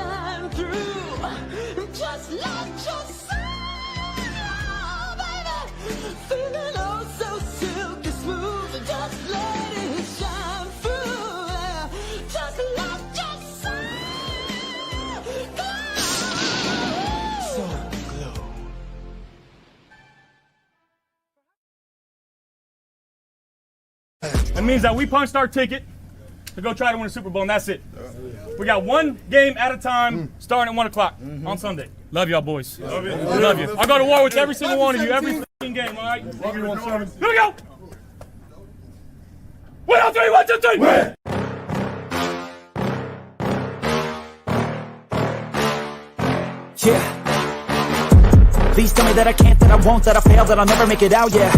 shine through. Just let your soul, baby, feeling oh so silky smooth. Just let it shine through. Just let your soul go. So glow. That means that we punched our ticket to go try to win a Super Bowl, and that's it. We got one game at a time, starting at 1 o'clock on Sunday. Love y'all, boys. Love you. Love you. I'll go to war with every single one of you, every game, all right? Love you, 1-7. Here we go. 1, 2, 3, 1, 2, 3. Win. Yeah. Please tell me that I can't, that I won't, that I fail, that I'll never make it out, yeah.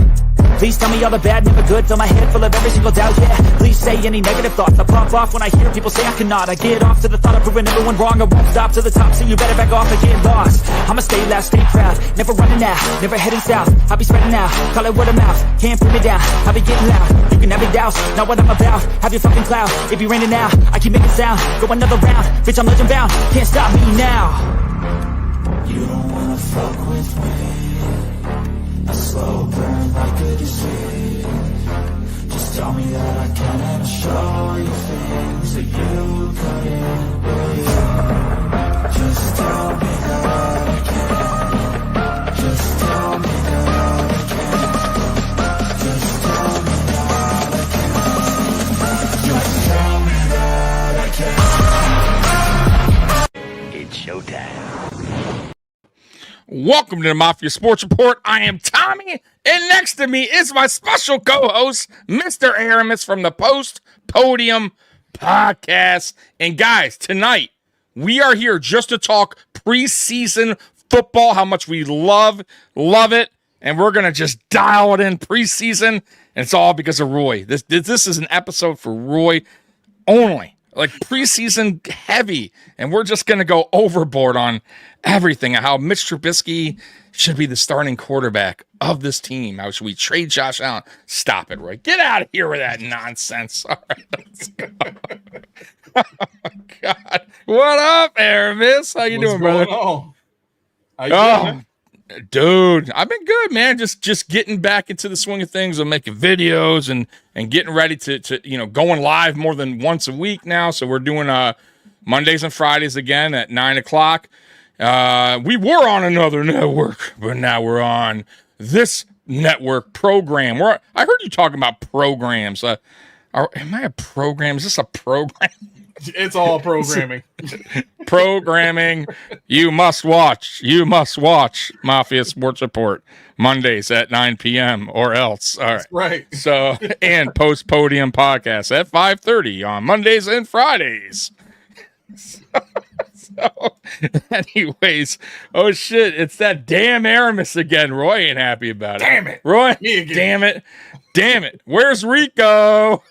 Please tell me all the bad, never good, fill my head full of every single doubt, yeah. Please say any negative thoughts, I pop off when I hear people say I cannot. I get off to the thought of proving everyone wrong, I won't stop to the top, so you better back off and get lost. I'ma stay loud, stay proud, never running out, never heading south. I'll be spreading out, call it word of mouth, can't put me down, I'll be getting loud. You can have your doubts, not what I'm about, have your fucking clout. It be raining now, I keep making sound, go another round, bitch I'm legend bound, can't stop me now. You don't wanna fuck with me, a slow burn like a disease. Just tell me that I can and I'll show you things that you couldn't believe. Just tell me that I can. Just tell me that I can. Just tell me that I can. Just tell me that I can. It's showtime. Welcome to the Mafia Sports Report. I am Tommy, and next to me is my special co-host, Mr. Aramis from the Post Podium Podcast. And guys, tonight we are here just to talk preseason football, how much we love it, and we're gonna just dial it in preseason, and it's all because of Roy. This is an episode for Roy only. Like preseason heavy, and we're just going to go overboard on everything. How Mitch Trubisky should be the starting quarterback of this team. How should we trade Josh Allen? Stop it, Roy. Get out of here with that nonsense. All right, let's go. Oh, God. What up, Aramis? How you doing, brother? How you doing? Dude, I've been good, man. Just getting back into the swing of things. I'm making videos and getting ready to going live more than once a week now. So we're doing Mondays and Fridays again at 9 o'clock. We were on another network, but now we're on this network program. I heard you talking about programs. Am I a program? Is this a program? It's all programming. Programming. You must watch Mafia Sports Report Mondays at 9 p.m. or else. All right. That's right. So, and Post Podium Podcast at 5:30 on Mondays and Fridays. So, anyways, oh shit, it's that damn Aramis again. Roy ain't happy about it. Damn it. Roy, Me again. damn it. Where's Rico?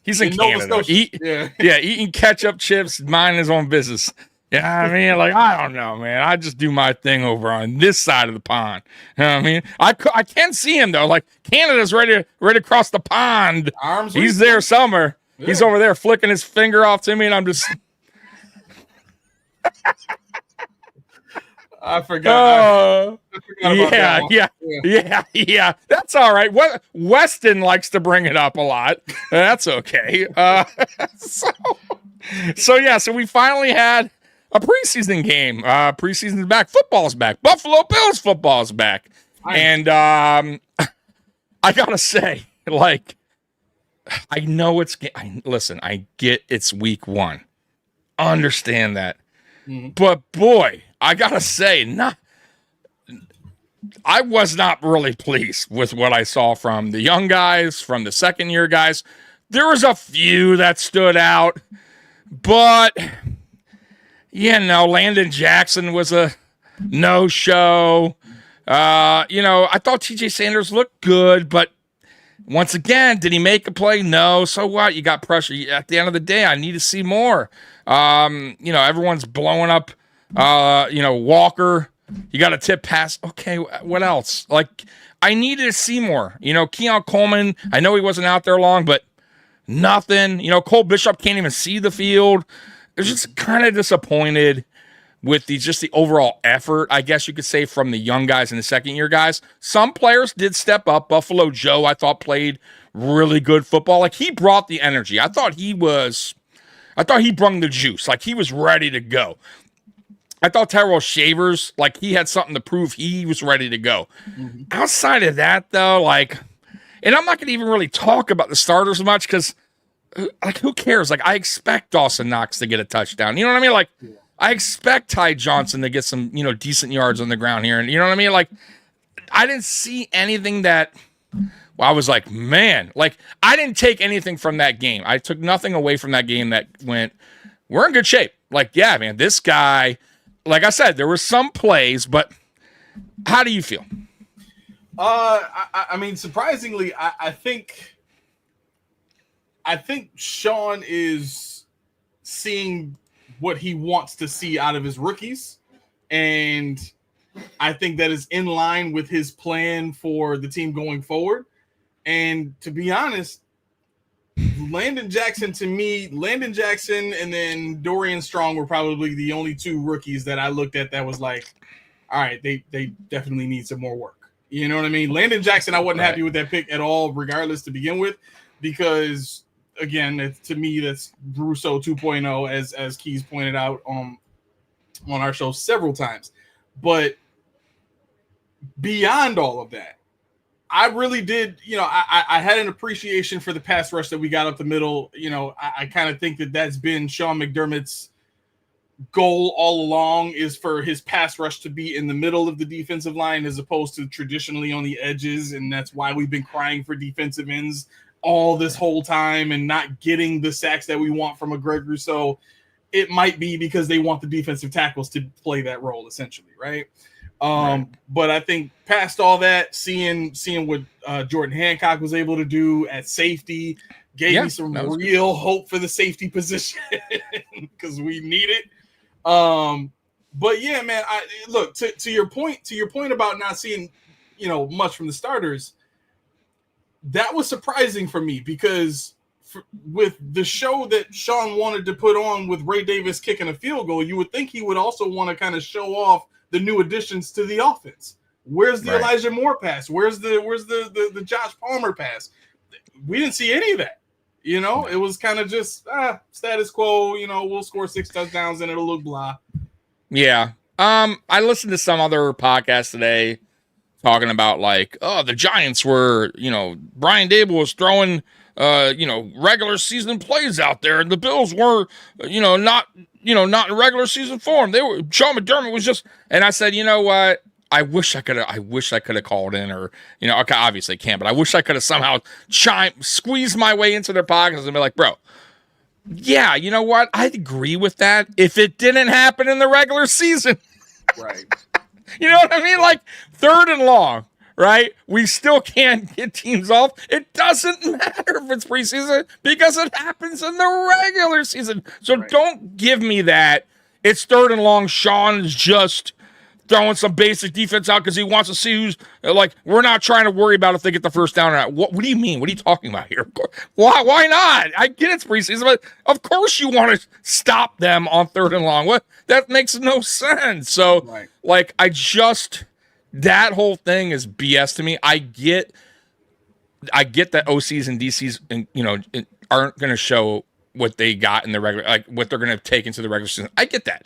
He's in Nova Canada. Scotia. Eating ketchup chips, minding his own business. Yeah, I mean, like, I don't know, man. I just do my thing over on this side of the pond. You know what I mean? I can see him, though. Like, Canada's ready across the pond. He's there somewhere. Yeah. He's over there flicking his finger off to me, and I'm just... I forgot. Yeah. That's all right. Weston likes to bring it up a lot. That's okay. So we finally had a preseason game. Preseason's back. Football's back. Buffalo Bills football's back. And I gotta say, like, I know listen, I get it's week 1. Understand that. Mm-hmm. But boy, I gotta say, I was not really pleased with what I saw from the young guys, from the second-year guys. There was a few that stood out, but, Landon Jackson was a no-show. I thought TJ Sanders looked good, but once again, did he make a play? No. So what? You got pressure. At the end of the day, I need to see more. Everyone's blowing up, Walker. You got a tip pass. Okay, what else? Like, I needed to see more. Keon Coleman, I know he wasn't out there long, but nothing. Cole Bishop can't even see the field. just kind of disappointed with the overall effort, I guess you could say, from the young guys and the second-year guys. Some players did step up. Buffalo Joe, I thought, played really good football. Like, he brought the energy. I thought he brung the juice. Like, he was ready to go. I thought Tyrell Shavers, like, he had something to prove. He was ready to go. Mm-hmm. Outside of that, though, like, and I'm not going to even really talk about the starters much because, like, who cares? Like, I expect Dawson Knox to get a touchdown. You know what I mean? Like, I expect Ty Johnson to get some, decent yards on the ground here. And you know what I mean? Like, I didn't see anything that, I was like, man, like, I didn't take anything from that game. I took nothing away from that game that went, we're in good shape. Like, yeah, man, this guy, like I said, there were some plays, but how do you feel? I mean, surprisingly, I think Sean is seeing what he wants to see out of his rookies, and I think that is in line with his plan for the team going forward. And to be honest, Landon Jackson and then Dorian Strong were probably the only two rookies that I looked at that was like, all right, they definitely need some more work. You know what I mean? Landon Jackson, I wasn't happy with that pick at all, regardless to begin with, because again, to me, that's Russo 2.0, as Keys pointed out on our show several times. But beyond all of that, I really did, I had an appreciation for the pass rush that we got up the middle. I kind of think that that's been Sean McDermott's goal all along, is for his pass rush to be in the middle of the defensive line as opposed to traditionally on the edges. And that's why we've been crying for defensive ends all this whole time and not getting the sacks that we want from a Greg Rousseau. It might be because they want the defensive tackles to play that role, essentially, right? But I think past all that, seeing what Jordan Hancock was able to do at safety gave me some real hope for the safety position because we need it. But yeah, man, look, to your point about not seeing, much from the starters. That was surprising for me because with the show that Sean wanted to put on with Ray Davis kicking a field goal, you would think he would also want to kind of show off the new additions to the offense. Where's the Elijah Moore pass? Where's the Josh Palmer pass? We didn't see any of that. It was kind of just status quo. We'll score 6 touchdowns and it'll look blah. Yeah. I listened to some other podcast today talking about like, the Giants were, Brian Dable was throwing, regular season plays out there, and the Bills were, not in regular season form. Sean McDermott was just, and I said, you know what? I wish I could have called in, or, okay, obviously can't, but I wish I could have somehow squeezed my way into their pockets and be like, bro, yeah, you know what? I'd agree with that if it didn't happen in the regular season. Right. You know what I mean? Like 3rd and long, right? We still can't get teams off. It doesn't matter if it's preseason because it happens in the regular season. So don't give me that. It's 3rd and long. Sean is just throwing some basic defense out because he wants to see who's like, we're not trying to worry about if they get the first down or not. What do you mean? What are you talking about here? Why not? I get it's preseason, but of course you want to stop them on 3rd and long. What? That makes no sense. So, that whole thing is BS to me. I get that OCs and DCs and aren't going to show what they got in the regular, like what they're going to take into the regular season. I get that.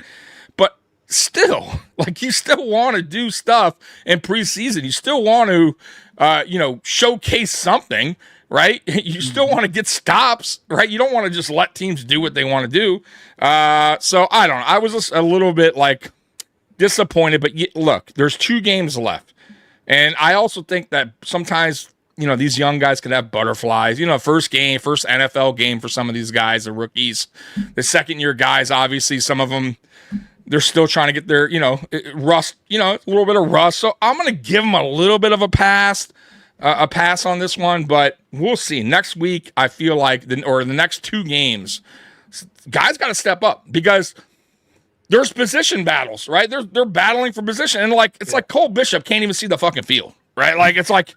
But still, like, you still want to do stuff in preseason. You still want to, showcase something, right? You still want to get stops, right? You don't want to just let teams do what they want to do. So I don't know. I was just a little bit like disappointed, but look, there's 2 games left. And I also think that sometimes, these young guys could have butterflies, first NFL game for some of these guys, the rookies, the second-year guys, obviously some of them, they're still trying to get their, rust, a little bit of rust. So I'm going to give them a little bit of a pass on this one, but we'll see. Next week, I feel like, the next 2 games, guys got to step up because there's position battles, right? They're battling for position. And it's like Cole Bishop can't even see the fucking field, right? Like, it's like,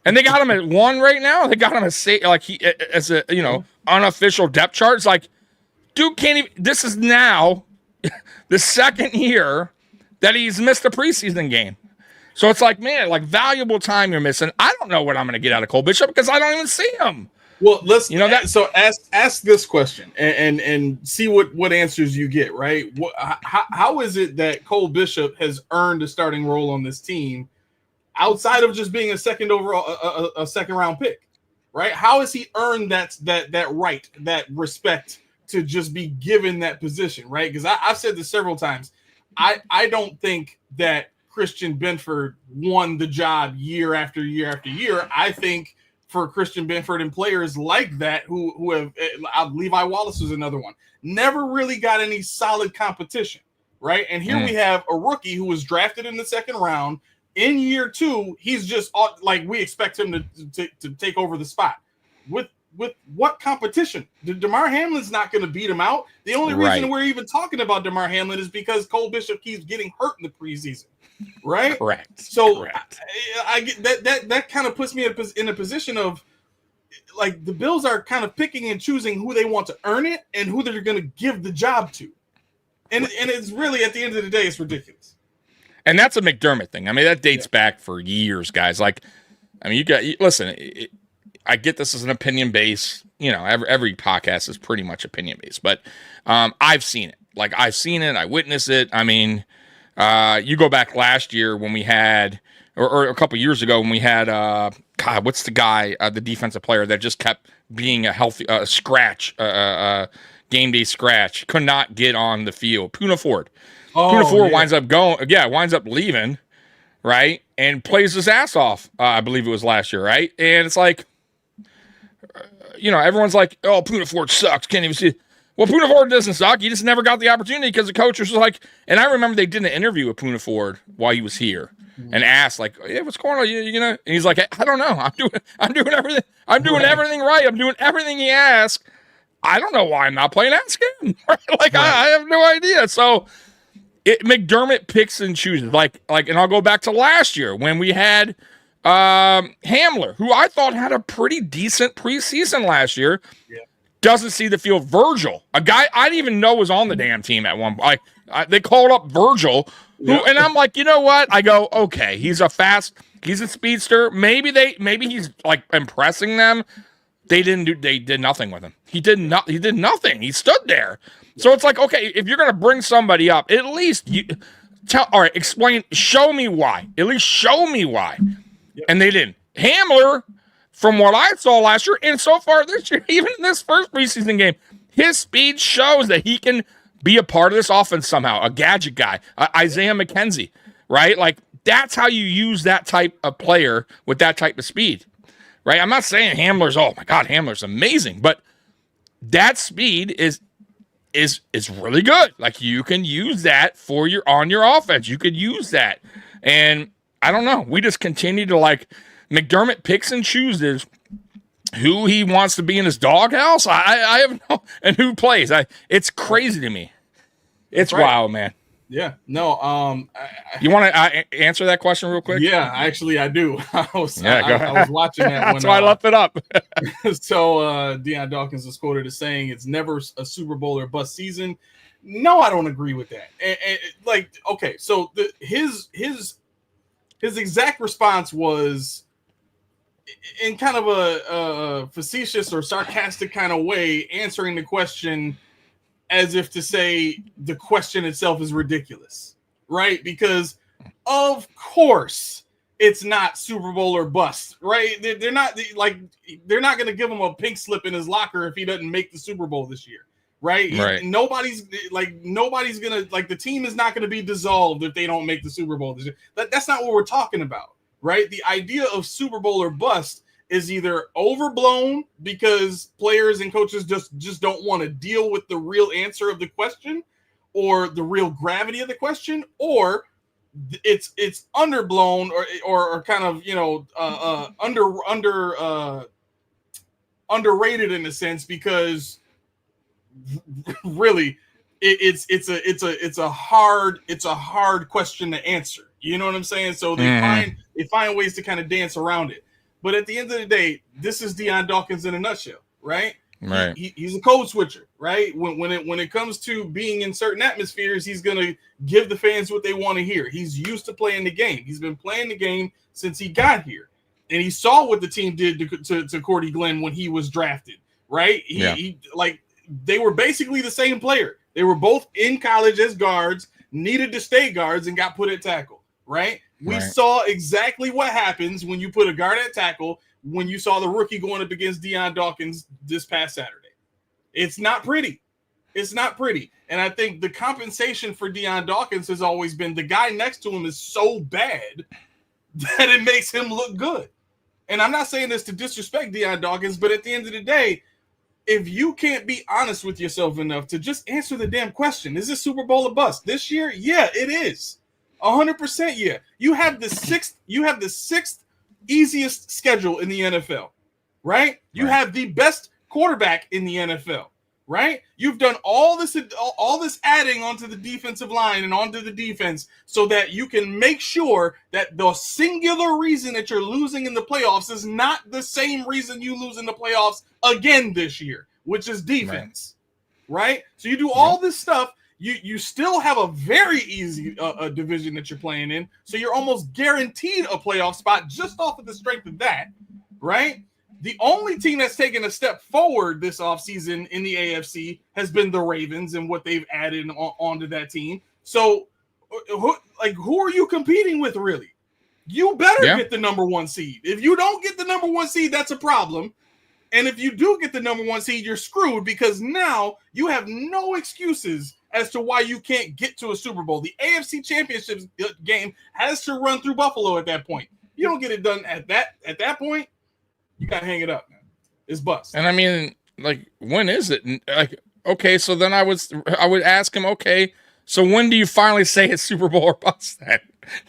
and they got him at 1 right now. They got him as a, unofficial depth chart. It's like, Duke can't even. This is now the second year that he's missed a preseason game. So it's like, man, like valuable time you're missing. I don't know what I'm going to get out of Cole Bishop because I don't even see him. Well, let's that. Ask this question and see what answers you get. Right? How is it that Cole Bishop has earned a starting role on this team outside of just being a second round pick? Right? How has he earned that right, that respect to just be given that position? Right? Because I've said this several times. I don't think that Christian Benford won the job year after year after year. I think for Christian Benford and players like that who have Levi Wallace was another one, never really got any solid competition, right? And here we have a rookie who was drafted in the second round. In year 2, he's just like we expect him to take over the spot. With what competition? DeMar Hamlin's not going to beat him out. The only reason we're even talking about DeMar Hamlin is because Cole Bishop keeps getting hurt in the preseason. Right. Correct. So Correct. I get that kind of puts me in a position of like the Bills are kind of picking and choosing who they want to earn it and who they're going to give the job to. And it's really at the end of the day, it's ridiculous. And that's a McDermott thing. I mean, that dates back for years, guys. Like, I mean, listen, I get this as an opinion base. You know, every podcast is pretty much opinion based, but I've seen it. Like, I've seen it. I witnessed it. I mean, you go back last year when we had, or a couple years ago when we had, God, what's the guy, the defensive player that just kept being a healthy scratch, game day scratch, could not get on the field. Puna Ford. Puna Ford winds up leaving, right, and plays his ass off. I believe it was last year, right? And it's like, you know, everyone's like, oh, Puna Ford sucks. Can't even see it. Well, Puna Ford doesn't suck. He just never got the opportunity because the coach was like, and I remember they did an interview with Puna Ford while he was here and asked, like, hey, what's going on? You know? And he's like, I don't know. I'm doing everything. I'm doing everything right. I'm doing everything he asked. I don't know why I'm not playing. Ask him. Like, I have no idea. So McDermott picks and chooses. Like, and I'll go back to last year when we had Hamler, who I thought had a pretty decent preseason last year. Yeah. Doesn't see the field. Virgil, a guy I didn't even know was on the damn team at one point. They called up Virgil, and I'm like, you know what? I go, okay, he's a speedster. Maybe he's like impressing them. They did nothing with him. He did nothing. He stood there. So it's like, okay, if you're gonna bring somebody up, at least explain, show me why. At least show me why. Yep. And they didn't. Hamler, from what I saw last year, and so far this year, even in this first preseason game, his speed shows that he can be a part of this offense somehow. A gadget guy, Isaiah McKenzie, right? Like, that's how you use that type of player with that type of speed, right? I'm not saying Hamler's, oh my God, Hamler's amazing, but that speed is really good. Like, you can use that on your offense. You could use that. And I don't know. We just continue to, like, McDermott picks and chooses who he wants to be in his doghouse. I have no, and who plays. It's crazy to me. It's wild, man. Yeah. No. You want to answer that question real quick? Yeah, actually, I do. I was watching that. That's why I left it up. So Deion Dawkins is quoted as saying, "It's never a Super Bowl or bust season." No, I don't agree with that. Like, okay, so his exact response was, in kind of a facetious or sarcastic kind of way, answering the question as if to say the question itself is ridiculous, right? Because of course it's not Super Bowl or bust, right? They're not going to give him a pink slip in his locker if he doesn't make the Super Bowl this year, right? Nobody's going to, like, the team is not going to be dissolved if they don't make the Super Bowl this year. That's not what we're talking about. Right? The idea of Super Bowl or bust is either overblown because players and coaches just don't want to deal with the real answer of the question or the real gravity of the question, or it's underblown or kind of, you know, underrated in a sense, because really it's a hard question to answer. You know what I'm saying? So they find ways to kind of dance around it. But at the end of the day, this is Deion Dawkins in a nutshell, right? Right. He's a code switcher, right? When it comes to being in certain atmospheres, he's gonna give the fans what they want to hear. He's used to playing the game. He's been playing the game since he got here, and he saw what the team did to Cordy Glenn when he was drafted, right? He like they were basically the same player. They were both in college as guards, needed to stay guards, and got put at tackle, right? We saw exactly what happens when you put a guard at tackle. When you saw the rookie going up against Deion Dawkins this past Saturday, it's not pretty. It's not pretty. And I think the compensation for Deion Dawkins has always been the guy next to him is so bad that it makes him look good. And I'm not saying this to disrespect Deion Dawkins, but at the end of the day, if you can't be honest with yourself enough to just answer the damn question, is this Super Bowl a bust this year? Yeah, it is. 100% yeah. You have the sixth easiest schedule in the NFL, right? You have the best quarterback in the NFL, right? You've done all this adding onto the defensive line and onto the defense so that you can make sure that the singular reason that you're losing in the playoffs is not the same reason you lose in the playoffs again this year, which is defense, right? So you do all this stuff. You still have a very easy division that you're playing in, so you're almost guaranteed a playoff spot just off of the strength of that, right? The only team that's taken a step forward this offseason in the AFC has been the Ravens and what they've added onto that team. So, who are you competing with, really? You better get the number one seed. If you don't get the number one seed, that's a problem. And if you do get the number one seed, you're screwed because now you have no excuses as to why you can't get to a Super Bowl. The AFC Championship game has to run through Buffalo at that point. You don't get it done at that point, you got to hang it up, man. It's bust. And I mean, like, when is it? Like, okay, so then I would ask him, okay, so when do you finally say it's Super Bowl or bust then?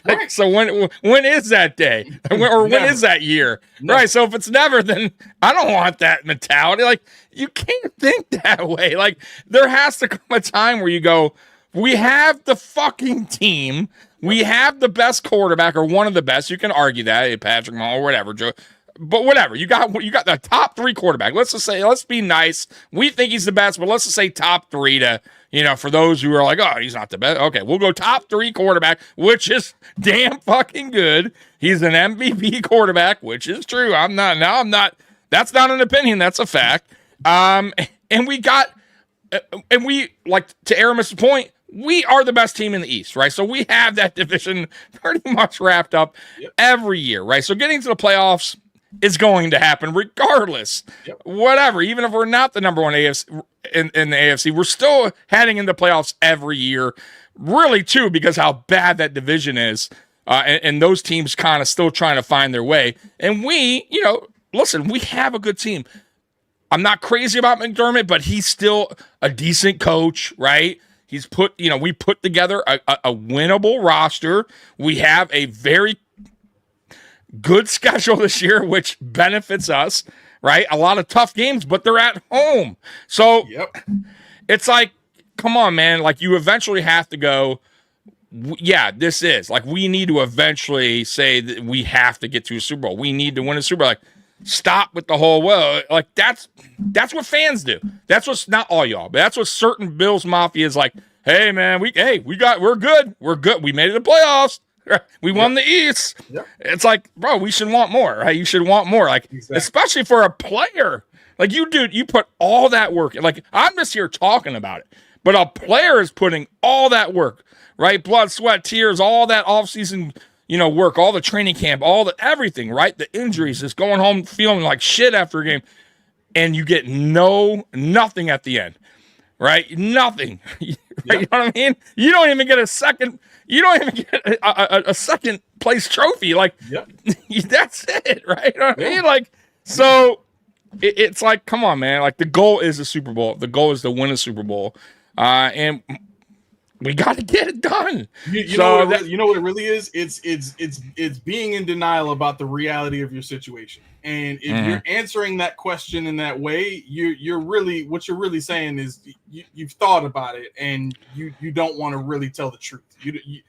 Like, so when is that day? Or when is that year? Never. Right. So if it's never, then I don't want that mentality. Like, you can't think that way. Like, there has to come a time where you go, we have the fucking team. We have the best quarterback or one of the best. You can argue that, Patrick Mahomes or whatever, Joe. But whatever, you got the top three quarterback. Let's just say, let's be nice. We think he's the best, but let's just say top three to, for those who are like, oh, he's not the best. Okay, we'll go top three quarterback, which is damn fucking good. He's an MVP quarterback, which is true. I'm not. That's not an opinion. That's a fact. And we, like, to Aramis' point, we are the best team in the East, right? So we have that division pretty much wrapped up every year, right? So getting to the playoffs is going to happen regardless. Whatever. Even if we're not the number one AFC in the AFC, we're still heading into playoffs every year. Really, too, because how bad that division is. And those teams kind of still trying to find their way. And we, listen, we have a good team. I'm not crazy about McDermott, but he's still a decent coach, right? He's we put together a winnable roster. We have a very good schedule this year, which benefits us, right? A lot of tough games, but they're at home. So it's like, come on, man. Like, you eventually have to go, this is. Like, we need to eventually say that we have to get to a Super Bowl. We need to win a Super Bowl. Like, stop with the whole, like, that's what fans do. That's what's, not all y'all, but that's what certain Bills Mafia is like, hey, man, we're good. We're good. We made it to the playoffs. We won the East. It's like, bro, we should want more, right? You should want more, like, especially for a player. Like, you put all that work. Like, I'm just here talking about it, but a player is putting all that work, right? Blood, sweat, tears, all that offseason, work, all the training camp, everything, right? The injuries, just going home feeling like shit after a game, and you get nothing at the end, right? Nothing. Right? You know what I mean? You don't even get a second. You don't even get a second place trophy. Like, that's it, right? You know what I mean? Like, so it's like, come on, man. Like, the goal is a Super Bowl. The goal is to win a Super Bowl, and we got to get it done. You know what it really is? It's being in denial about the reality of your situation. And if you're answering that question in that way, you're really saying is you've thought about it and you don't want to really tell the truth.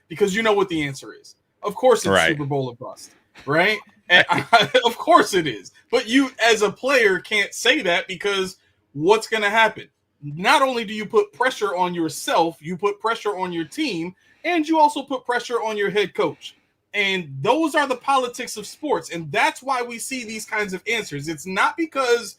Because you know what the answer is. Of course it's Super Bowl or bust, right? And of course it is. But you as a player can't say that because what's going to happen? Not only do you put pressure on yourself, you put pressure on your team, and you also put pressure on your head coach. And those are the politics of sports. And that's why we see these kinds of answers. It's not because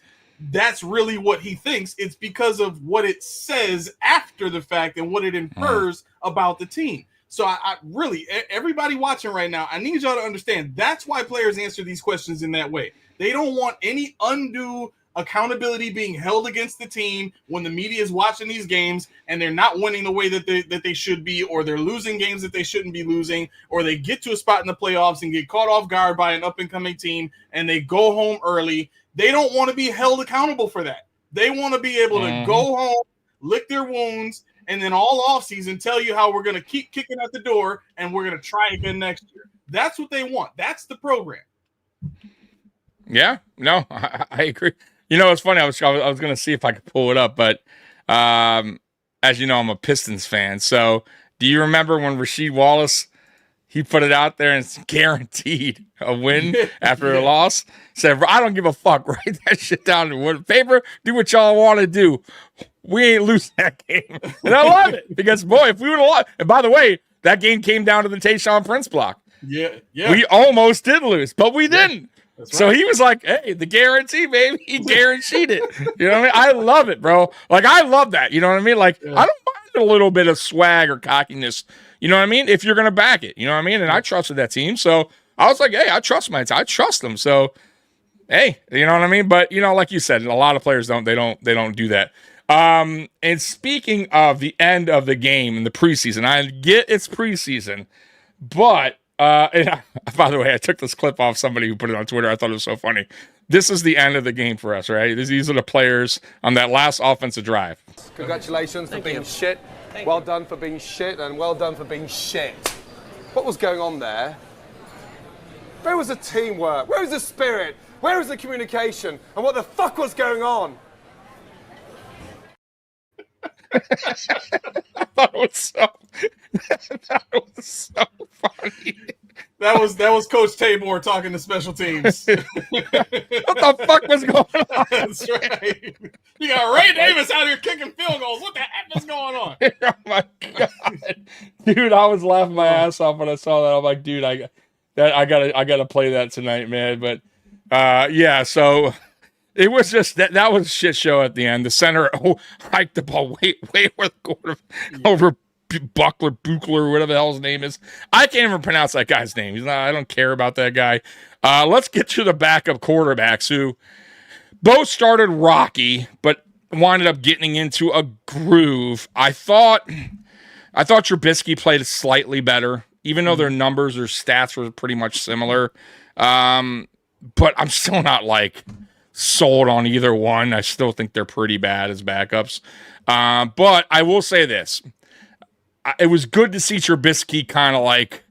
that's really what he thinks. It's because of what it says after the fact and what it infers about the team. So I really, everybody watching right now, I need y'all to understand that's why players answer these questions in that way. They don't want any undue accountability being held against the team when the media is watching these games and they're not winning the way that they should be, or they're losing games that they shouldn't be losing, or they get to a spot in the playoffs and get caught off guard by an up-and-coming team and they go home early. They don't want to be held accountable for that. They want to be able to go home, lick their wounds, and then all offseason tell you how we're going to keep kicking at the door and we're going to try again next year. That's what they want. That's the program. Yeah, no, I agree. You know, it's funny. I was going to see if I could pull it up, but as you know, I'm a Pistons fan. So do you remember when Rasheed Wallace, he put it out there and it's guaranteed a win after a loss? Said, I don't give a fuck. Write that shit down in paper. Do what y'all want to do. We ain't losing that game. And I love it because, boy, if we would have lost. And by the way, that game came down to the Tayshaun Prince block. Yeah. We almost did lose, but we didn't. That's So right. he was like, hey, the guarantee, baby. He guaranteed it. You know what I mean? I love it, bro. Like, I love that. You know what I mean? Like, I don't mind a little bit of swag or cockiness. You know what I mean? If you're going to back it. You know what I mean? And I trusted that team. So I was like, hey, I trust my team. I trust them. So, hey, you know what I mean? But, you know, like you said, a lot of players don't do that. And speaking of the end of the game in the preseason, I get it's preseason, but by the way, I took this clip off somebody who put it on Twitter. I thought it was so funny. This is the end of the game for us, right? These are the players on that last offensive drive. Congratulations for being shit. Well done for being shit, and well done for being shit. What was going on there? Where was the teamwork? Where was the spirit? Where was the communication? And what the fuck was going on? I thought it was so funny. That was Coach Tabor talking to special teams. What the fuck was going on? That's right. You got Ray Davis out here kicking field goals. What the heck is going on? Oh my god, dude! I was laughing my ass off when I saw that. I'm like, dude, I gotta play that tonight, man. But yeah, so it was just that was a shit show at the end. The center hiked the ball way over Buchler, whatever the hell his name is. I can't even pronounce that guy's name. I don't care about that guy. Let's get to the backup quarterbacks who both started rocky, but winded up getting into a groove. I thought Trubisky played slightly better, even though their numbers or stats were pretty much similar. But I'm still not like sold on either one. I still think they're pretty bad as backups. But I will say this. It was good to see Trubisky kind of like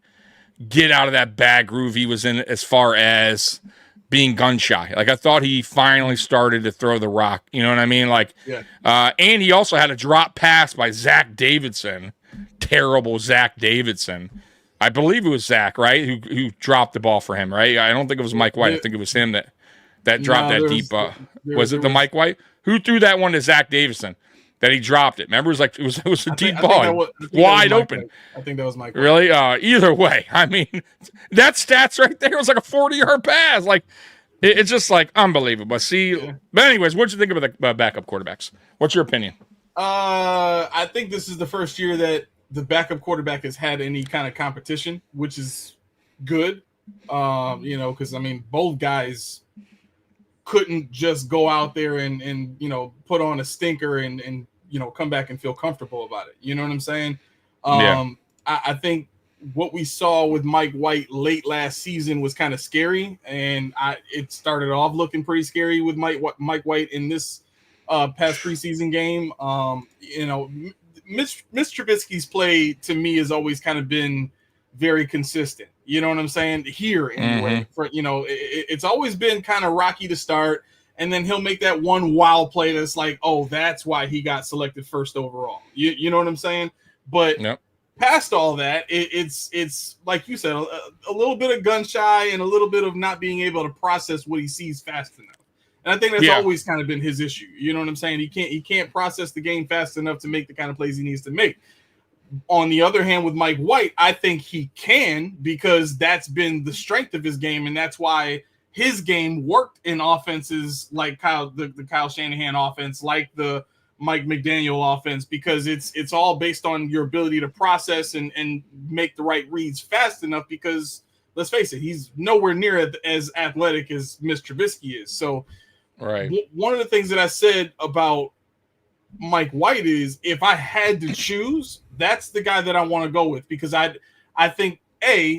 get out of that bad groove he was in as far as being gun shy. Like I thought he finally started to throw the rock. You know what I mean? Like, and he also had a drop pass by Zach Davidson. Terrible Zach Davidson. I believe it was Zach, right? Who dropped the ball for him, right? I don't think it was Mike White. I think it was him that dropped that deep. Was it the Mike White? Who threw that one to Zach Davidson? That he dropped it. Remember, it was a deep ball, wide open. I think that was Mike White. Really? Either way, I mean, that stats right there was like a 40-yard pass. Like, it's just like unbelievable. But anyways, what'd you think of the backup quarterbacks? What's your opinion? I think this is the first year that the backup quarterback has had any kind of competition, which is good. Because I mean, both guys couldn't just go out there and put on a stinker and come back and feel comfortable about it. You know what I'm saying? I think what we saw with Mike White late last season was kind of scary, and it started off looking pretty scary with Mike White in this past preseason game. Mitch Trubisky's play to me has always kind of been very consistent. You know what I'm saying? Here anyway, it's always been kind of rocky to start, and then he'll make that one wow play that's like, oh, that's why he got selected first overall. You know what I'm saying? But past all that, it's like you said, a little bit of gun shy and a little bit of not being able to process what he sees fast enough. And I think that's always kind of been his issue. You know what I'm saying? He can't process the game fast enough to make the kind of plays he needs to make. On the other hand, with Mike White, I think he can, because that's been the strength of his game, and that's why his game worked in offenses like the Kyle Shanahan offense, like the Mike McDaniel offense, because it's all based on your ability to process and make the right reads fast enough, because let's face it, he's nowhere near as athletic as Mitch Trubisky is. So one of the things that I said about Mike White is, if I had to choose, that's the guy that I want to go with, because I think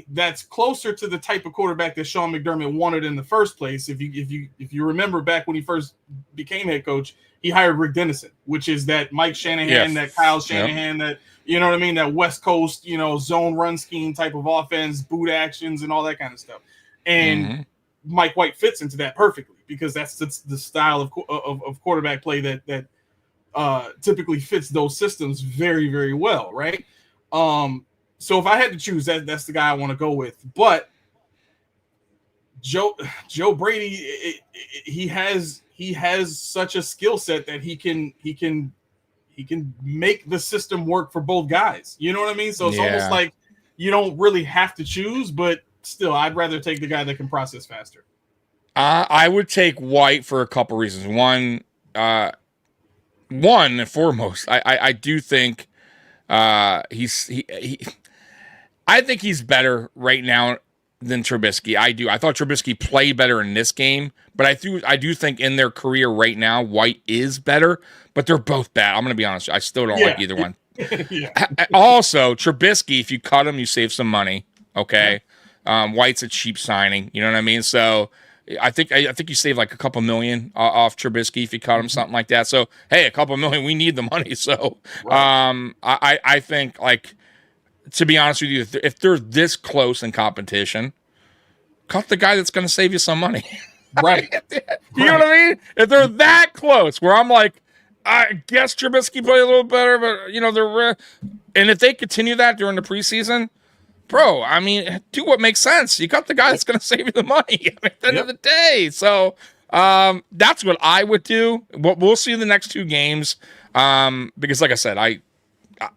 that's closer to the type of quarterback that Sean McDermott wanted in the first place. If you remember back when he first became head coach, he hired Rick Dennison, which is that Mike Shanahan, that Kyle Shanahan, that, you know what I mean, that West Coast, zone run scheme type of offense, boot actions, and all that kind of stuff. And Mike White fits into that perfectly, because that's the style of quarterback play that typically fits those systems very, very well, right? So if I had to choose, that's the guy I want to go with. But Joe Brady, he has such a skill set that he can make the system work for both guys. You know what I mean? So it's almost like you don't really have to choose, but still, I'd rather take the guy that can process faster. I would take White for a couple reasons. One and foremost, I do think I think he's better right now than Trubisky. I thought Trubisky played better in this game, but I do think in their career right now, White is better, but they're both bad. I'm going to be honest. I still don't like either one. Also, Trubisky, if you cut him, you save some money. Okay. White's a cheap signing. You know what I mean? So I think you save like a couple million off Trubisky if you cut him, something like that. So, hey, a couple million, we need the money. So I think, like, to be honest with you, if they're this close in competition, cut the guy that's going to save you some money. Right. You know what I mean? If they're that close, where I'm like, I guess Trubisky played a little better, but, they're and if they continue that during the preseason, bro, I mean, do what makes sense. You got the guy that's going to save you the money at the end of the day. So that's what I would do. We'll see the next two games because, like I said,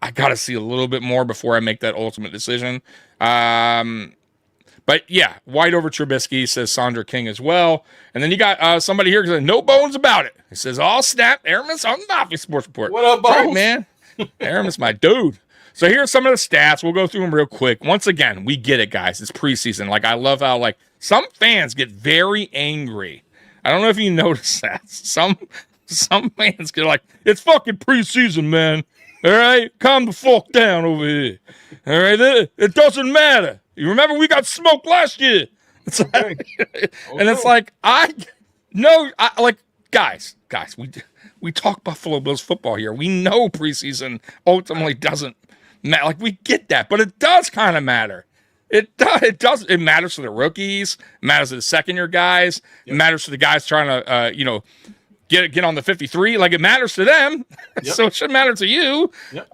I got to see a little bit more before I make that ultimate decision. But, yeah, White over Trubisky, says Sandra King as well. And then you got somebody here who says, no bones about it. He says, all snap, Aramis on the Mafia Sports Report. What up, Bones? Right, man. Aramis, my dude. So here's some of the stats. We'll go through them real quick. Once again, we get it, guys. It's preseason. Like, I love how, like, some fans get very angry. I don't know if you notice that. Some fans get like, it's fucking preseason, man. All right? Calm the fuck down over here. All right? It doesn't matter. You remember we got smoked last year. It's like, and it's like, guys, we talk Buffalo Bills football here. We know preseason ultimately doesn't matter. Like, we get that, but it does kind of matter. It does. It matters to the rookies. It matters to the second-year guys. Yep. It matters to the guys trying to, get on the 53. Like, it matters to them. Yep. So it should matter to you. Yep.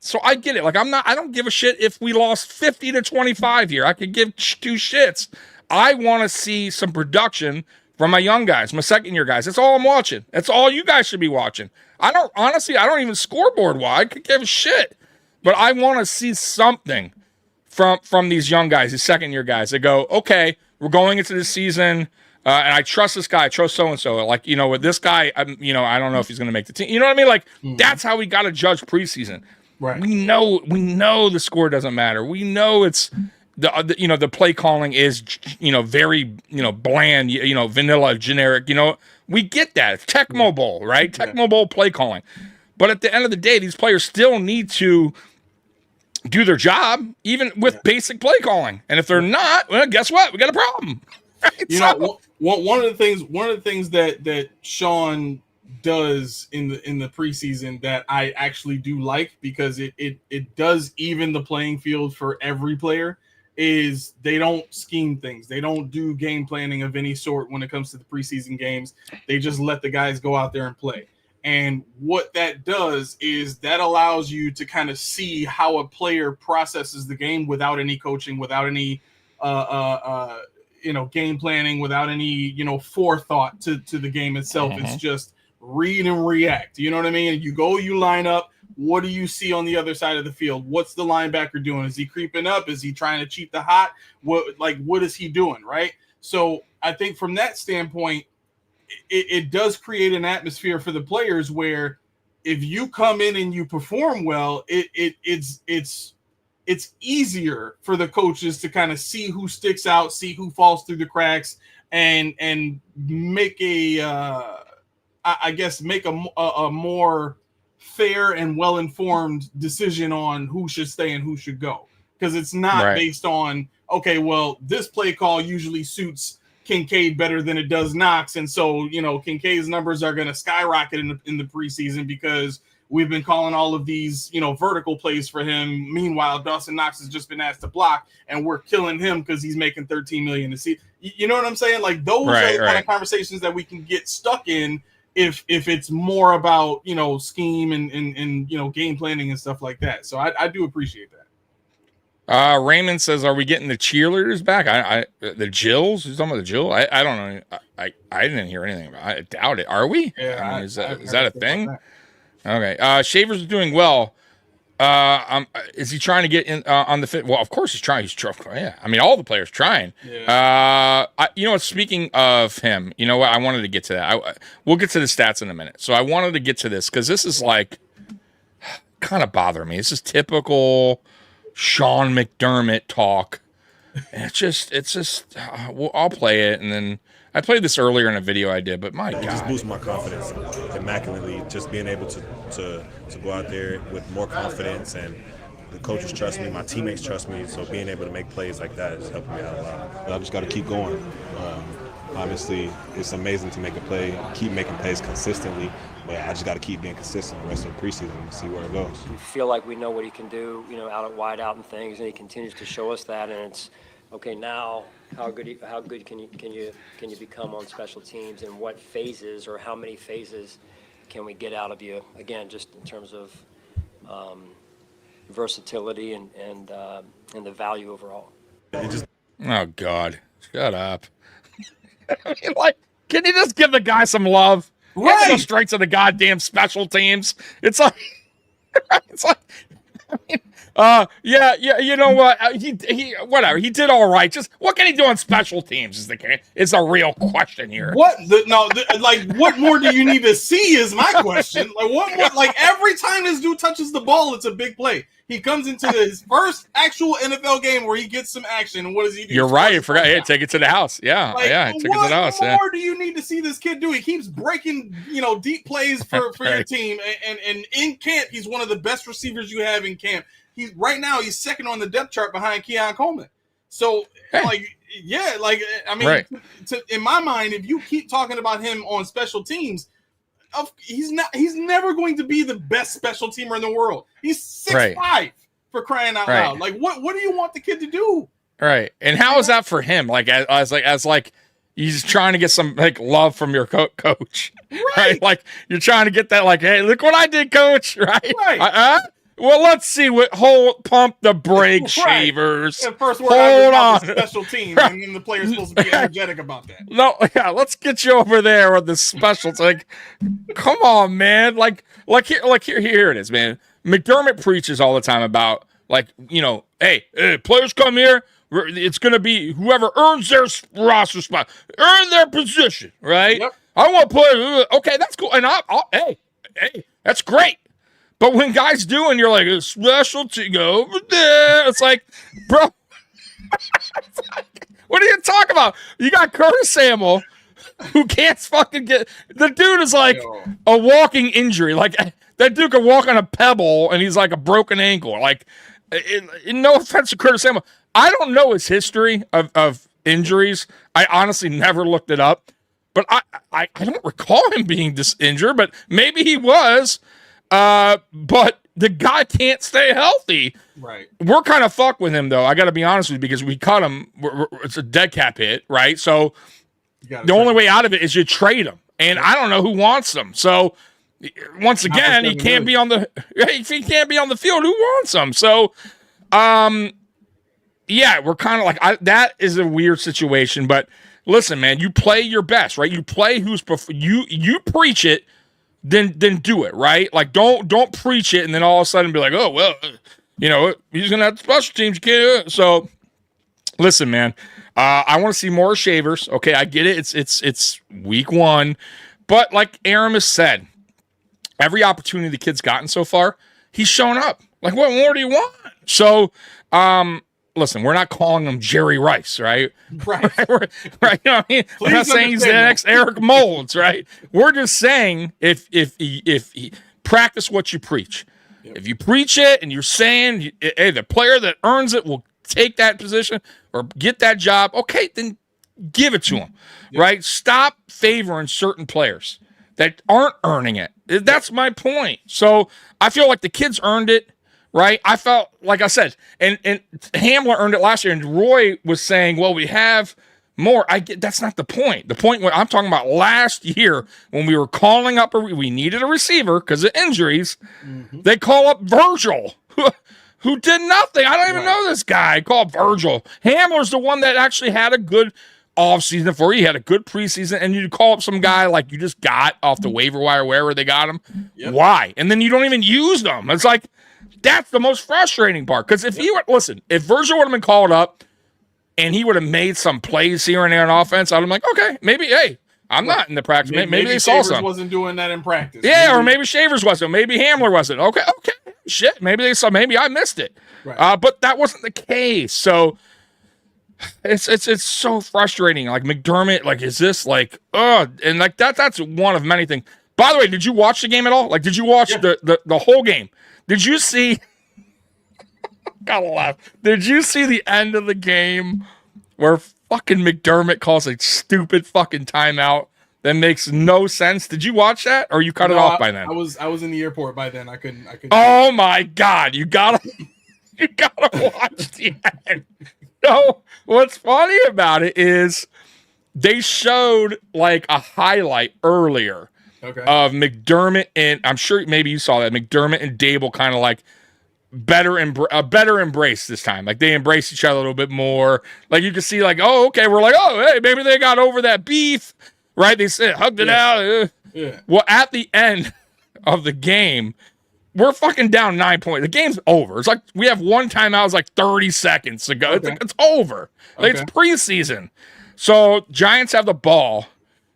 So I get it. Like, I don't give a shit if we lost 50-25 here. I could give two shits. I want to see some production from my young guys, my second-year guys. That's all I'm watching. That's all you guys should be watching. I don't even scoreboard wise. I could give a shit. But I want to see something from these young guys, these second-year guys that go, okay, we're going into the season, and I trust this guy, I trust so-and-so. Like, with this guy, I don't know if he's going to make the team. You know what I mean? Like, that's how we got to judge preseason. Right. We know the score doesn't matter. We know it's the play calling is very bland, vanilla, generic. We get that. It's Tecmo Bowl, right? Tecmo Bowl play calling. But at the end of the day, these players still need to do their job, even with basic play calling. And if they're not, well, guess what? We got a problem. Right? One of the things that Sean does in the preseason that I actually do like, because it does even the playing field for every player, is they don't scheme things. They don't do game planning of any sort when it comes to the preseason games. They just let the guys go out there and play. And what that does is that allows you to kind of see how a player processes the game without any coaching, without any game planning, without any forethought to the game itself. It's just read and react. You know what I mean? You go, you line up. What do you see on the other side of the field? What's the linebacker doing? Is he creeping up? Is he trying to cheat the hot? What is he doing, right? So I think from that standpoint, it does create an atmosphere for the players where if you come in and you perform well, it's easier for the coaches to kind of see who sticks out, see who falls through the cracks, and make a more fair and well-informed decision on who should stay and who should go. Because it's not based on, okay, well, this play call usually suits Kincaid better than it does Knox, and so Kincaid's numbers are going to skyrocket in the preseason because we've been calling all of these vertical plays for him. Meanwhile, Dawson Knox has just been asked to block, and we're killing him because he's making $13 million a season. You know what I'm saying? Like those are the kind of conversations that we can get stuck in if it's more about scheme and game planning and stuff like that. So I do appreciate that. Raymond says, "Are we getting the cheerleaders back?" The Jills? Who's talking about the Jill? I don't know. I didn't hear anything about it. I doubt it. Are we? Yeah, is that a thing? Okay. Shavers is doing well. Is he trying to get in on the fit? Well, of course he's trying. Yeah. I mean, all the players trying. Yeah. Speaking of him, you know what? I wanted to get to that. We'll get to the stats in a minute. So I wanted to get to this because this is kind of bothering me. This is typical Sean McDermott talk. And it's just I'll play it, and then I played this earlier in a video I did, but my God. It just boosts my confidence immaculately, just being able to go out there with more confidence, and the coaches trust me, my teammates trust me, so being able to make plays like that is helping me out a lot. But I just got to keep going. Obviously, it's amazing to make a play, keep making plays consistently, but I just got to keep being consistent the rest of the preseason and see where it goes. We feel like we know what he can do, out at wide out and things, and he continues to show us that. And it's okay now. How good can you become on special teams, and what phases or how many phases can we get out of you? Again, just in terms of versatility and the value overall. Oh God, shut up! I mean, can you just give the guy some love? Right. Go straight to the goddamn special teams. It's like, I mean, yeah. You know what? He whatever. He did all right. Just what can he do on special teams? Is the real question here. What more do you need to see? Is my question. Like what more? Like every time this dude touches the ball, it's a big play. He comes into his first actual NFL game where he gets some action, and what does he do? You're right. I forgot. Hey, take it to the house. Yeah, take it to the house. What more do you need to see this kid do? He keeps breaking, deep plays for your team, and in camp, he's one of the best receivers you have in camp. Right now he's second on the depth chart behind Keon Coleman. So, in my mind, if you keep talking about him on special teams, he's never going to be the best special teamer in the world. He's 6'5" for crying out loud. Like what do you want the kid to do? Right. And how is that for him? As he's trying to get some love from your coach. Right. Like you're trying to get that hey, look what I did, coach. Right. Well, let's see pump the brake, Shavers. And first word hold on. The special team, and then the player's supposed to be energetic about that. No, yeah, let's get you over there with the specials. Come on, man. Here it is, man. McDermott preaches all the time about hey, players come here. It's going to be whoever earns their roster spot, earn their position, right? Yep. I want players. Okay, that's cool. And hey, that's great. But when guys do, and you're like, a specialty, go over there. It's like, bro, what are you talking about? You got Curtis Samuel, who can't fucking get. The dude is like a walking injury. That dude can walk on a pebble, and he's like a broken ankle. No offense to Curtis Samuel, I don't know his history of injuries. I honestly never looked it up, but I don't recall him being injured. But maybe he was. But the guy can't stay healthy. Right. We're kind of fucked with him, though. I got to be honest with you, because we cut him. It's a dead cap hit, right? So the only way out of it is you trade him, and I don't know who wants him. So once again, he can't be on the. If he can't be on the field, who wants him? So, yeah, we're kind of like that is a weird situation. But listen, man, you play your best, right? You play you preach it, then do it, right? Like don't preach it and then all of a sudden be like, oh well, he's gonna have special teams. You can't do it. So listen, man, I want to see more Shavers. Okay, I get it. It's week 1, but like Aramis said, every opportunity the kid's gotten so far, he's shown up. Like, what more do you want? So, listen, we're not calling him Jerry Rice, right? Right. Right. You know what I mean? We're not saying he's the next Eric Molds, right? We're just saying if he practice what you preach. Yep. If you preach it and you're saying, hey, the player that earns it will take that position or get that job, okay, then give it to him, right? Stop favoring certain players that aren't earning it. That's my point. So I feel like the kids earned it, right? I felt, like I said, and Hamler earned it last year, and Roy was saying, well, we have more. I get that's not the point. The point when I'm talking about last year when we were calling up, we needed a receiver because of injuries. Mm-hmm. They call up Virgil, who did nothing. I don't even know this guy. Called Virgil. Hamler's the one that actually had a good offseason for you. He had a good preseason, and you call up some guy like you just got off the waiver wire, wherever they got him. Yep. Why? And then you don't even use them. It's like, that's the most frustrating part. Because if if Virgil would have been called up and he would have made some plays here and there on offense, I'd have been like, okay, maybe, hey, I'm not in the practice. Maybe they saw something. Wasn't doing that in practice. Yeah, or maybe Shavers wasn't. Maybe Hamler wasn't. Okay, shit. Maybe they saw. Maybe I missed it. Right. But that wasn't the case. So it's so frustrating. Like McDermott, like is this like and like that's one of many things. By the way, did you watch the game at all? Like, did you watch the whole game? Did you see? Gotta laugh. Did you see the end of the game where fucking McDermott calls a stupid fucking timeout that makes no sense? Did you watch that, or you cut it off by then? I was in the airport by then. I couldn't. Oh my god! You gotta watch the end. No, what's funny about it is they showed like a highlight earlier of McDermott, and I'm sure maybe you saw that McDermott and Dable kind of like better embrace this time. Like they embrace each other a little bit more. Like you can see, like, oh, okay, we're like, oh, hey, maybe they got over that beef, right? They said hugged it out. Yeah. Well, at the end of the game, we're fucking down 9 points. The game's over. It's like we have one timeout. It's like 30 seconds to go. It's over. Like it's preseason. So Giants have the ball,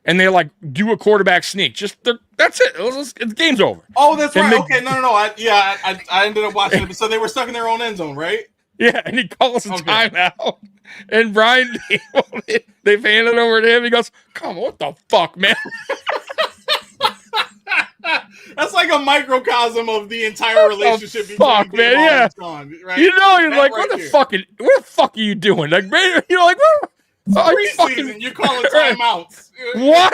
and they like do a quarterback sneak. That's it. The game's over. Oh, that's right. Okay, no. I ended up watching it. But so they were stuck in their own end zone, right? Yeah, and he calls a timeout. And Brian, they've handed it over to him. He goes, "Come on, what the fuck, man?" That's like a microcosm of the entire relationship between fuck, man. Yeah, Sean, right? You're like, what the fuck are you doing? Like, you're like, what? Preseason, you call it timeouts. What?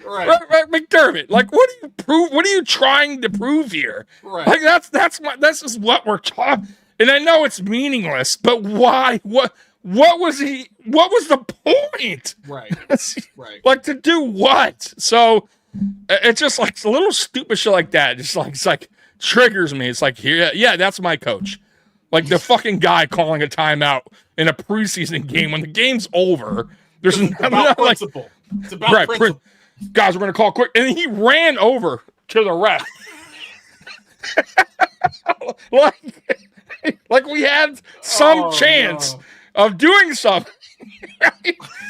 Right, McDermott. Like, what do you prove? What are you trying to prove here? Right. Like, that's just what we're talking. And I know it's meaningless, but why? What was he? What was the point? Right. Like to do what? So it's just like a little stupid shit like that. It's like triggers me. It's like, yeah, that's my coach. Like the fucking guy calling a timeout in a preseason game when the game's over. There's about principle. It's about principle. Guys, we're gonna call quick, and he ran over to the ref. like we had some chance of doing something.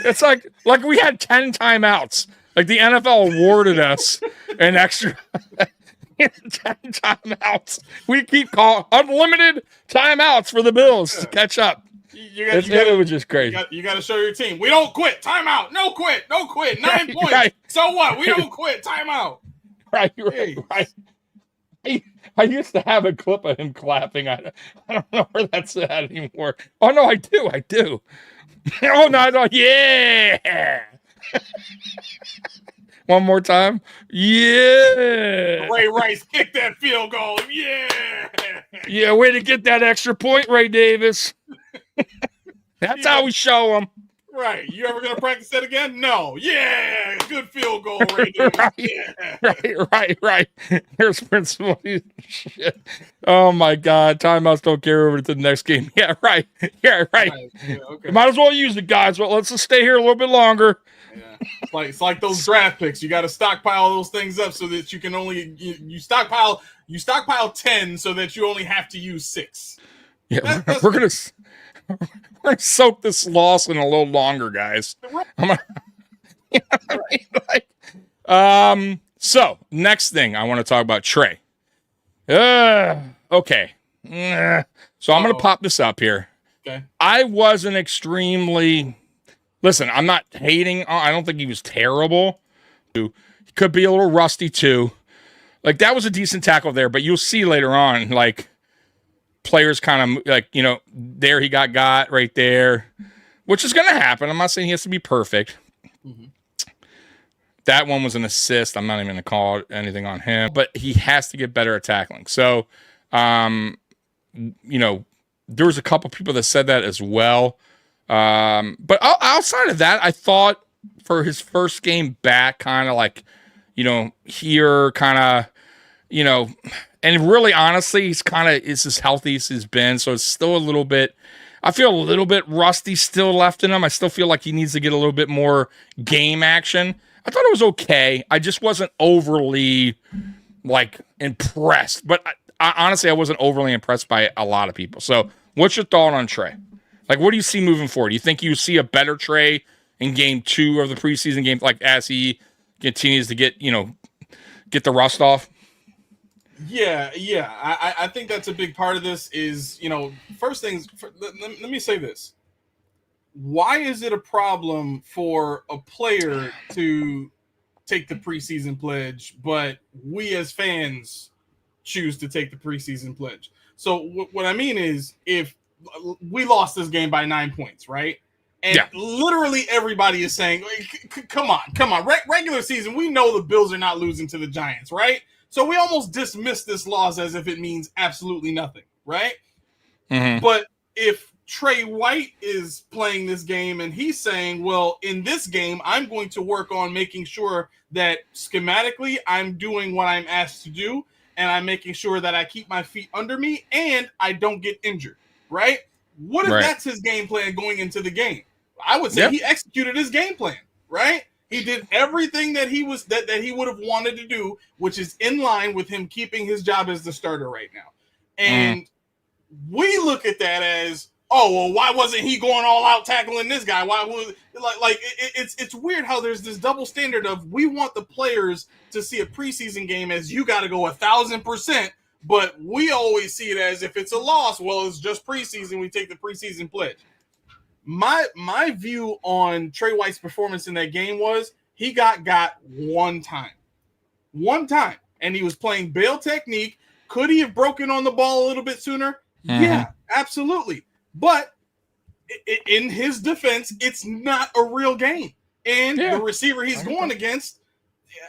It's like we had 10 timeouts. Like the NFL awarded us an extra 10 timeouts. We keep calling unlimited timeouts for the Bills to catch up. It was just crazy. You got to show your team. We don't quit. Timeout. No quit. 9 points. Right. So what? We don't quit. Timeout. Right. I used to have a clip of him clapping. I don't know where that's at anymore. Oh no, I do. Oh no, yeah. One more time. Yeah. Ray Rice kicked that field goal. Yeah. Yeah, way to get that extra point, Ray Davis. That's how we show them. Right. You ever gonna practice that again? No. Yeah. Good field goal right there. Right. Here's Principal. Shit. Oh my God. Timeouts don't carry over to the next game. Yeah, right. Yeah, right. Yeah, okay. Might as well use it, guys. Well, let's just stay here a little bit longer. Yeah. It's like those draft picks. You got to stockpile those things up so that you can only you stockpile 10 so that you only have to use 6. Yeah, we're gonna soak this loss in a little longer, guys. So next thing I want to talk about Trey. Okay. So I'm gonna pop this up here. Okay. I wasn't extremely. Listen, I'm not hating. I don't think he was terrible. He could be a little rusty too. Like that was a decent tackle there, but you'll see later on, like players kind of like, there he got right there, which is going to happen. I'm not saying he has to be perfect. Mm-hmm. That one was an assist. I'm not even going to call anything on him, but he has to get better at tackling. So, there was a couple people that said that as well. But outside of that, I thought for his first game back, kind of like, here kind of, and really honestly, he's kind of is as healthy as he's been. So it's still a little bit, I feel a little bit rusty still left in him. I still feel like he needs to get a little bit more game action. I thought it was okay. I just wasn't overly like impressed, but I honestly, I wasn't overly impressed by a lot of people. So what's your thought on Trey? Like, what do you see moving forward? Do you think you see a better Trey in game 2 of the preseason game, like as he continues to get the rust off? Yeah. I think that's a big part of this is, first things, let me say this. Why is it a problem for a player to take the preseason pledge, but we as fans choose to take the preseason pledge? So what I mean is if we lost this game by 9 points, right? And literally everybody is saying, come on. Regular season, we know the Bills are not losing to the Giants, right? So we almost dismiss this loss as if it means absolutely nothing, right? Mm-hmm. But if Trey White is playing this game and he's saying, well, in this game, I'm going to work on making sure that schematically I'm doing what I'm asked to do, and I'm making sure that I keep my feet under me and I don't get injured, right? What if that's his game plan going into the game? I would say he executed his game plan, right? He did everything that he was that he would have wanted to do, which is in line with him keeping his job as the starter right now. And we look at that as, oh, well, why wasn't he going all out tackling this guy? Why was it's weird how there's this double standard of we want the players to see a preseason game as you got to go 1,000%, but we always see it as if it's a loss. Well, it's just preseason. We take the preseason pledge. My view on Trey White's performance in that game was he got one time, and he was playing bail technique. Could he have broken on the ball a little bit sooner? Mm-hmm. Yeah, absolutely. But in his defense, it's not a real game, and the receiver he's going against,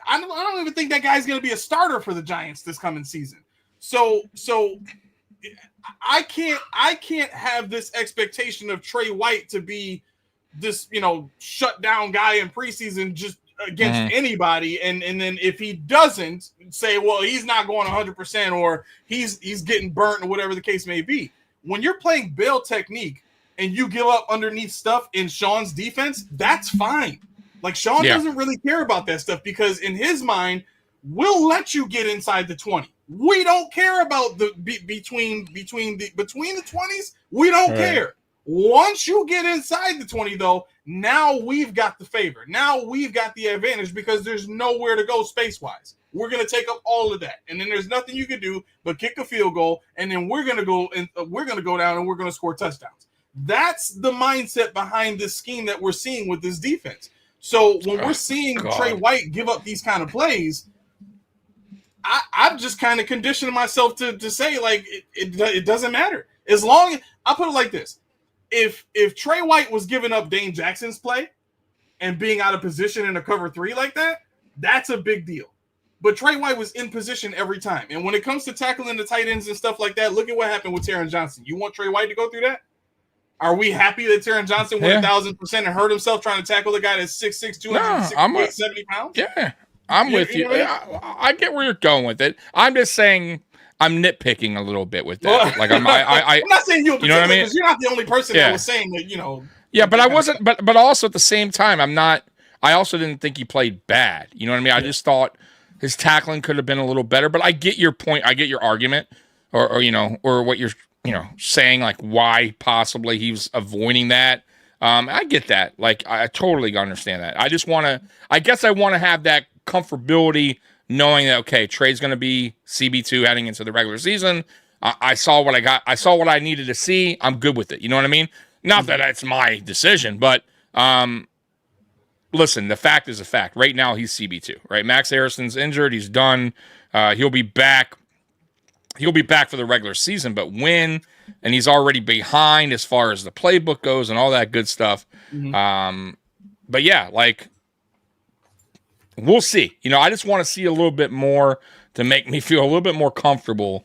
I don't even think that guy's going to be a starter for the Giants this coming season. So I can't have this expectation of Trey White to be this, shut down guy in preseason just against anybody. And then if he doesn't say, well, he's not going 100% or he's getting burnt or whatever the case may be. When you're playing bail technique and you give up underneath stuff in Sean's defense, that's fine. Like Sean doesn't really care about that stuff because in his mind, we'll let you get inside the 20. We don't care about the between the 20s. We don't care. Once you get inside the 20, though, now we've got the favor. Now we've got the advantage because there's nowhere to go space-wise. We're going to take up all of that, and then there's nothing you can do but kick a field goal, and then we're going to go down and we're going to score touchdowns. That's the mindset behind this scheme that we're seeing with this defense. So when we're seeing Trey White give up these kind of plays, I've just kind of conditioned myself to say, like, it doesn't matter. As long as I'll put it like this. If Trey White was giving up Dane Jackson's play and being out of position in a cover 3 like that, that's a big deal. But Trey White was in position every time. And when it comes to tackling the tight ends and stuff like that, look at what happened with Taron Johnson. You want Trey White to go through that? Are we happy that Taron Johnson went 1,000% and hurt himself trying to tackle the guy that's 6'6", 270 pounds? Yeah, I'm with you. I get where you're going with it. I'm just saying I'm nitpicking a little bit with that. Like I'm not saying you. You know what I mean? Because you're not the only person that was saying that. You know. Yeah, but I wasn't. But also at the same time, I'm not. I also didn't think he played bad. You know what I mean? I just thought his tackling could have been a little better. But I get your point. I get your argument, or what you're saying, like why possibly he was avoiding that. I get that. Like I totally understand that. I just want to. I guess I want to have that comfortability knowing that okay, Trey's going to be CB2 heading into the regular season. I saw what I got. I saw what I needed to see. I'm good with it. You know what I mean? Not that it's my decision, but listen, the fact is a fact. Right now, he's CB2, right? Max Harrison's injured. He's done. He'll be back. He'll be back for the regular season, but when? And he's already behind as far as the playbook goes and all that good stuff. But yeah, like, we'll see. I just want to see a little bit more to make me feel a little bit more comfortable,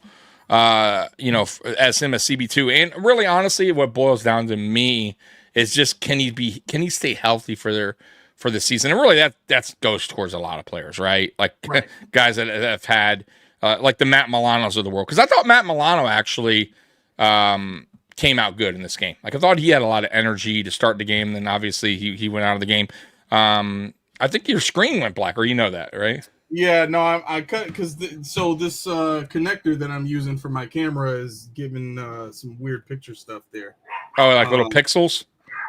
as him as CB2. And really, honestly, what boils down to me is just can he stay healthy for the season? And really, that goes towards a lot of players, right? Like guys that have had like the Matt Milanos of the world. Because I thought Matt Milano actually came out good in this game. Like I thought he had a lot of energy to start the game. Then obviously he went out of the game. I think your screen went black, or that, right? Yeah, no, I cut because this connector that I'm using for my camera is giving some weird picture stuff there. Oh, like little pixels.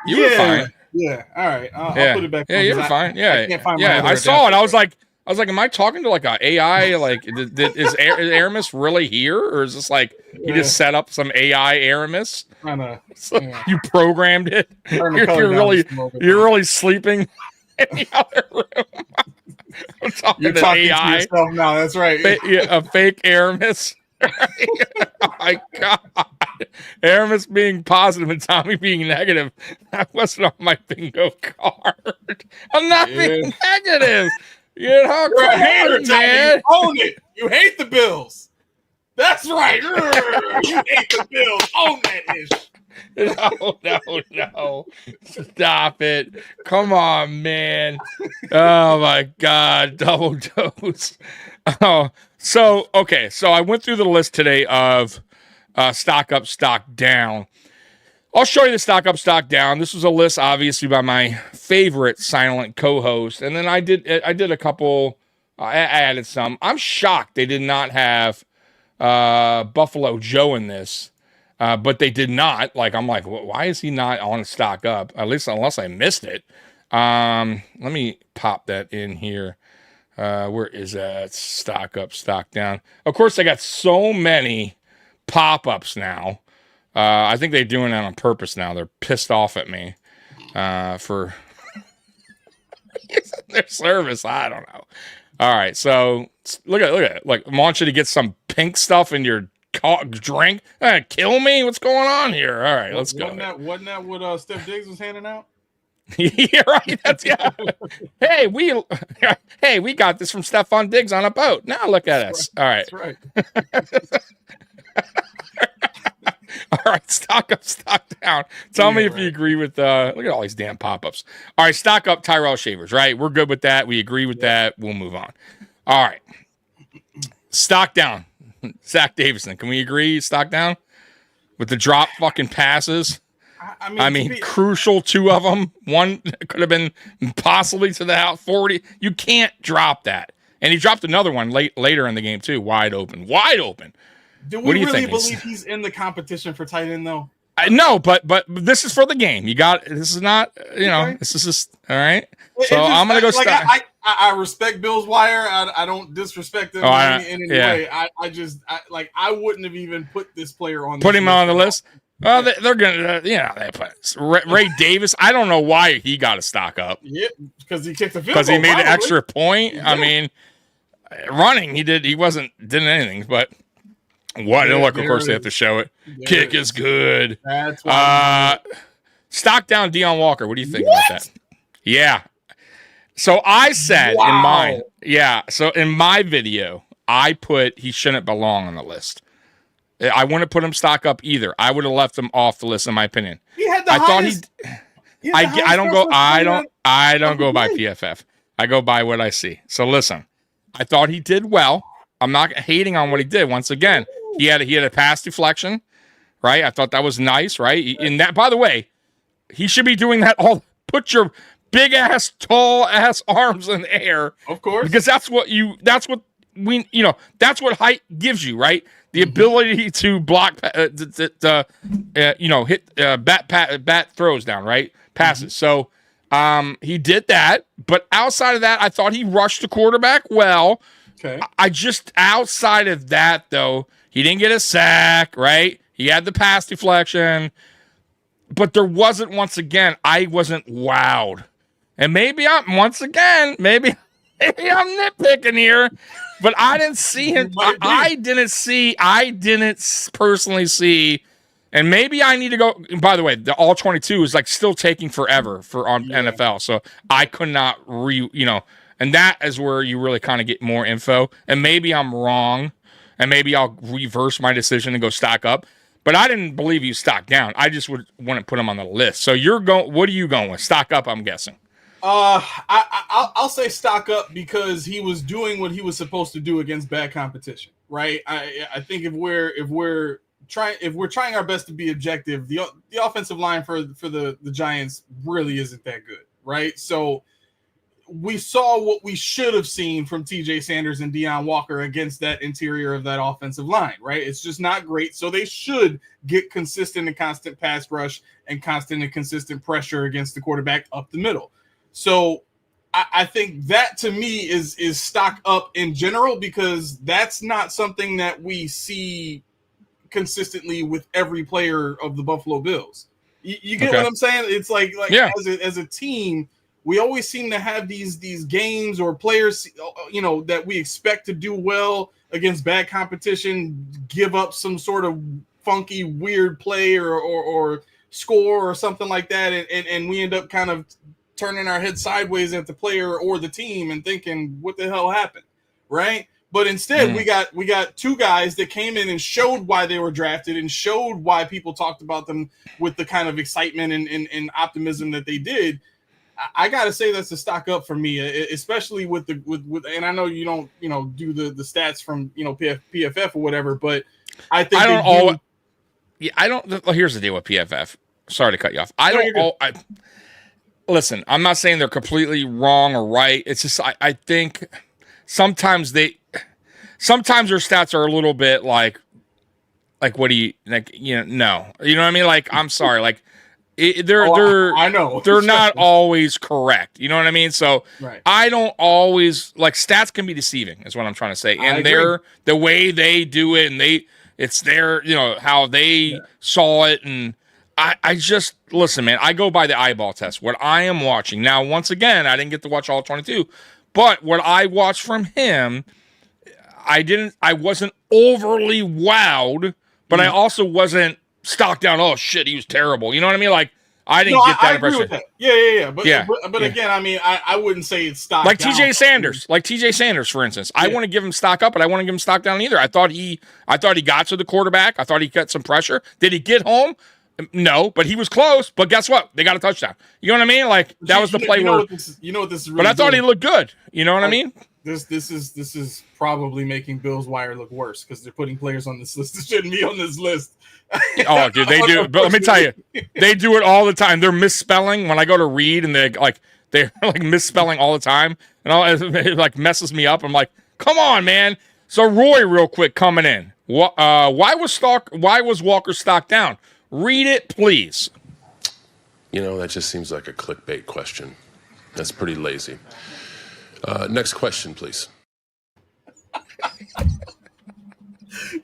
You were fine. Yeah. All right. I'll put it back. Yeah, you were fine. Yeah. I can't find I saw it. I was like, am I talking to like an AI? Like, is Aramis really here, or is this like you just set up some AI Aramis? You programmed it. You're really sleeping in the other room. I'm You're talking to yourself now. That's right. A fake Aramis. Oh my God. Aramis being positive and Tommy being negative. That wasn't on my bingo card. I'm not being negative. You're a hater, man. You own it. You hate the Bills. That's right. You hate the Bills. Own that ish. No. Stop it. Come on, man. Oh, my God. Double dose. Oh, so I went through the list today of stock up, stock down. I'll show you the stock up, stock down. This was a list, obviously, by my favorite silent co-host. And then I did a couple. I added some. I'm shocked they did not have Buffalo Joe in this. But they did not. Like, I'm like, why is he not on stock up? At least unless I missed it. Let me pop that in here. Where is that? Stock up, stock down. Of course, they got so many pop-ups now. I think they're doing that on purpose now. They're pissed off at me for their service. I don't know. All right, so look at it. Like, I want you to get some pink stuff in your drink. Kill me? What's going on here? All right, let's go. Wasn't that what Steph Diggs was handing out? Yeah, right. Hey, we got this from Stephon Diggs on a boat. Now look at us. All right. That's right. All right, stock up, stock down. Tell me if you agree with look at all these damn pop-ups. All right, stock up Tyrell Shavers, right? We're good with that. We agree with that. We'll move on. All right. Stock down. Zach Davison. Can we agree? Stock down? With the drop fucking passes. I mean, crucial two of them. One could have been possibly to the out 40. You can't drop that. And he dropped another one later in the game too, wide open. Do we really believe he's in the competition for tight end though? No, but this is for the game. This is not, this is just all right. So I'm gonna go start. I respect Bill's wire. I don't disrespect him in any way. I wouldn't have even put this player on. Put him on the list. Well, they're gonna, they put Ray Davis. I don't know why he got a stock up. Yeah, because he kicked the field goal. Because he made an extra point. Yeah. I mean, running he wasn't anything. But what? Yeah, look, of course they have to show it. Kick is good. That's why. Stock down Deion Walker. What do you think about that? Yeah. So I said in mine. Yeah. So in my video, I put he shouldn't belong on the list. I wouldn't put him stock up either. I would have left him off the list, in my opinion. He had the I highest. I don't go by PFF. I go by what I see. So listen, I thought he did well. I'm not hating on what he did. Once again, he had a pass deflection, right? I thought that was nice, right? And that, by the way, he should be doing that all. Put your big ass, tall ass arms in the air, Of course. because that's what height gives you, right? The ability to block, hit bat throws down, right? Passes. So he did that, but outside of that, I thought he rushed the quarterback well. Okay. I just, outside of that though, he didn't get a sack, right? He had the pass deflection, but there wasn't, once again, I wasn't wowed. And maybe I'm nitpicking here, but I didn't see him. I didn't personally see, and maybe I need to go. By the way, the all 22 is like still taking forever on NFL, so I could not and that is where you really kind of get more info. And maybe I'm wrong, and maybe I'll reverse my decision and go stock up. But I didn't believe you stock down. I just wouldn't put him on the list. So what are you going with? Stock up, I'm guessing. I'll say stock up because he was doing what he was supposed to do against bad competition, right? I think if we're trying our best to be objective, the offensive line for the Giants really isn't that good, right? So we saw what we should have seen from TJ Sanders and Deion Walker against that interior of that offensive line, right? It's just not great. So they should get consistent and constant pass rush and constant and consistent pressure against the quarterback up the middle. So I think that to me is stock up in general, because that's not something that we see consistently with every player of the Buffalo Bills. You get what I'm saying? It's like as a team, we always seem to have these games or players, that we expect to do well against bad competition, give up some sort of funky, weird play or score or something like that, and we end up kind of turning our head sideways at the player or the team and thinking, what the hell happened, right? But instead, we got two guys that came in and showed why they were drafted and showed why people talked about them with the kind of excitement and optimism that they did. I gotta say that's a stock up for me, especially with and I know you don't do the stats from PFF or whatever, but I think here's the deal with PFF. Sorry to cut you off. Listen, I'm not saying they're completely wrong or right. It's just I think sometimes their stats are a little bit like what do you no, you know what I mean? Like, I'm sorry, like I know they're not always correct. You know what I mean? So right. I don't always stats can be deceiving, is what I'm trying to say. And the way they do it, and it's their how they saw it, and I just listen, man. I go by the eyeball test. What I am watching now, once again, I didn't get to watch all 22, but what I watched from him, I wasn't overly wowed, but I also wasn't stock down. Oh shit, he was terrible. You know what I mean? Like, I didn't get that impression. Agree with that. But again, I mean, I wouldn't say it's stock like down. TJ Sanders, for instance. I want to give him stock up, but I want to give him stock down either. I thought he got to the quarterback. I thought he got some pressure. Did he get home? No, but he was close. But guess what? They got a touchdown. You know what I mean? Like, that was the play where. What this is really. But I thought he looked good. You know what I mean? This is probably making Bills Wire look worse because they're putting players on this list that shouldn't be on this list. Oh, dude, they do. But let me tell you, they do it all the time. They're misspelling when I go to read, and they're like misspelling all the time, and it like messes me up. I'm like, come on, man. So Roy, real quick, coming in. Why was Walker stock down? Read it, please. That just seems like a clickbait question. That's pretty lazy. Next question, please.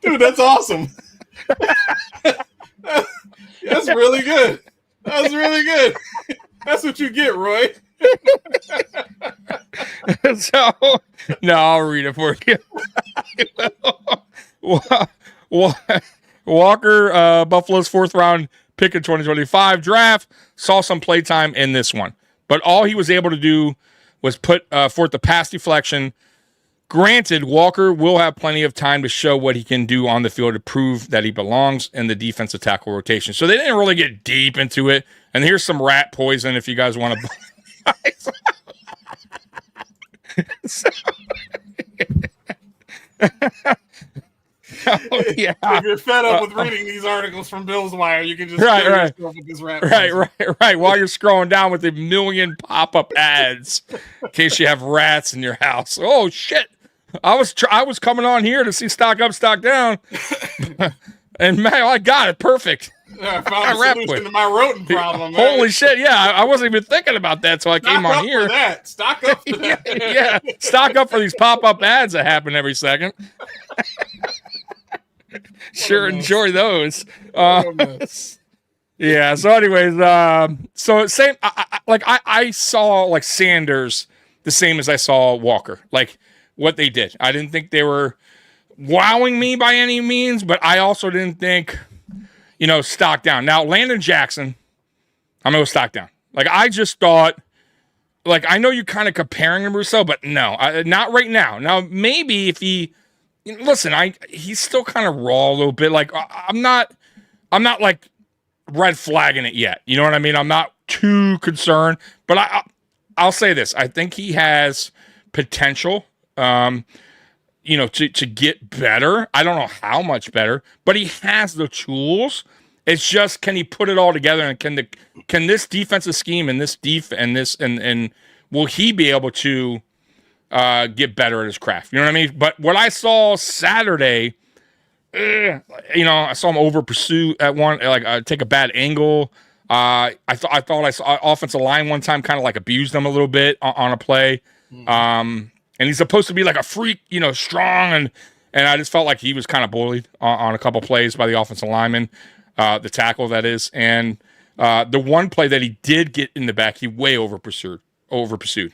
Dude, that's awesome. That's really good. That's really good. That's what you get, Roy. So, no, I'll read it for you. Walker, Buffalo's 4th round pick in 2025 draft, saw some play time in this one. But all he was able to do was put forth the pass deflection Granted, Walker will have plenty of time to show what he can do on the field to prove that he belongs in the defensive tackle rotation. So they didn't really get deep into it. And here's some rat poison if you guys want to. Yeah. If you're fed up with reading these articles from Bill's Wire, you can just Right. yourself with this rap. Right. While you're scrolling down with a million pop-up ads, in case you have rats in your house. Oh shit! I was coming on here to see stock up, stock down, and man, I got it perfect. I found a solution to my rodent problem. Man. Holy shit! Yeah, I wasn't even thinking about that, so I came on here. Stock up for that. Yeah, stock up for these pop-up ads that happen every second. Sure, enjoy those. Yeah. So, anyways, so same. I saw like Sanders the same as I saw Walker. Like what they did. I didn't think they were wowing me by any means, but I also didn't think, stock down. Now, Landon Jackson, I'm gonna go stock down. Like I just thought. Like I know you're kind of comparing him to Rousseau, but no, not right now. Now maybe if he. Listen, he's still kind of raw a little bit. Like I'm not like red flagging it yet. You know what I mean? I'm not too concerned, but I'll say this: I think he has potential. To get better. I don't know how much better, but he has the tools. It's just can he put it all together, and can this defensive scheme and and will he be able to get better at his craft? You know what I mean? But what I saw Saturday, I saw him over pursue at one, take a bad angle. I thought I saw offensive line one time kind of like abused him a little bit on a play. And he's supposed to be like a freak, strong, and I just felt like he was kind of bullied on a couple plays by the offensive lineman, the tackle that is. And the one play that he did get in the back, he way over pursued.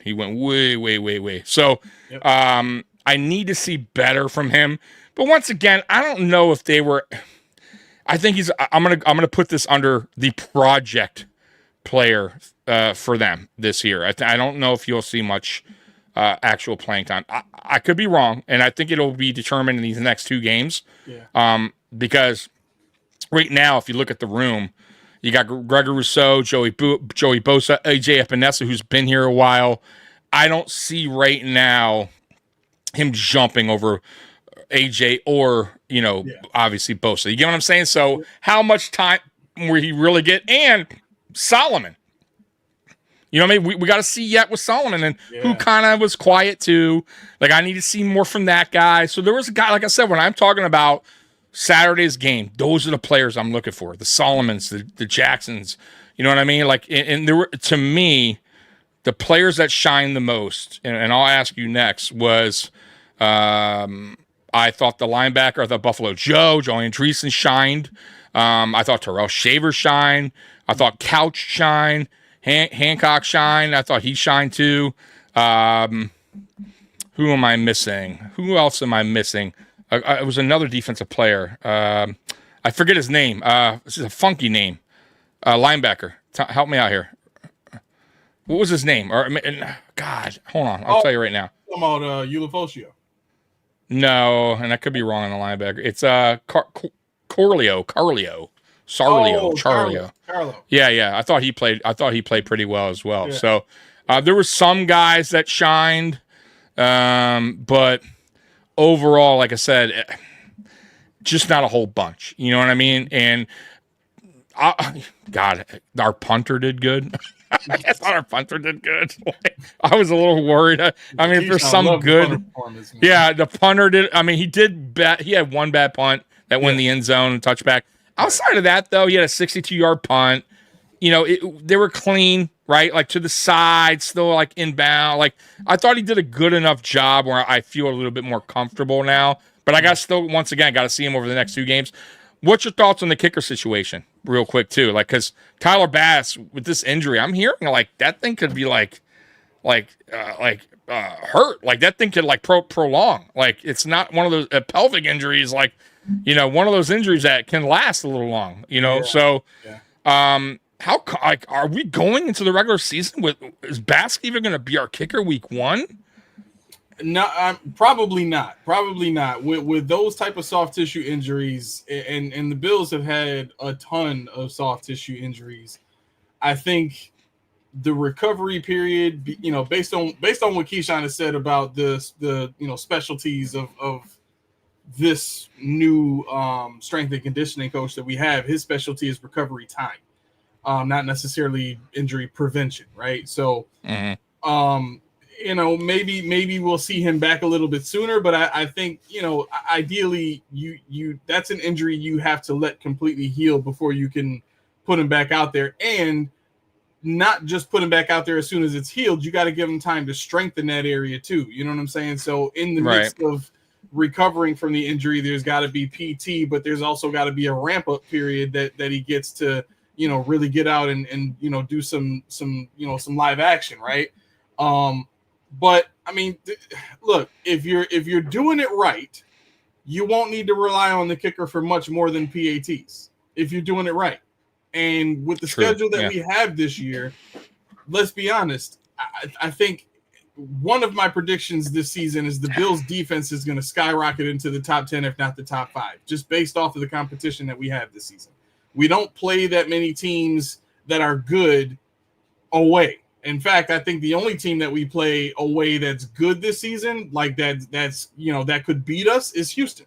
He went way. So I need to see better from him. But once again, I don't know if they were. I think I'm gonna put this under the project player for them this year. I don't know if you'll see much actual playing time. I could be wrong, and I think it'll be determined in these next two games. Yeah. Because right now, if you look at the room. You got Gregor Rousseau, Joey Bosa, AJ Epinesa, who's been here a while. I don't see right now him jumping over AJ or, obviously Bosa. You get what I'm saying? So how much time will he really get? And Solomon. You know what I mean? We got to see yet with Solomon, and who kind of was quiet too. Like, I need to see more from that guy. So there was a guy, like I said, when I'm talking about Saturday's game, those are the players I'm looking for. The Solomons, the Jacksons, you know what I mean? Like, and there were, to me, the players that shined the most, and I'll ask you next, was I thought the linebacker, I thought Buffalo Joe, Joey Andreessen shined. I thought Terrell Shaver shined. I thought Couch shined. Hancock shined. I thought he shined too. Who am I missing? Who else am I missing? It was another defensive player. I forget his name. This is a funky name. Linebacker. Help me out here. What was his name? God, hold on. I'll tell you right now. Talking about Ulafosio. No, and I could be wrong on the linebacker. It's Carlio. Charlio. Yeah. I thought he played pretty well as well. Yeah. So there were some guys that shined, but overall, like I said, just not a whole bunch. You know what I mean? And our punter did good. I thought our punter did good. I was a little worried. I mean, for some good, the punter did. I mean, he did bet. He had one bad punt that went in the end zone and touchback. Outside of that, though, he had a 62-yard punt. They were clean, right? Like to the side, still like inbound. Like I thought he did a good enough job where I feel a little bit more comfortable now. But I got to see him over the next two games. What's your thoughts on the kicker situation, real quick too? Like, because Tyler Bass with this injury, I'm hearing like that thing could be hurt. Like that thing could like prolong. Like it's not one of those pelvic injuries. Like one of those injuries that can last a little long. So. How are we going into the regular season with? Is Bass even going to be our kicker week 1? No, probably not. Probably not. With those type of soft tissue injuries, and the Bills have had a ton of soft tissue injuries. I think the recovery period, based on what Keyshawn has said about the specialties of this new strength and conditioning coach that we have, his specialty is recovery time, not necessarily injury prevention, right? So, maybe we'll see him back a little bit sooner, but I think, ideally you that's an injury you have to let completely heal before you can put him back out there, and not just put him back out there as soon as it's healed. You got to give him time to strengthen that area too. You know what I'm saying? So in the midst of recovering from the injury, there's got to be PT, but there's also got to be a ramp up period that he gets to, really get out and do some live action, right? But I mean, look, if you're doing it right, you won't need to rely on the kicker for much more than PATs if you're doing it right. And with the schedule that we have this year, let's be honest, I think one of my predictions this season is the Bills defense is going to skyrocket into the top 10, if not the top 5, just based off of the competition that we have this season. We don't play that many teams that are good away. In fact, I think the only team that we play away that's good this season, like that's that could beat us, is Houston.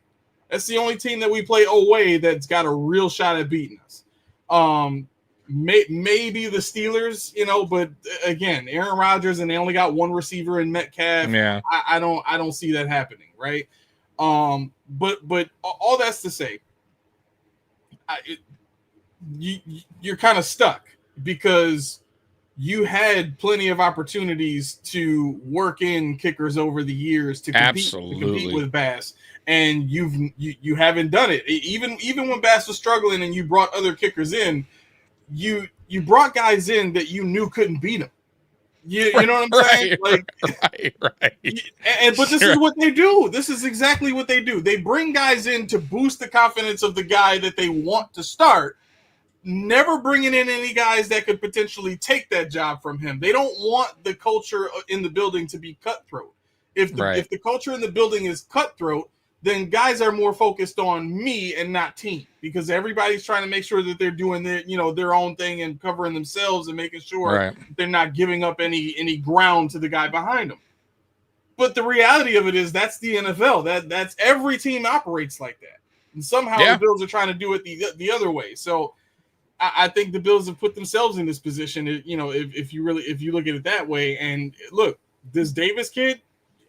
That's the only team that we play away that's got a real shot at beating us. Maybe the Steelers, but again, Aaron Rodgers, and they only got one receiver in Metcalf. Yeah, I don't see that happening, right? But all that's to say, you're kind of stuck because you had plenty of opportunities to work in kickers over the years to compete with Bass, and you haven't done it. Even when Bass was struggling and you brought other kickers in, you brought guys in that you knew couldn't beat him. You know what I'm saying? But this is what they do. This is exactly what they do. They bring guys in to boost the confidence of the guy that they want to start, never bringing in any guys that could potentially take that job from him. They don't want the culture in the building to be cutthroat. If the culture in the building is cutthroat, then guys are more focused on me and not team, because everybody's trying to make sure that they're doing their own thing and covering themselves and making sure they're not giving up any ground to the guy behind them. But the reality of it is that's the NFL. That's every team operates like that. And somehow the Bills are trying to do it the other way. So I think the Bills have put themselves in this position. If you look at it that way, and look, this Davis kid,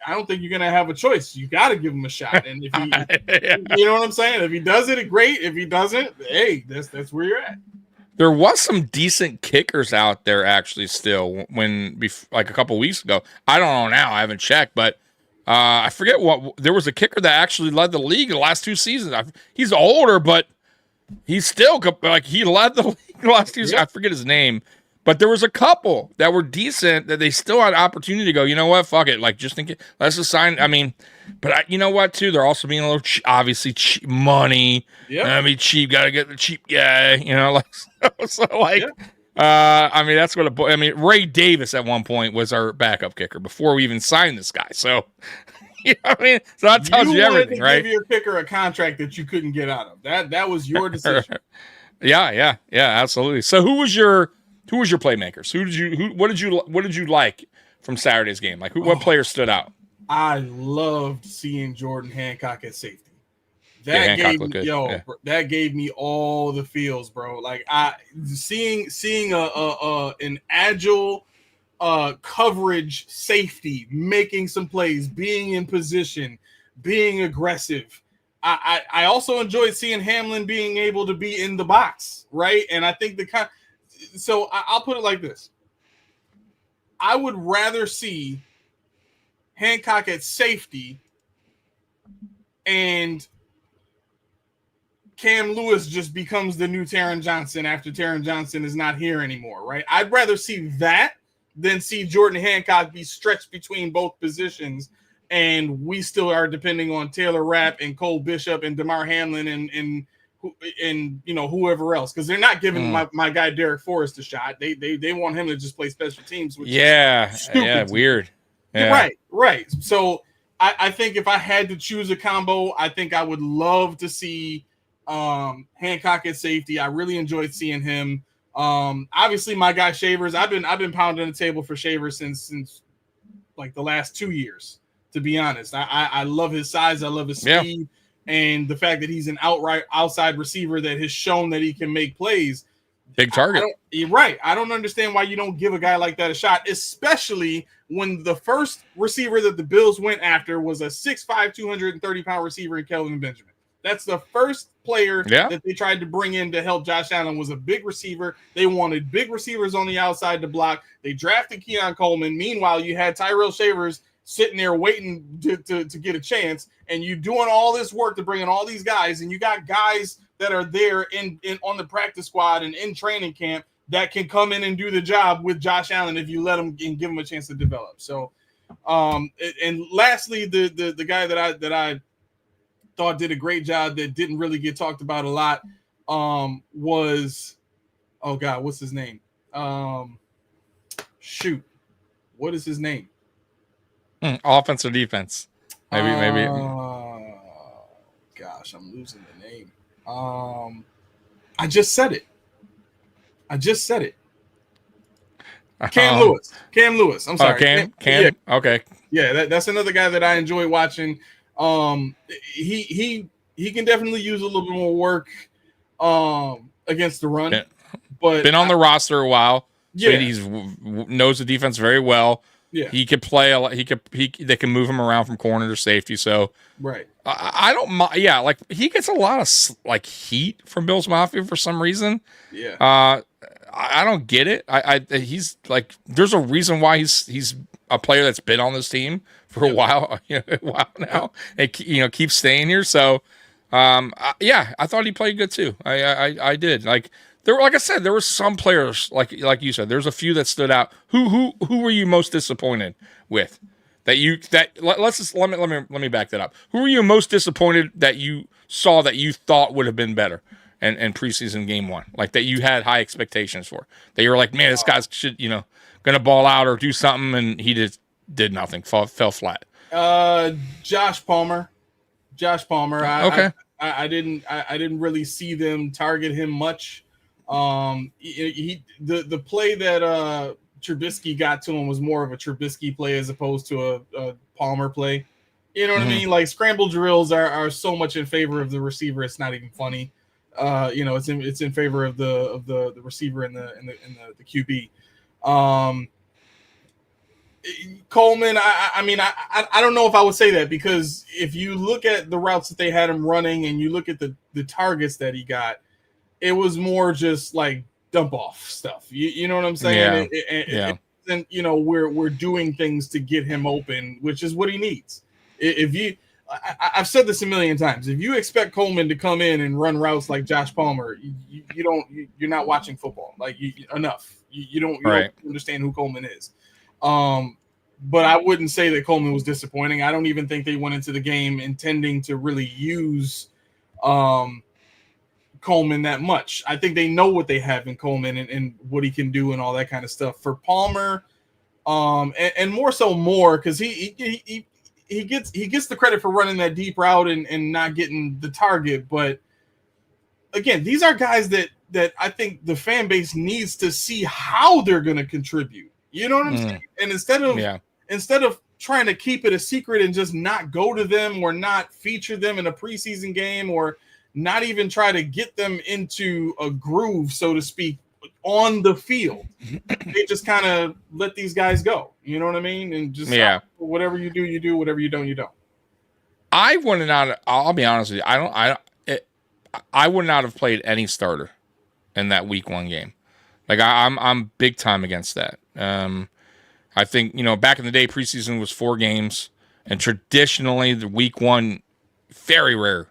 I don't think you're going to have a choice. You got to give him a shot. And if he, you know what I'm saying? If he does it, great. If he doesn't, hey, that's where you're at. There was some decent kickers out there actually still like a couple weeks ago. I don't know now. I haven't checked, but I forget there was a kicker that actually led the league the last 2 seasons. He's older, but he's still he led the league the last 2 seasons. I forget his name. But there was a couple that were decent that they still had opportunity to go, you know what, fuck it. Like, just think let's just sign. I mean, but you know what, too? They're also being a little, obviously, cheap money. Yeah. I mean, cheap, got to get the cheap guy, I mean, that's what Ray Davis at one point was our backup kicker before we even signed this guy. So, you know what I mean? So that tells you everything, right? Give your kicker a contract that you couldn't get out of. That was your decision. Yeah, absolutely. So who was your playmakers? What did you like from Saturday's game? Like what player stood out? I loved seeing Jordan Hancock at safety. That gave me all the feels, bro. Like seeing an agile coverage safety making some plays, being in position, being aggressive. I also enjoyed seeing Hamlin being able to be in the box, right? And I think so I'll put it like this. I would rather see Hancock at safety and Cam Lewis just becomes the new Taron Johnson after Taron Johnson is not here anymore, right? I'd rather see that than see Jordan Hancock be stretched between both positions, and we still are depending on Taylor Rapp and Cole Bishop and DeMar Hamlin and whoever else, because they're not giving my guy Derek Forrest a shot. They want him to just play special teams. Which is stupid. Weird. Yeah. Right. So I think if I had to choose a combo, I think I would love to see Hancock at safety. I really enjoyed seeing him. Obviously, my guy Shavers. I've been pounding the table for Shavers since like the last 2 years. To be honest, I love his size. I love his speed, and the fact that he's an outright outside receiver that has shown that he can make plays. Big target. You're right. I don't understand why you don't give a guy like that a shot, especially when the first receiver that the Bills went after was a 6'5", 230-pound receiver in Kelvin Benjamin. That's the first player that they tried to bring in to help Josh Allen, was a big receiver. They wanted big receivers on the outside to block. They drafted Keon Coleman. Meanwhile, you had Tyrell Shavers sitting there waiting to get a chance, and you doing all this work to bring in all these guys, and you got guys that are there in on the practice squad and in training camp that can come in and do the job with Josh Allen if you let him and give him a chance to develop. So, and lastly, the guy that I thought did a great job that didn't really get talked about a lot was, oh God, what's his name? Shoot, what is his name? Offense or defense? Maybe. Gosh, I'm losing the name. I just said it. Cam Lewis. I'm sorry. Cam. Yeah. Okay. Yeah, that's another guy that I enjoy watching. He can definitely use a little bit more work against the run. But been on the roster a while. So Yeah. he's knows the defense very well. Yeah. He could play a lot. They can move him around from corner to safety. So right. I don't mind. Yeah, like he gets a lot of like heat from Bills Mafia for some reason. Yeah. I don't get it. He's like, there's a reason why he's a player that's been on this team for a while, now, and keeps staying here. So, I thought he played good too. I did. Like I said, there were some players like you said. There's a few that stood out. Who were you most disappointed with? Let me back that up. Who were you most disappointed that you saw that you thought would have been better in preseason game one? Like that you had high expectations for. That you were like, man, this guy's gonna ball out or do something, and he did nothing. Fell flat. Josh Palmer. Okay. I didn't really see them target him much. The play that Trubisky got to him was more of a Trubisky play as opposed to a Palmer play. You know what I mean? Like scramble drills are so much in favor of the receiver, it's not even funny. It's in favor of the receiver and the QB. Coleman, I don't know if I would say that, because if you look at the routes that they had him running and you look at the targets that he got, it was more just like dump off stuff. You know what I'm saying? And we're doing things to get him open, which is what he needs. I've said this a million times. If you expect Coleman to come in and run routes like Josh Palmer, you're not watching football. Like enough. You don't understand who Coleman is. But I wouldn't say that Coleman was disappointing. I don't even think they went into the game intending to really use Coleman that much. I think they know what they have in Coleman and what he can do and all that kind of stuff. For Palmer, and more because he gets the credit for running that deep route and not getting the target. But again, these are guys that I think the fan base needs to see how they're going to contribute. You know what I'm saying? And instead of trying to keep it a secret and just not go to them or not feature them in a preseason game or not even try to get them into a groove, so to speak, on the field, they just kind of let these guys go. You know what I mean? And just whatever you do, you do. Whatever you don't, you don't. I would not. I'll be honest with you. I would not have played any starter in that week one game. Like I'm big time against that. I think back in the day, preseason was 4 games, and traditionally the week one, very rare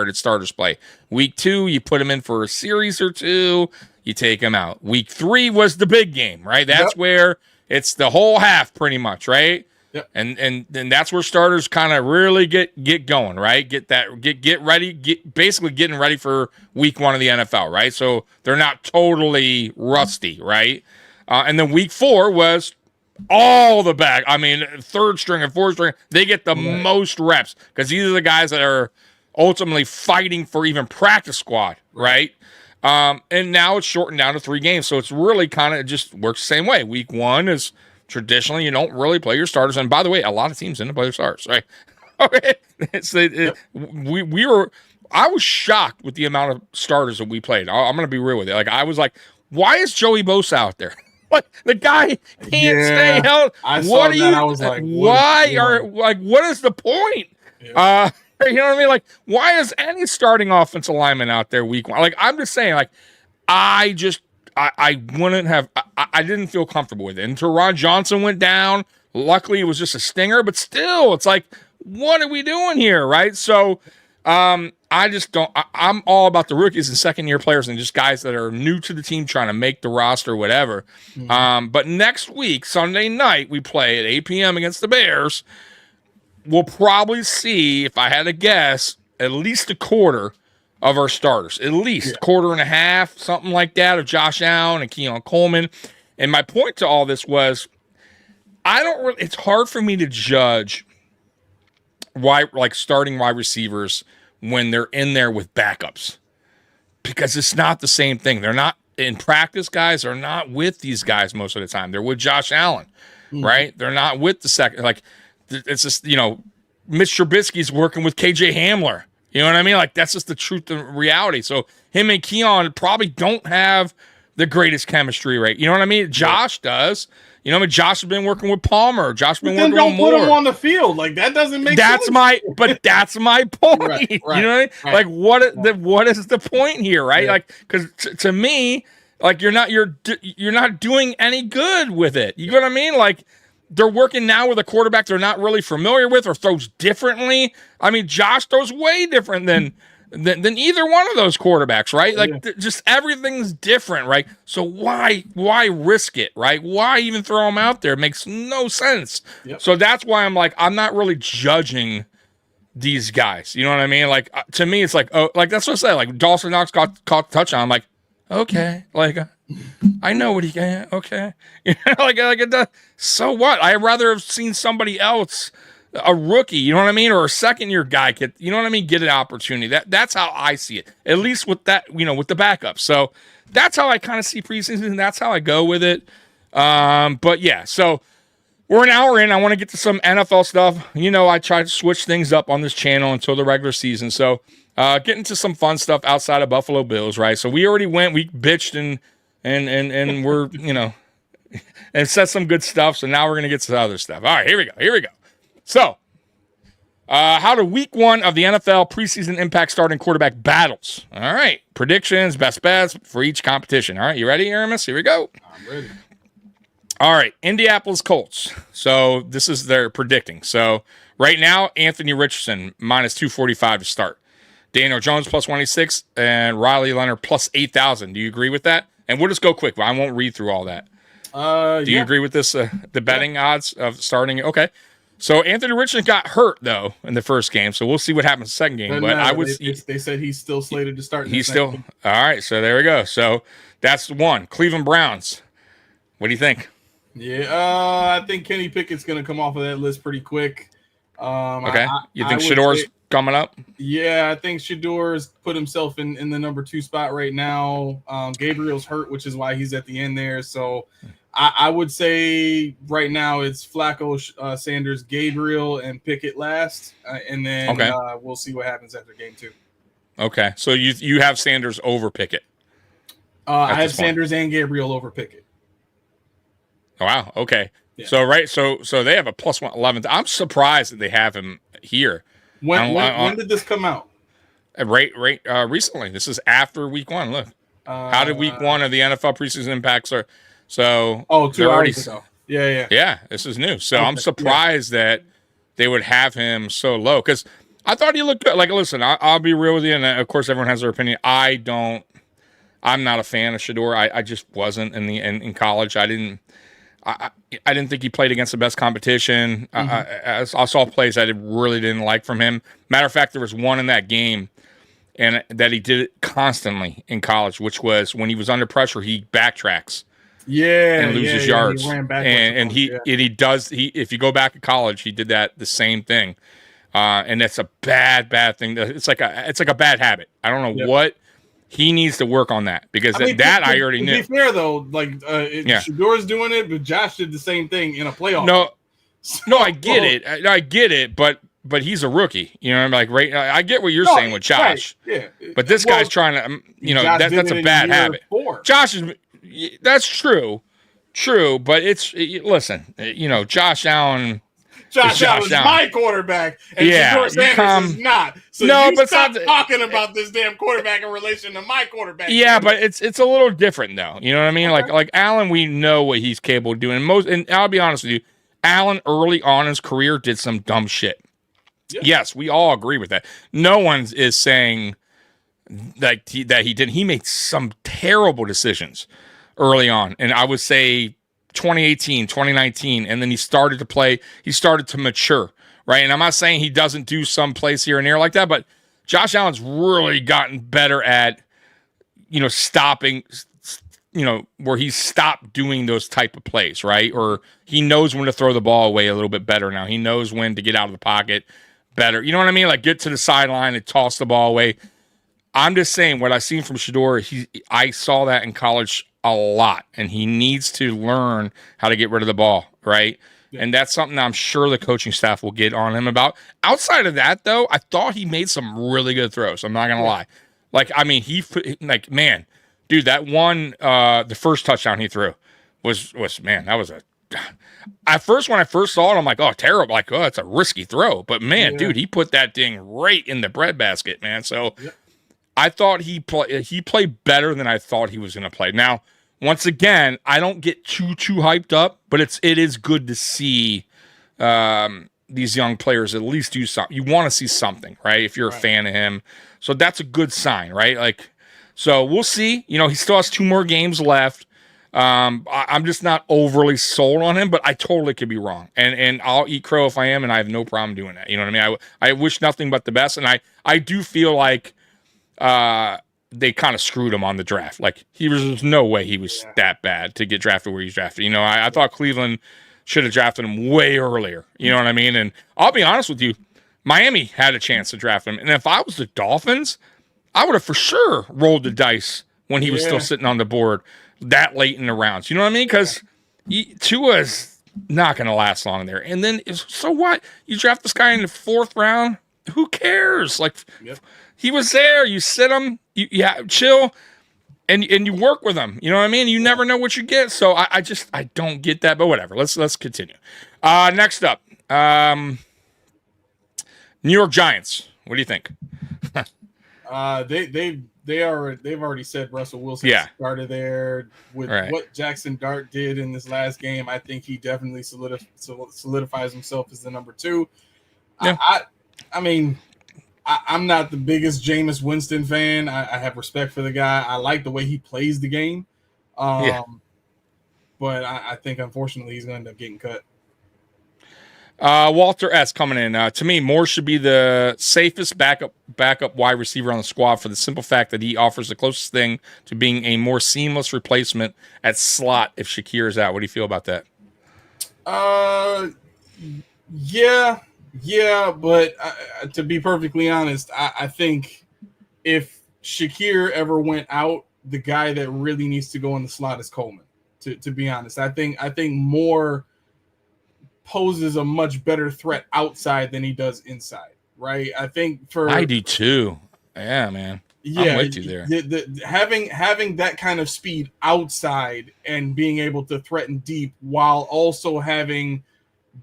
did starters play. Week 2, you put them in for a series or 2, you take them out. Week 3 was the big game, right? That's where it's the whole half, pretty much, right? Yep. And then that's where starters kind of really get going, right? Get ready, basically getting ready for week 1 of the NFL, right? So they're not totally rusty, right? And then week 4 was all the back. I mean, third string and fourth string, they get the most reps because these are the guys that are ultimately fighting for even practice squad, right? And now it's shortened down to 3 games, so it's really kind of just works the same way. Week 1 is traditionally you don't really play your starters, and by the way, a lot of teams didn't play their starters, right? Okay, I was shocked with the amount of starters that we played. I'm going to be real with you. Like I was like, why is Joey Bosa out there? Like the guy can't stay healthy. I saw that. I was like, what is the point? Yeah. You know what I mean? Like, why is any starting offensive lineman out there week 1? Like, I'm just saying, like, I wouldn't have, I didn't feel comfortable with it. And Teron Johnson went down. Luckily, it was just a stinger, but still, it's like, what are we doing here, right? So, I just don't, I'm all about the rookies and second-year players and just guys that are new to the team trying to make the roster, whatever. But next week, Sunday night, we play at 8 p.m. against the Bears. We'll probably see, if I had to guess, at least a quarter of our starters. At least quarter and a half, something like that, of Josh Allen and Keon Coleman. And my point to all this was, it's hard for me to judge starting wide receivers when they're in there with backups. Because it's not the same thing. They're not, in practice, guys are not with these guys most of the time. They're with Josh Allen, right? They're not with the second, it's just, Mitch Trubisky's working with KJ Hamler. You know what I mean? Like, that's just the truth and reality. So him and Keon probably don't have the greatest chemistry, right? You know what I mean? Josh does. You know what I mean? Josh has been working with Palmer. Josh has been working with Moore. Don't put him on the field. Like, that doesn't make sense. That's my point. Right. You know what I mean? Right. Like, what is the point here, right? Like, because to me, like, you're not doing any good with it. You know what I mean? Like, they're working now with a quarterback they're not really familiar with or throws differently. I mean, Josh throws way different than either one of those quarterbacks, right? Like, just everything's different, right? So why risk it, right? Why even throw them out there? It makes no sense. Yep. So that's why I'm like, I'm not really judging these guys. You know what I mean? Like, to me, it's like, oh, like that's what I say. Like, Dawson Knox caught the touchdown. I'm like, okay, like, I know what he can. Okay, you know, like it does. So what? I'd rather have seen somebody else, a rookie, you know what I mean, or a second-year guy get, you know what I mean, get an opportunity. That's how I see it. At least with that, with the backup. So that's how I kind of see preseason, and that's how I go with it. But yeah, so we're an hour in. I want to get to some NFL stuff. I try to switch things up on this channel until the regular season. So get into some fun stuff outside of Buffalo Bills, right? So we already went, we bitched and we're, and said some good stuff. So now we're going to get to other stuff. All right, here we go. So, how do week 1 of the NFL preseason impact starting quarterback battles? All right, predictions, best bets for each competition. All right, you ready, Aramis? Here we go. I'm ready. All right, Indianapolis Colts. So this is their predicting. So right now, Anthony Richardson minus 245 to start. Daniel Jones plus 186 and Riley Leonard plus 8,000. Do you agree with that? And we'll just go quick. I won't read through all that. Do you agree with this? The betting odds of starting? Okay. So Anthony Richardson got hurt though in the first game, so we'll see what happens in the second game. They said he's still slated to start. He's still all right. So there we go. So that's one. Cleveland Browns. What do you think? Yeah, I think Kenny Pickett's going to come off of that list pretty quick. Okay. You think Shador's coming up? Yeah, I think Shador's put himself in the number 2 spot right now. Gabriel's hurt, which is why he's at the end there. So I would say right now it's Flacco, Sanders, Gabriel, and Pickett last. And then we'll see what happens after game 2. Okay. So you have Sanders over Pickett? I have Sanders and Gabriel over Pickett. Wow. Okay. Yeah. So they have a plus 111. I'm surprised that they have him here. When did this come out? Recently. This is after week 1. Look. How did week 1 of the NFL preseason impacts are? So 2 hours ago. Yeah. Yeah, this is new. So I'm surprised that they would have him so low because I thought he looked good. Like, listen, I'll be real with you, and of course everyone has their opinion. I'm not a fan of Shador. I just wasn't in college. I didn't think he played against the best competition. I saw plays I really didn't like from him. Matter of fact, there was one in that game and that he did it constantly in college, which was when he was under pressure, he backtracks. and loses yards. And he does. If you go back to college, he did that the same thing. And that's a bad thing. It's like a bad habit. I don't know what he needs to work on that, because I already knew. To be fair though, Shador's doing it, but Josh did the same thing in a playoff. No, I get it. I get it, but he's a rookie. You know, like I get what you're saying with Josh. Right. Yeah. But this guy's trying to, that's a bad habit. Josh is. That's true. But listen. Josh Allen. Josh Allen's my quarterback, and Shador Sanders is not. So stop talking about this damn quarterback in relation to my quarterback. Yeah, but it's a little different though. You know what I mean? Okay. Like Allen, we know what he's capable of doing. And I'll be honest with you, Allen early on in his career did some dumb shit. Yeah. Yes, we all agree with that. No one is saying that he didn't. He made some terrible decisions early on, and I would say 2018, 2019, and then he started to mature, right? And I'm not saying he doesn't do some plays here and there like that, but Josh Allen's really gotten better at, stopping, where he's stopped doing those type of plays, right? Or he knows when to throw the ball away a little bit better now. He knows when to get out of the pocket better. You know what I mean? Like get to the sideline and toss the ball away. I'm just saying what I've seen from Shador, I saw that in college a lot, and he needs to learn how to get rid of the ball, right? Yeah. And that's something I'm sure the coaching staff will get on him about. Outside of that, though, I thought he made some really good throws. I'm not going to lie. Man, dude, that one, the first touchdown he threw was that was at first, when I first saw it, I'm like, oh, terrible. Like, oh, it's a risky throw. But, man, dude, he put that thing right in the breadbasket, man. So I thought he played better than I thought he was going to play. Now, once again, I don't get too hyped up, but it is good to see these young players at least do something. You want to see something, right? If you're a fan of him. So that's a good sign, right? So we'll see. He still has 2 more games left. I'm just not overly sold on him, but I totally could be wrong. And I'll eat crow if I am, and I have no problem doing that. You know what I mean? I wish nothing but the best, and I do feel like they kind of screwed him on the draft. Like, there's no way he was that bad to get drafted where he's drafted. I thought Cleveland should have drafted him way earlier. You know what I mean? And I'll be honest with you, Miami had a chance to draft him. And if I was the Dolphins, I would have for sure rolled the dice when he was still sitting on the board that late in the rounds. You know what I mean? Because Tua's not going to last long there. And then, so what? You draft this guy in the 4th round? Who cares? He was there. You sit him. You chill, and you work with him. You know what I mean? You never know what you get. So I don't get that. But whatever. Let's continue. Next up, New York Giants. What do you think? They've already said Russell Wilson started there with what Jackson Dart did in this last game. I think he definitely solidifies himself as the number 2. Yeah. I mean, I'm not the biggest Jameis Winston fan. I have respect for the guy. I like the way he plays the game. But I think, unfortunately, he's going to end up getting cut. Walter S. coming in. To me, Moore should be the safest backup wide receiver on the squad for the simple fact that he offers the closest thing to being a more seamless replacement at slot if Shakir is out. What do you feel about that? Yeah, but to be perfectly honest, I think if Shakir ever went out, the guy that really needs to go in the slot is Coleman. To be honest, I think Moore poses a much better threat outside than he does inside, right? I do too. Yeah, man. Yeah, I'm with you there. Having that kind of speed outside and being able to threaten deep while also having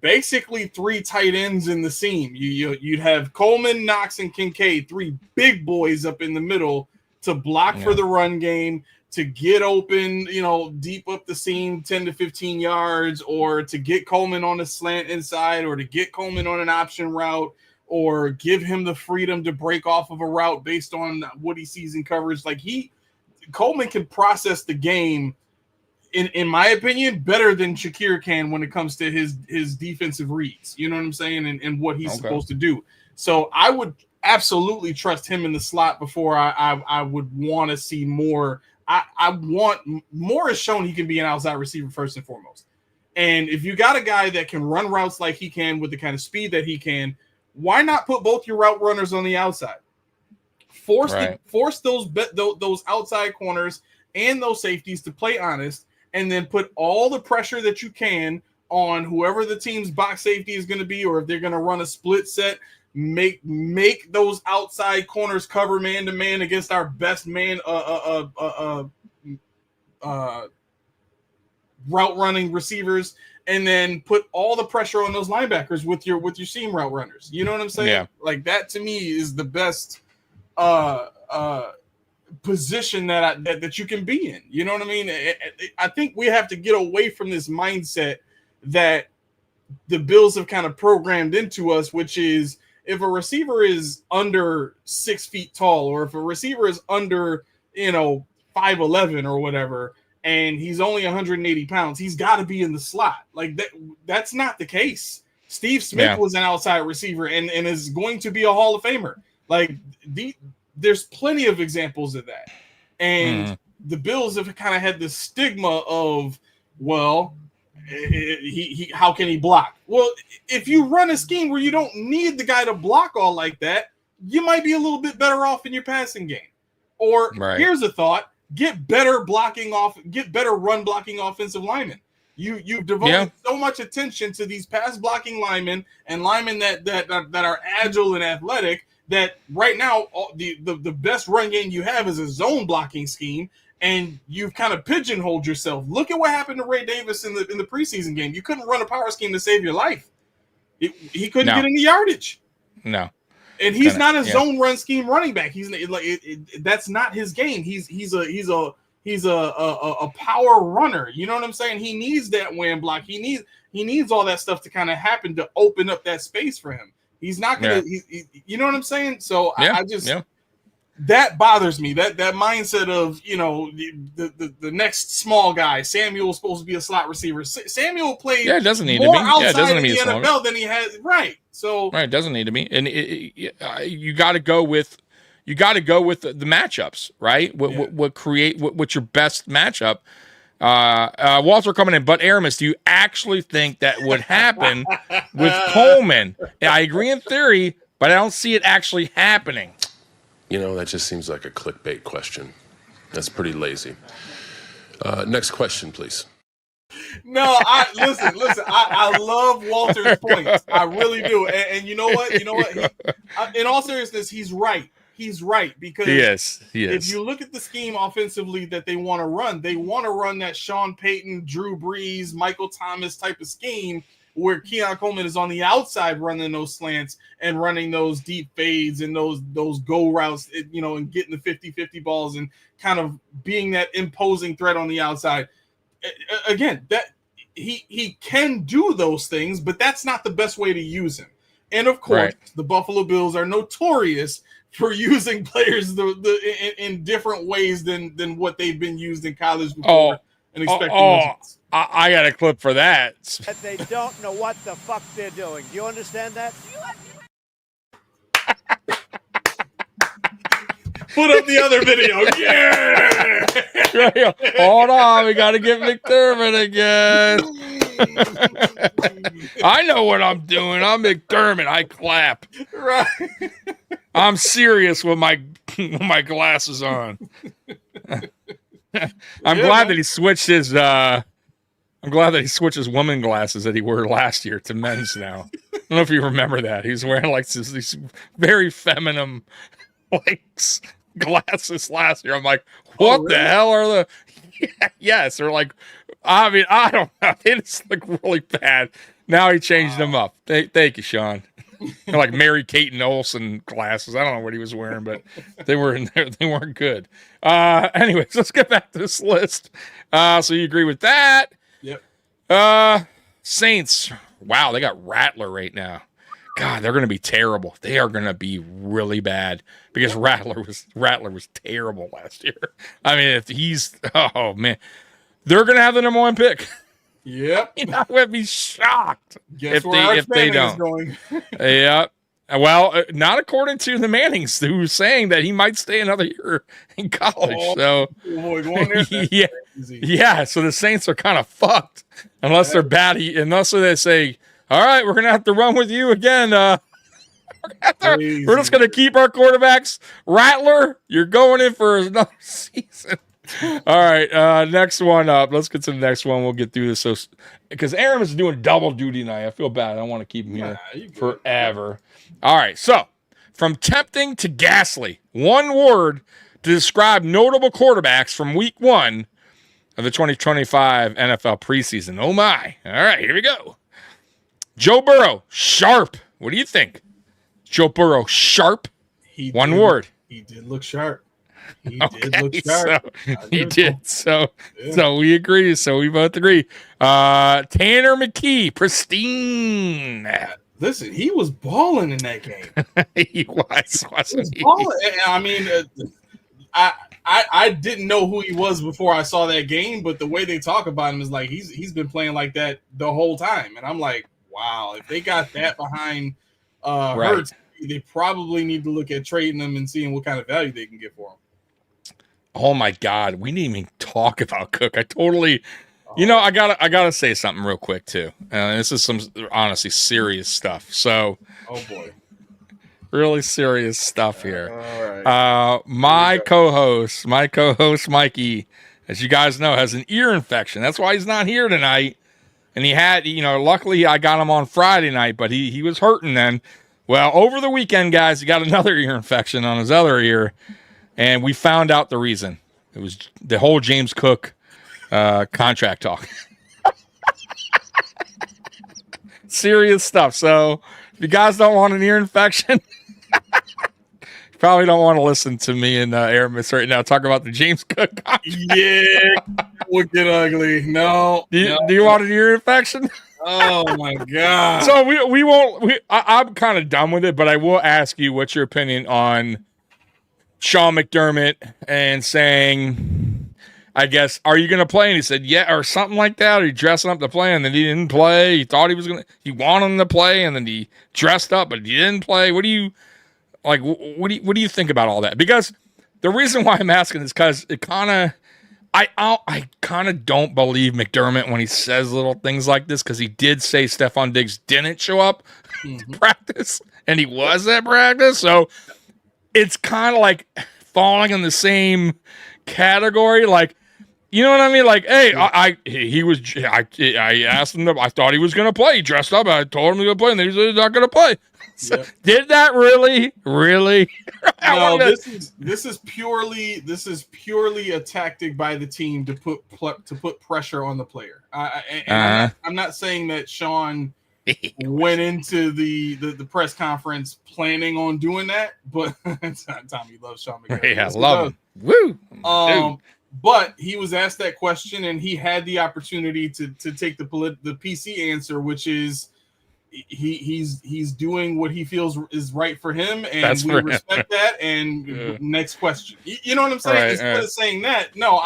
basically 3 tight ends in the seam. You'd have Coleman, Knox, and Kincaid, 3 big boys up in the middle to block for the run game, to get open, deep up the seam 10 to 15 yards, or to get Coleman on a slant inside, or to get Coleman on an option route, or give him the freedom to break off of a route based on what he sees in coverage. Coleman can process the game, in my opinion, better than Shakir can when it comes to his defensive reads. You know what I'm saying? And what he's supposed to do. So I would absolutely trust him in the slot before I would want to see more I want Moore has shown he can be an outside receiver first and foremost. And if you got a guy that can run routes like he can with the kind of speed that he can, why not put both your route runners on the outside? Force those outside corners and those safeties to play honest, and then put all the pressure that you can on whoever the team's box safety is going to be, or if they're going to run a split set, make those outside corners cover man to man against our best man route running receivers, and then put all the pressure on those linebackers with your seam route runners. You know what I'm saying? Yeah. Like that to me is the best position that you can be in. You know what I mean? I think we have to get away from this mindset that the Bills have kind of programmed into us, which is if a receiver is under 6 feet tall, or if a receiver is under 5'11" or whatever, and he's only 180 pounds, he's got to be in the slot. Like that's not the case. Steve Smith was an outside receiver and is going to be a Hall of Famer. Like there's plenty of examples of that. And the Bills have kind of had this stigma of, well, how can he block? Well, if you run a scheme where you don't need the guy to block all like that, you might be a little bit better off in your passing game. Or here's a thought: get better run blocking offensive linemen. You've devoted so much attention to these pass blocking linemen and linemen that are agile and athletic, that right now the best run game you have is a zone blocking scheme, and you've kind of pigeonholed yourself. Look at what happened to Ray Davis in the preseason game. You couldn't run a power scheme to save your life. He couldn't get any yardage. No. And he's not a zone run scheme running back. He's that's not his game. He's a power runner. You know what I'm saying? He needs that wham block. He needs all that stuff to kind of happen to open up that space for him. He's not gonna. You know what I'm saying? So I just that bothers me. That mindset of the next small guy. Samuel's supposed to be a slot receiver. Samuel played it doesn't need more to be. outside of the NFL than he has. Right. So it doesn't need to be, and you got to go with the matchups, right? What's your best matchup? Walter coming in, but Aramis, do you actually think that would happen with Coleman? I agree in theory, but I don't see it actually happening. That just seems like a clickbait question. That's pretty lazy. Next question, please. No, listen. I love Walter's points. I really do. And you know what? In all seriousness, he's right. He's right, because he is. If you look at the scheme offensively that they want to run that Sean Payton, Drew Brees, Michael Thomas type of scheme, where Keon Coleman is on the outside running those slants and running those deep fades and those go routes, and getting the 50-50 balls and kind of being that imposing threat on the outside. Again, that he can do those things, but that's not the best way to use him. And of course, the Buffalo Bills are notorious for using players in different ways than what they've been used in college before and expecting results. I got a clip for that. That they don't know what the fuck they're doing. Do you understand that? Put up the other video. Yeah. Hold on, we got to get McDermott again. I know what I'm doing. I'm McDermott. I clap. Right. I'm serious with my glasses on. I'm glad that he switched his. I'm glad that he switched his woman glasses that he wore last year to men's now. I don't know if you remember that. He was wearing like these very feminine glasses last year. I'm like, what the hell are the? Yes, they're like. I mean, I don't know. They just look really bad. Now he changed them up. Thank you, Sean. They're like Mary Kate and Olsen glasses. I don't know what he was wearing, but they weren't good. Anyways, let's get back to this list. So you agree with that? Yep. Saints. Wow, they got Rattler right now. God, they're going to be terrible. They are going to be really bad because Rattler was terrible last year. I mean, oh man, they're going to have the number 1 pick. Yep. I would be shocked if they don't. Yep. Well, not according to the Mannings, who's saying that he might stay another year in college. So, boy, go on there. yeah, yeah. So the Saints are kind of fucked unless they're batty. Unless they say, "All right, we're gonna have to run with you again." We're just gonna keep our quarterbacks. Rattler, you're going in for another season. All right, next one up. Let's get to the next one. We'll get through this. So, because Aaron is doing double duty tonight, I feel bad. I don't want to keep him here forever. All right, so from tempting to ghastly, one word to describe notable quarterbacks from week 1 of the 2025 NFL preseason. Oh my. All right, here we go. Joe Burrow, sharp. What do you think? Joe Burrow, sharp. One word. He did look sharp. He did look sharp. He did. So we agree. So we both agree. Tanner McKee, pristine. Listen, he was balling in that game. He was, wasn't he? Balling. I mean, I didn't know who he was before I saw that game, but the way they talk about him is like he's been playing like that the whole time, and I'm like, wow, if they got that behind Hurts, they probably need to look at trading him and seeing what kind of value they can get for him. Oh my God, we didn't even talk about Cook. I totally. You know, I gotta say something real quick too. This is some honestly serious stuff. So, oh boy, really serious stuff here. All right. My co-host Mikey, as you guys know, has an ear infection. That's why he's not here tonight. And he had, luckily I got him on Friday night, but he was hurting then. Well, over the weekend, guys, he got another ear infection on his other ear, and we found out the reason. It was the whole James Cook contract talk. Serious stuff. So if you guys don't want an ear infection, you probably don't want to listen to me and Aramis right now talk about the James Cook contract. Yeah, wicked ugly. No. Do you want an ear infection? Oh my God. So we won't. I'm kind of done with it, but I will ask you what's your opinion on Sean McDermott and saying, I guess, are you going to play? And he said, yeah, or something like that. Or he dressing up to play, and then he didn't play. He thought he wanted him to play, and then he dressed up, but he didn't play. What do you think about all that? Because the reason why I'm asking is because it kind of, I kind of don't believe McDermott when he says little things like this, because he did say Stephon Diggs didn't show up to practice, and he was at practice. So it's kind of like falling in the same category. Like, you know what I mean? Like, hey, I asked him, I thought he was going to play. He dressed up. I told him he was going to play, and then he said he's not going to play. So, did that really? No, this is purely a tactic by the team to put pressure on the player. I'm not saying that Sean went into the press conference planning on doing that, but Tommy loves Sean McDermott. Yeah, love him. Woo. But he was asked that question, and he had the opportunity to take the PC answer, which is he's doing what he feels is right for him, and we respect that. And next question, you know what I'm saying? Right, Instead of saying that, no,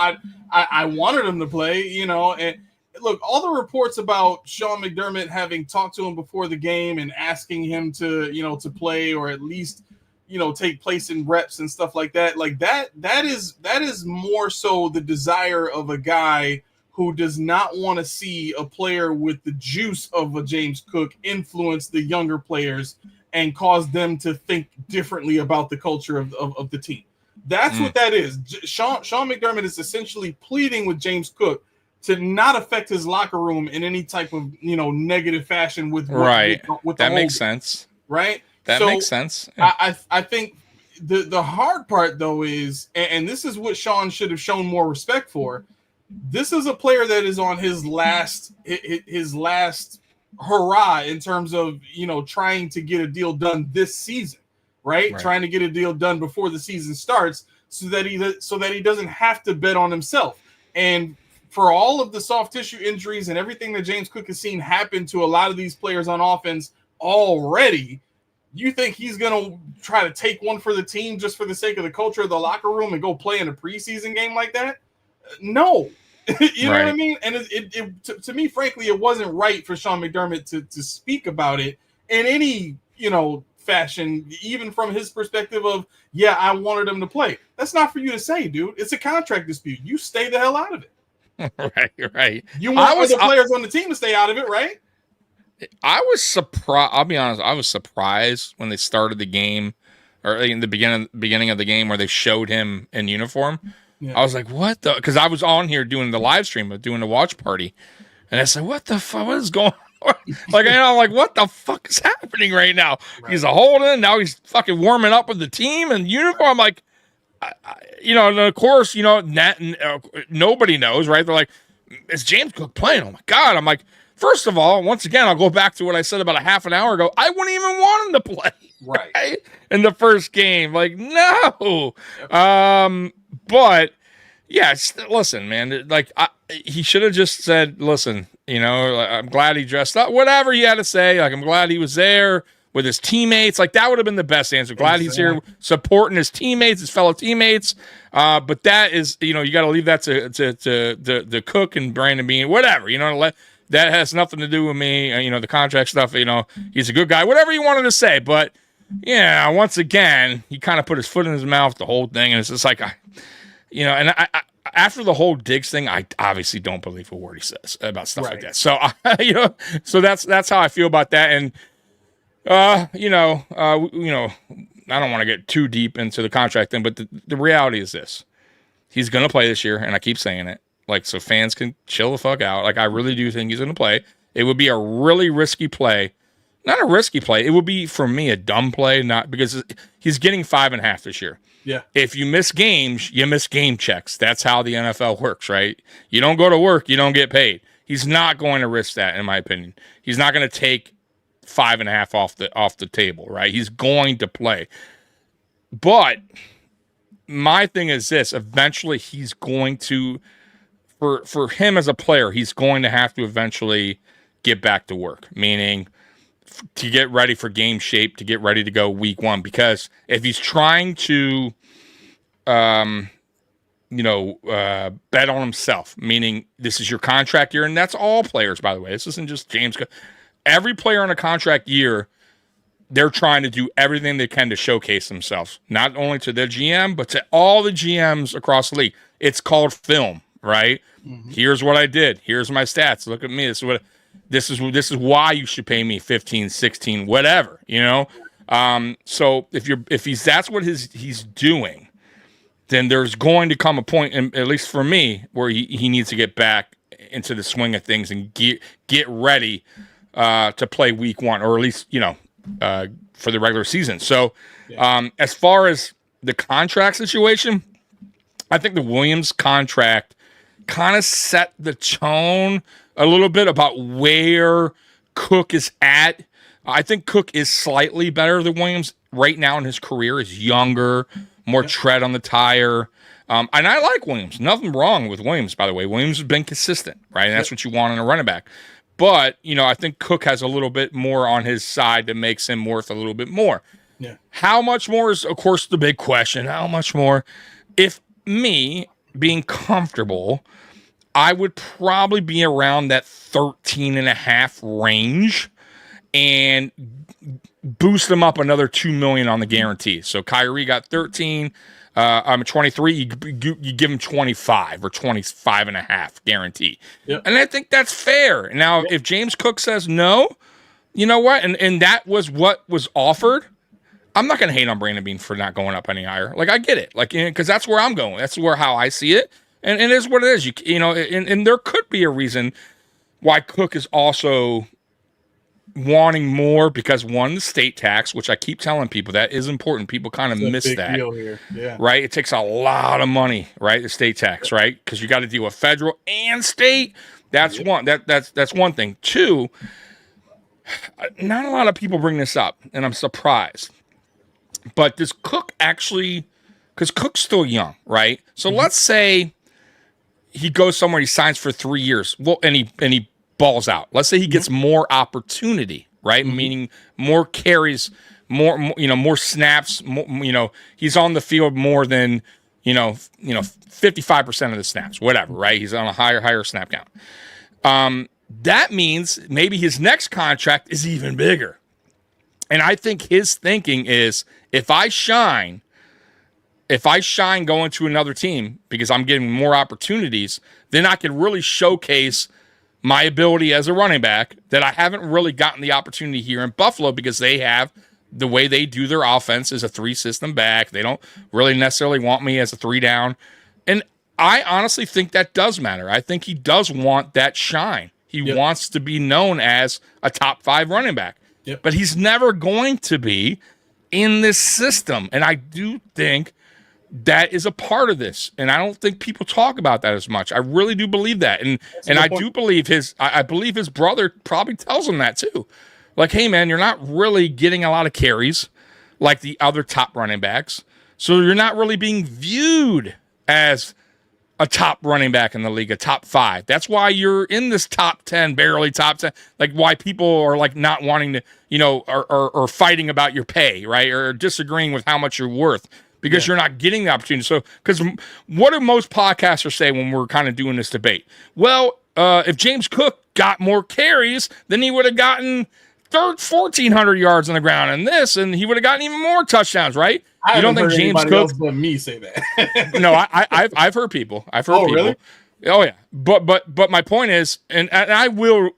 I wanted him to play, and look, all the reports about Sean McDermott having talked to him before the game and asking him to play, or at least take place in reps and stuff like that. Like that is more so the desire of a guy who does not want to see a player with the juice of a James Cook influence the younger players and cause them to think differently about the culture of the team. That's what that is. Sean McDermott is essentially pleading with James Cook to not affect his locker room in any type of negative fashion with that makes sense. Right? That makes sense. Yeah. I think the hard part though is, and this is what Sean should have shown more respect for. This is a player that is on his last hurrah in terms of trying to get a deal done this season, right? Trying to get a deal done before the season starts, so that he doesn't have to bet on himself. And for all of the soft tissue injuries and everything that James Cook has seen happen to a lot of these players on offense already, you think he's going to try to take one for the team just for the sake of the culture of the locker room and go play in a preseason game like that? No. You know what I mean? And to me, frankly, it wasn't right for Sean McDermott to speak about it in any, fashion, even from his perspective of, yeah, I wanted him to play. That's not for you to say, dude. It's a contract dispute. You stay the hell out of it. Right. You want other players on the team to stay out of it, right? I was surprised. I'll be honest. I was surprised when they started the game, or in the beginning of the game where they showed him in uniform. Yeah. I was like, what the? Because I was on here doing the live stream, doing the watch party. And I said, what the fuck? What is going on? Like, I'm like, what the fuck is happening right now? Right. He's a holding. Now he's fucking warming up with the team and uniform. I'm like, and of course, nobody knows, right? They're like, is James Cook playing? Oh my God. I'm like, first of all, once again, I'll go back to what I said about a half an hour ago. I wouldn't even want him to play. Right? In the first game. Like, no. But yeah, listen, man, like he should have just said, listen, I'm glad he dressed up, whatever he had to say. Like, I'm glad he was there with his teammates. Like, that would have been the best answer. Glad he's here supporting his teammates, his fellow teammates. But that is, you got to leave that to Cook and Brandon Beane, whatever, that has nothing to do with me. The contract stuff, he's a good guy, whatever you wanted to say. But yeah, once again, he kind of put his foot in his mouth, the whole thing. And it's just like, after the whole Diggs thing, I obviously don't believe a word he says about stuff like that. So, so that's how I feel about that. And, I don't want to get too deep into the contract thing, but the reality is this. He's going to play this year, and I keep saying it. Like, so fans can chill the fuck out. Like, I really do think he's going to play. It would be a really risky play. Not a risky play. It would be, for me, a dumb play, not because he's getting 5.5 this year. Yeah. If you miss games, you miss game checks. That's how the NFL works, right? You don't go to work, you don't get paid. He's not going to risk that, in my opinion. He's not going to take 5.5 off the table, right? He's going to play. But my thing is this: eventually, he's going to, for him as a player, he's going to have to eventually get back to work. Meaning, to get ready for game shape, to get ready to go week 1. Because if he's trying to, bet on himself, meaning this is your contract year, and that's all players, by the way. This isn't just James. Every player on a contract year, they're trying to do everything they can to showcase themselves, not only to their GM, but to all the GMs across the league. It's called film, right? Mm-hmm. Here's what I did. Here's my stats. Look at me. This is why you should pay me 15, 16, whatever, So if that's what he's doing, then there's going to come a point, at least for me, where he needs to get back into the swing of things and get ready to play week 1, or at least, for the regular season. So as far as the contract situation, I think the Williams contract kind of set the tone a little bit about where Cook is at. I think Cook is slightly better than Williams right now in his career. He's younger, more tread on the tire. And I like Williams. Nothing wrong with Williams, by the way. Williams has been consistent, right? And that's what you want in a running back. But, I think Cook has a little bit more on his side that makes him worth a little bit more. Yeah. How much more is, of course, the big question. How much more? If me being comfortable, I would probably be around that 13.5 range and boost them up another $2 million on the guarantee. So Kyrie got 13. I'm 23. You give him 25 or 25.5 guarantee. Yep. And I think that's fair. Now, if James Cook says no, you know what? And that was what was offered. I'm not going to hate on Brandon Beane for not going up any higher. Like, I get it. Like, because that's where I'm going. That's how I see it. And it is what it is. And there could be a reason why Cook is also wanting more, because one, the state tax, which I keep telling people that is important. People kind of miss that. Deal here. Yeah. Right? It takes a lot of money, right? The state tax, right? Because you got to deal with federal and state. That's one. That's one thing. Two, not a lot of people bring this up, and I'm surprised. But does Cook actually, because Cook's still young, right? So let's say he goes somewhere, he signs for 3 years, well, and he balls out. Let's say he gets more opportunity, right? Meaning more carries, more snaps. More, he's on the field more than 55% of the snaps, whatever, right? He's on a higher snap count. That means maybe his next contract is even bigger. And I think his thinking is if I shine going to another team because I'm getting more opportunities, then I can really showcase my ability as a running back that I haven't really gotten the opportunity here in Buffalo because they have the way they do their offense is a 3-system back. They don't really necessarily want me as a 3-down. And I honestly think that does matter. I think he does want that shine. He wants to be known as a top 5 running back. Yep. But he's never going to be in this system. And I do think that is a part of this. And I don't think people talk about that as much. I really do believe that. And I do believe I believe his brother probably tells him that too. Like, hey man, you're not really getting a lot of carries like the other top running backs. So you're not really being viewed as a top running back in the league, a top 5. That's why you're in this top 10, barely top 10. Like why people are like not wanting to, or fighting about your pay, right? Or disagreeing with how much you're worth because you're not getting the opportunity. So, because what do most podcasters say when we're kind of doing this debate? Well, if James Cook got more carries, then he would have gotten 1,400 yards on the ground and he would have gotten even more touchdowns, right? I you don't haven't think heard James anybody Cook? else but me say that. No, I've heard people. I've heard people. Really? Oh yeah. But my point is, and I do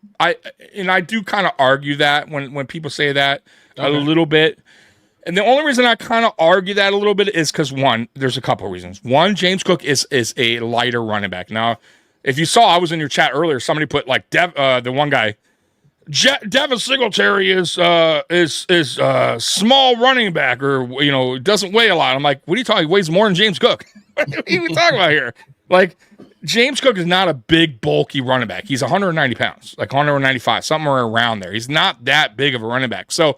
kind of argue that when people say that a little bit. And the only reason I kind of argue that a little bit is because one, there's a couple of reasons. One, James Cook is a lighter running back. Now, if you saw, I was in your chat earlier. Somebody put like the one guy. Devin Singletary is small running back, or doesn't weigh a lot. I'm like, what are you talking? He weighs more than James Cook. What are you talking about here? Like, James Cook is not a big, bulky running back. He's 190 pounds, like 195, somewhere around there. He's not that big of a running back. So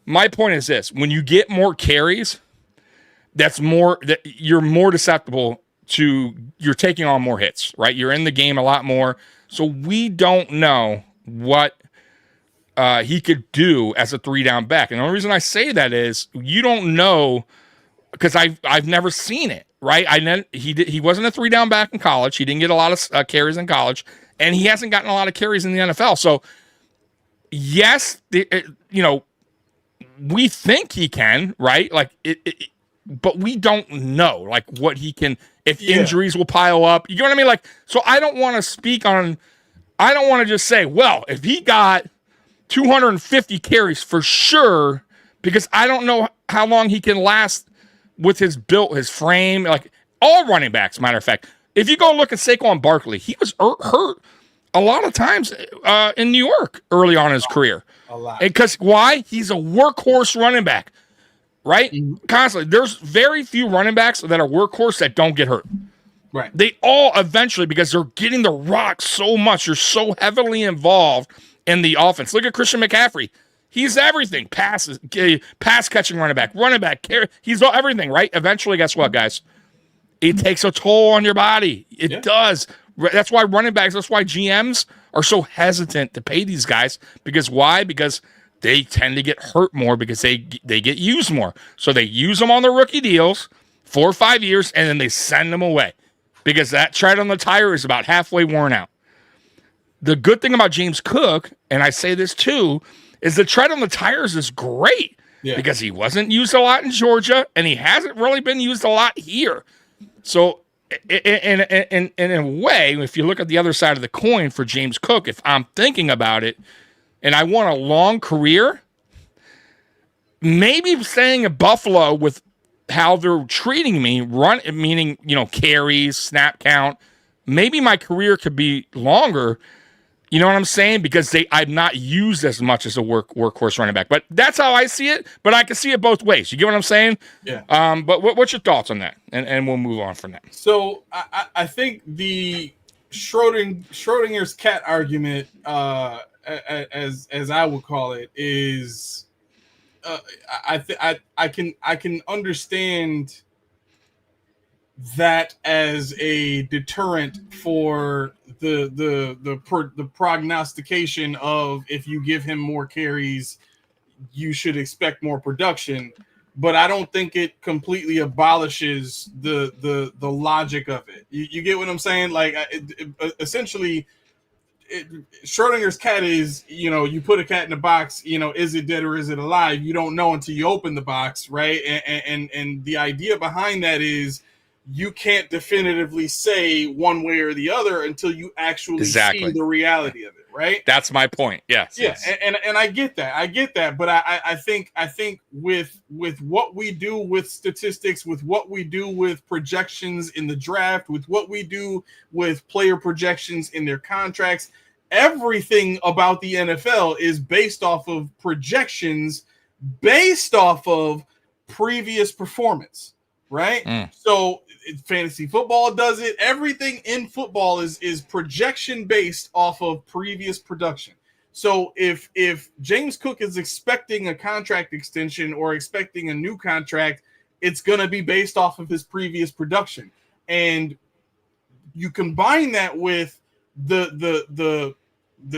my point is this: when you get more carries, that you're more susceptible to, you're taking on more hits, right? You're in the game a lot more. So we don't know what he could do as a 3-down back. And the only reason I say that is you don't know, because I've never seen it, right? He wasn't a 3-down back in college. He didn't get a lot of carries in college, and he hasn't gotten a lot of carries in the NFL. So yes, we think he can, right? Like but we don't know like what he can, if injuries will pile up. You know what I mean? Like, so I don't want to just say, well, if he got 250 carries for sure, because I don't know how long he can last with his built, his frame. Like all running backs, matter of fact. If you go look at Saquon Barkley, he was hurt a lot of times in New York early on in his career. A lot. Because why? He's a workhorse running back, right? Constantly. There's very few running backs that are workhorse that don't get hurt. Right. They all eventually, because they're getting the rock so much, you're so heavily involved in the offense. Look at Christian McCaffrey. He's everything. Pass catching running back, carry. He's everything, right? Eventually, guess what, guys? It takes a toll on your body. It does. That's why running backs, that's why GMs are so hesitant to pay these guys. Because why? Because they tend to get hurt more because they get used more. So they use them on their rookie deals 4 or 5 years, and then they send them away because that tread on the tire is about halfway worn out. The good thing about James Cook, and I say this too, is the tread on the tires is great because he wasn't used a lot in Georgia, and he hasn't really been used a lot here. So in a way, if you look at the other side of the coin for James Cook, if I'm thinking about it, and I want a long career, maybe staying in Buffalo with how they're treating me, meaning carries, snap count, maybe my career could be longer. You know what I'm saying? Because I'm not used as much as a workhorse running back. But that's how I see it. But I can see it both ways. You get what I'm saying? Yeah. But what's your thoughts on that? And we'll move on from that. So I think the Schrodinger's cat argument, as I would call it, is I can understand that as a deterrent for the prognostication of, if you give him more carries, you should expect more production. But I don't think it completely abolishes the logic of it. You get what I'm saying? Like essentially, Schrodinger's cat is, you put a cat in a box, is it dead or is it alive? You don't know until you open the box, right? And the idea behind that is you can't definitively say one way or the other until you actually see the reality of it, right? That's my point. Yes. Yeah, yes. And I get that, but I think with what we do with statistics, with what we do with projections in the draft, with what we do with player projections in their contracts, everything about the NFL is based off of projections, based off of previous performance, right? So fantasy football does it. Everything in football is projection based off of previous production. So if James Cook is expecting a contract extension or expecting a new contract, it's going to be based off of his previous production. And you combine that with the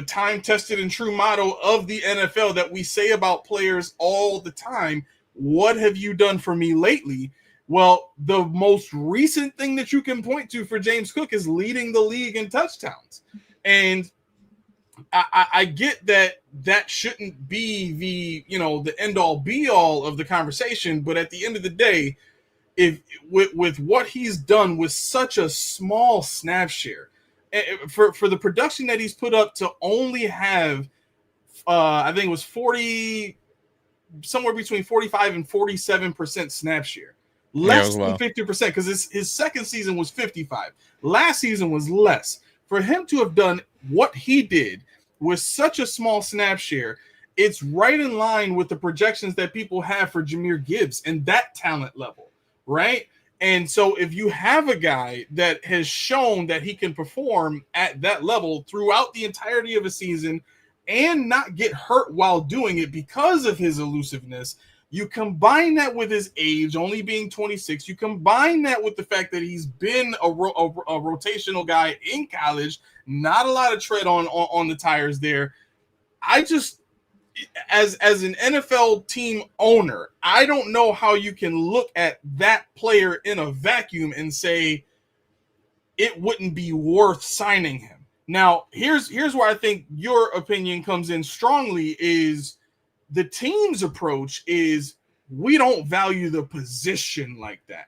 time tested and true motto of the NFL that we say about players all the time. What have you done for me lately? Well, the most recent thing that you can point to for James Cook is leading the league in touchdowns. And I get that shouldn't be the end all be all of the conversation, but at the end of the day, if with what he's done with such a small snap share, for the production that he's put up to only have, I think it was 40, somewhere between 45 and 47% snap share. Less than 50%, because his second season was 55. Last season was less. For him to have done what he did with such a small snap share, it's right in line with the projections that people have for Jahmyr Gibbs and that talent level, right? And so if you have a guy that has shown that he can perform at that level throughout the entirety of a season and not get hurt while doing it because of his elusiveness, you combine that with his age, only being 26. You combine that with the fact that he's been a rotational guy in college, not a lot of tread on the tires there. I just, as an NFL team owner, I don't know how you can look at that player in a vacuum and say it wouldn't be worth signing him. Now, here's where I think your opinion comes in strongly is the team's approach is we don't value the position like that.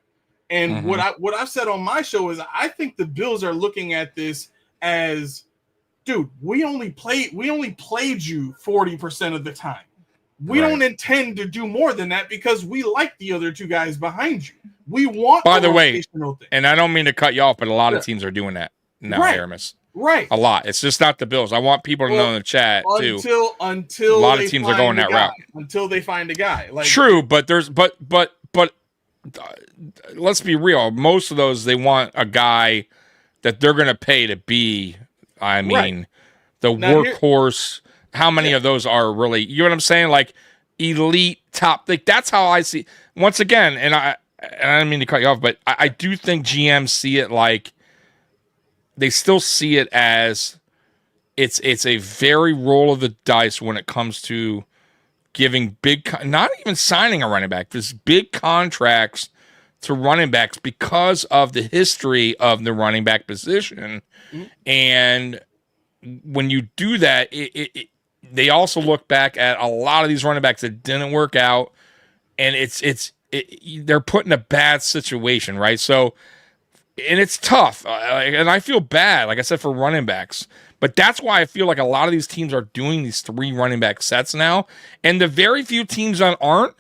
And what I've said on my show is I think the Bills are looking at this as, dude, we only played you 40% of the time. We don't intend to do more than that because we like the other two guys behind you. We want, by the way, and I don't mean to cut you off, but a lot of teams are doing that now, Aramis. Right. A lot. It's just not the Bills. I want people to know in the chat too. Until a lot of teams are going that route. Until they find a guy. Like, true, but let's be real. Most of those, they want a guy that they're going to pay to be. I mean, the workhorse. How many of those are really? You know what I'm saying? Like elite top. Like that's how I see. Once again, and I don't mean to cut you off, but I do think GMs see it like. They still see it as it's a very roll of the dice when it comes to giving not even signing a running back, just big contracts to running backs because of the history of the running back position. And when you do that, they also look back at a lot of these running backs that didn't work out, and they're put in a bad situation, right? So. And it's tough, and I feel bad, like I said, for running backs. But that's why I feel like a lot of these teams are doing these 3 running back sets now. And the very few teams that aren't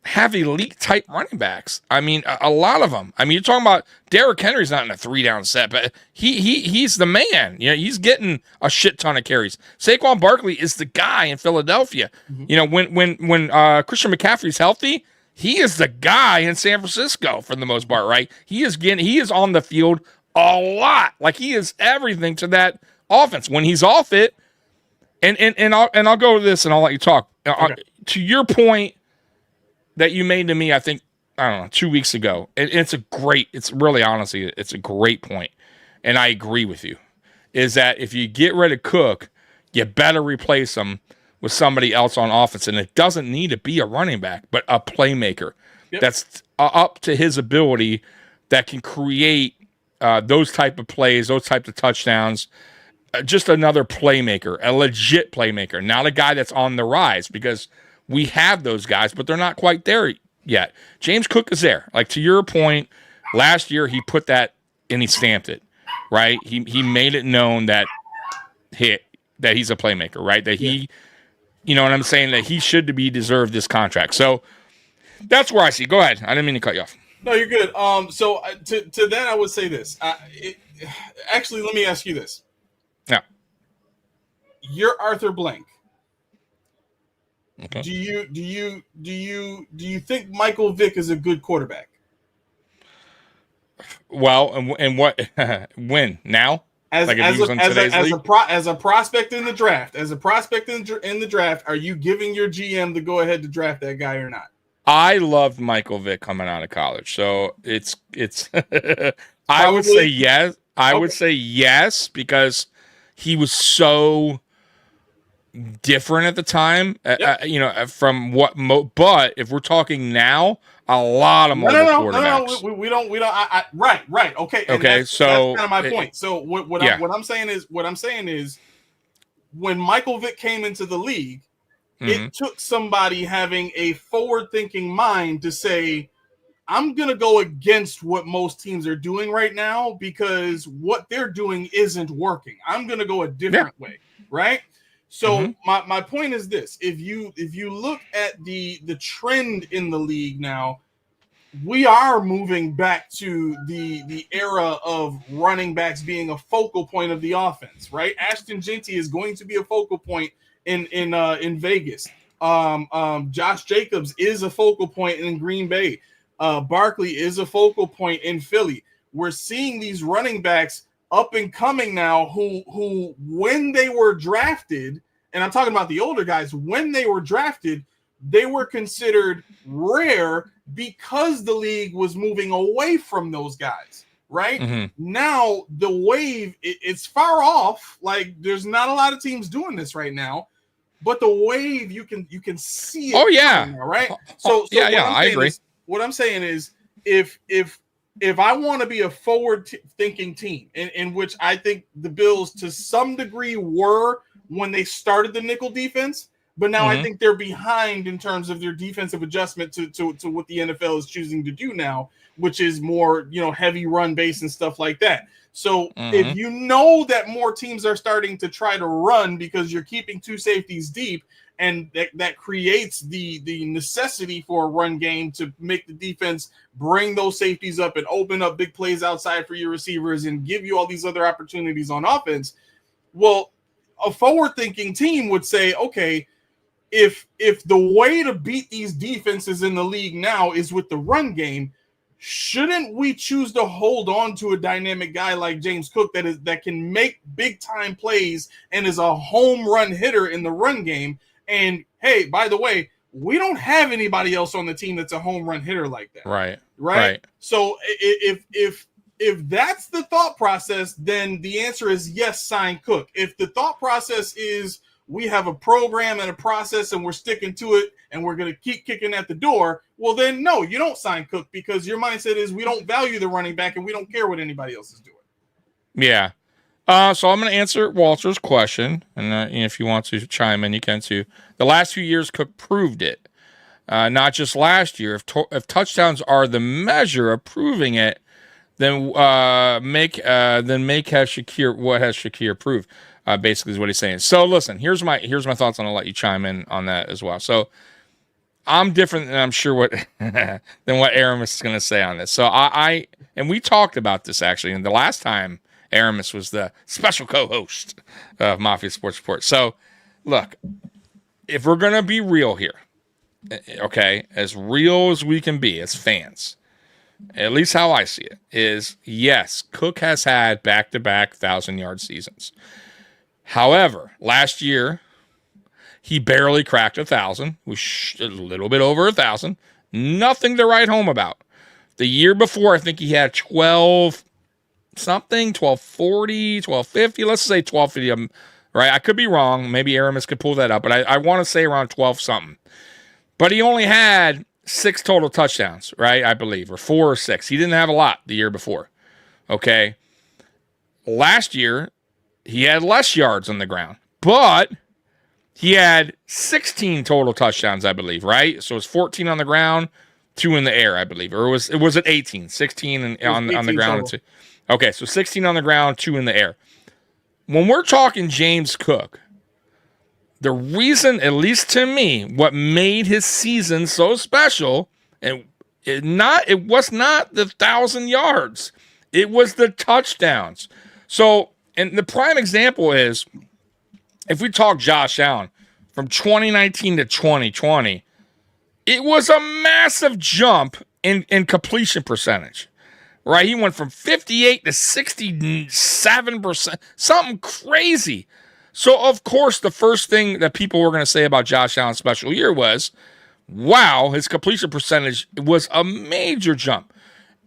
have elite-type running backs. I mean, a lot of them. I mean, you're talking about Derrick Henry's not in a 3-down set, but he's the man. You know, he's getting a shit ton of carries. Saquon Barkley is the guy in Philadelphia. You know, when Christian McCaffrey's healthy, he is the guy in San Francisco for the most part, right? He is on the field a lot. Like he is everything to that offense. When he's off it, and I'll go with this and I'll let you talk. Okay. To your point that you made to me, I think, I don't know, 2 weeks ago. It's really honestly, it's a great point. And I agree with you. Is that if you get rid of Cook, you better replace him with somebody else on offense, and it doesn't need to be a running back, but a playmaker that's up to his ability that can create those type of plays, those types of touchdowns. just another playmaker, a legit playmaker, not a guy that's on the rise, because we have those guys, but they're not quite there yet. James Cook is there. Like, to your point, last year he put that and he stamped it, right? He made it known that he's a playmaker, right? That he, you know what I'm saying, that he should be deserved this contract. So that's where I see. Go ahead. I didn't mean to cut you off. No, you're good. So to that, I would say this. Actually, let me ask you this. Yeah. You're Arthur Blank. Okay. Do you think Michael Vick is a good quarterback? Well, and what? When? Now? As a prospect in the draft, are you giving your GM the go ahead to draft that guy or not? I loved Michael Vick coming out of college, so it's. I would say yes. I would say yes, because he was so different at the time. From what. But if we're talking now, a lot of mobile quarterbacks. No. We don't. Right. Okay. Okay. That's kind of my point. So what I'm saying is, when Michael Vick came into the league, it took somebody having a forward-thinking mind to say, I'm going to go against what most teams are doing right now because what they're doing isn't working. I'm going to go a different way, right? So my point is this. If you look at the trend in the league now, we are moving back to the era of running backs being a focal point of the offense, right? Ashton Genty is going to be a focal point in Vegas. Josh Jacobs is a focal point in Green Bay. Barkley is a focal point in Philly. We're seeing these running backs up and coming now who when they were drafted, and I'm talking about the older guys, when they were drafted, they were considered rare because the league was moving away from those guys, right? Now the wave, it's far off. Like, there's not a lot of teams doing this right now, but the wave, you can see it. Oh yeah, now, right? So I agree. What I'm saying is, if I want to be a forward-thinking team, in which I think the Bills to some degree were when they started the nickel defense, but now I think they're behind in terms of their defensive adjustment to what the NFL is choosing to do now, which is more, heavy run base and stuff like that. So if you know that more teams are starting to try to run because you're keeping two safeties deep, and that creates the necessity for a run game to make the defense bring those safeties up and open up big plays outside for your receivers and give you all these other opportunities on offense. Well, a forward-thinking team would say, okay, if the way to beat these defenses in the league now is with the run game, shouldn't we choose to hold on to a dynamic guy like James Cook that can make big-time plays and is a home run hitter in the run game? And hey, by the way, we don't have anybody else on the team that's a home run hitter like that. Right. So if that's the thought process, then the answer is yes, sign Cook. If the thought process is we have a program and a process and we're sticking to it and we're going to keep kicking at the door, well then no, you don't sign Cook, because your mindset is we don't value the running back and we don't care what anybody else is doing. Yeah. So I'm going to answer Walter's question, and if you want to chime in, you can too. The last few years, Cook proved it. Not just last year. If touchdowns are the measure of proving it, then make have Shakir. What has Shakir proved? Basically, is what he's saying. So listen, here's my thoughts, and I'll let you chime in on that as well. So I'm different than I'm sure than what Aramis is going to say on this. So and we talked about this actually, and the last time Aramis was the special co-host of Mafia Sports Report. So, look, if we're going to be real here, okay, as real as we can be as fans, at least how I see it, is yes, Cook has had back-to-back 1,000-yard seasons. However, last year, he barely cracked 1,000, was a little bit over 1,000. Nothing to write home about. The year before, I think he had 12 something, 1240, 1250. Let's say 1250. Right? I could be wrong. Maybe Aramis could pull that up, but I want to say around 12 something. But he only had 6 total touchdowns, right? I believe, or 4 or 6. He didn't have a lot the year before. Okay. Last year, he had less yards on the ground, but he had 16 total touchdowns, I believe, right? So it's 14 on the ground, 2 in the air, I believe. Or was it 18? 16 on the ground. And 2. Okay, so 16 on the ground, 2 in the air. When we're talking James Cook, the reason, at least to me, what made his season so special, and it was not the 1,000 yards. It was the touchdowns. So, and the prime example is, if we talk Josh Allen, from 2019 to 2020, it was a massive jump in completion percentage, right? He went from 58 to 67%, something crazy. So, of course, the first thing that people were going to say about Josh Allen's special year was, wow, his completion percentage was a major jump.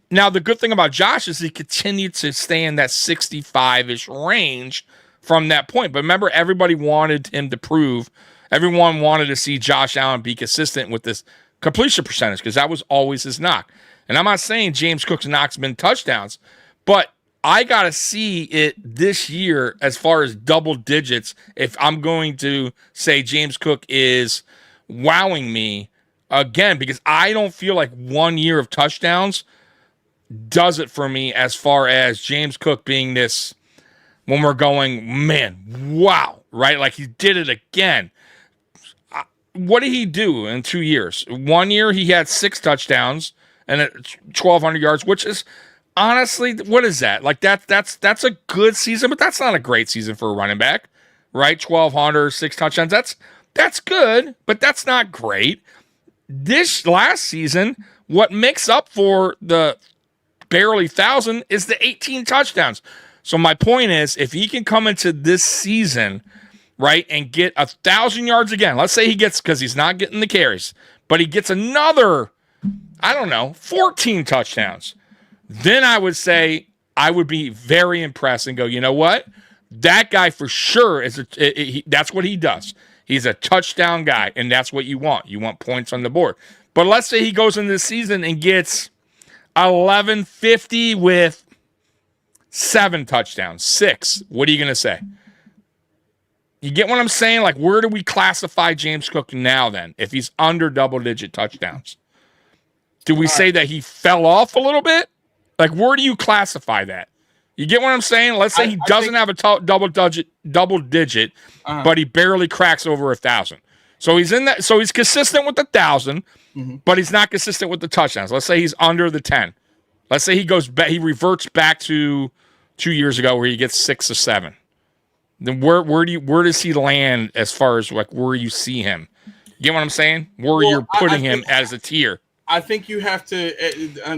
Now, the good thing about Josh is he continued to stay in that 65-ish range from that point. But remember, everybody wanted him to prove, everyone wanted to see Josh Allen be consistent with this completion percentage because that was always his knock. And I'm not saying James Cook's knock's been touchdowns, but I got to see it this year as far as double digits if I'm going to say James Cook is wowing me again, because I don't feel like 1 year of touchdowns does it for me as far as James Cook being this, when we're going, man, wow, right? Like he did it again. What did he do in 2 years? 1 year he had 6 touchdowns and 1,200 yards, which is honestly, what is that? Like that's a good season, but that's not a great season for a running back, right? 1,200, 6 touchdowns. That's good, but that's not great. This last season, what makes up for the barely 1,000 is the 18 touchdowns. So my point is, if he can come into this season, right, and get 1,000 yards again, let's say he gets, because he's not getting the carries, but he gets another, 14 touchdowns, then I would say I would be very impressed and go, you know what? That guy for sure that's what he does. He's a touchdown guy, and that's what you want. You want points on the board. But let's say he goes into the season and gets 1,150 with 7 touchdowns, 6. What are you going to say? You get what I'm saying? Like, where do we classify James Cook now then, if he's under double-digit touchdowns? Do we say that he fell off a little bit? Like, where do you classify that? You get what I'm saying? Let's say he doesn't have a double digit, but he barely cracks over 1,000. So he's in that. So he's consistent with 1,000, but he's not consistent with the touchdowns. Let's say he's under the 10. Let's say he goes back, he reverts back to 2 years ago where he gets 6 or 7. Then where does he land as far as like where you see him? You get what I'm saying? Where you're putting him as a tier. I think you have to.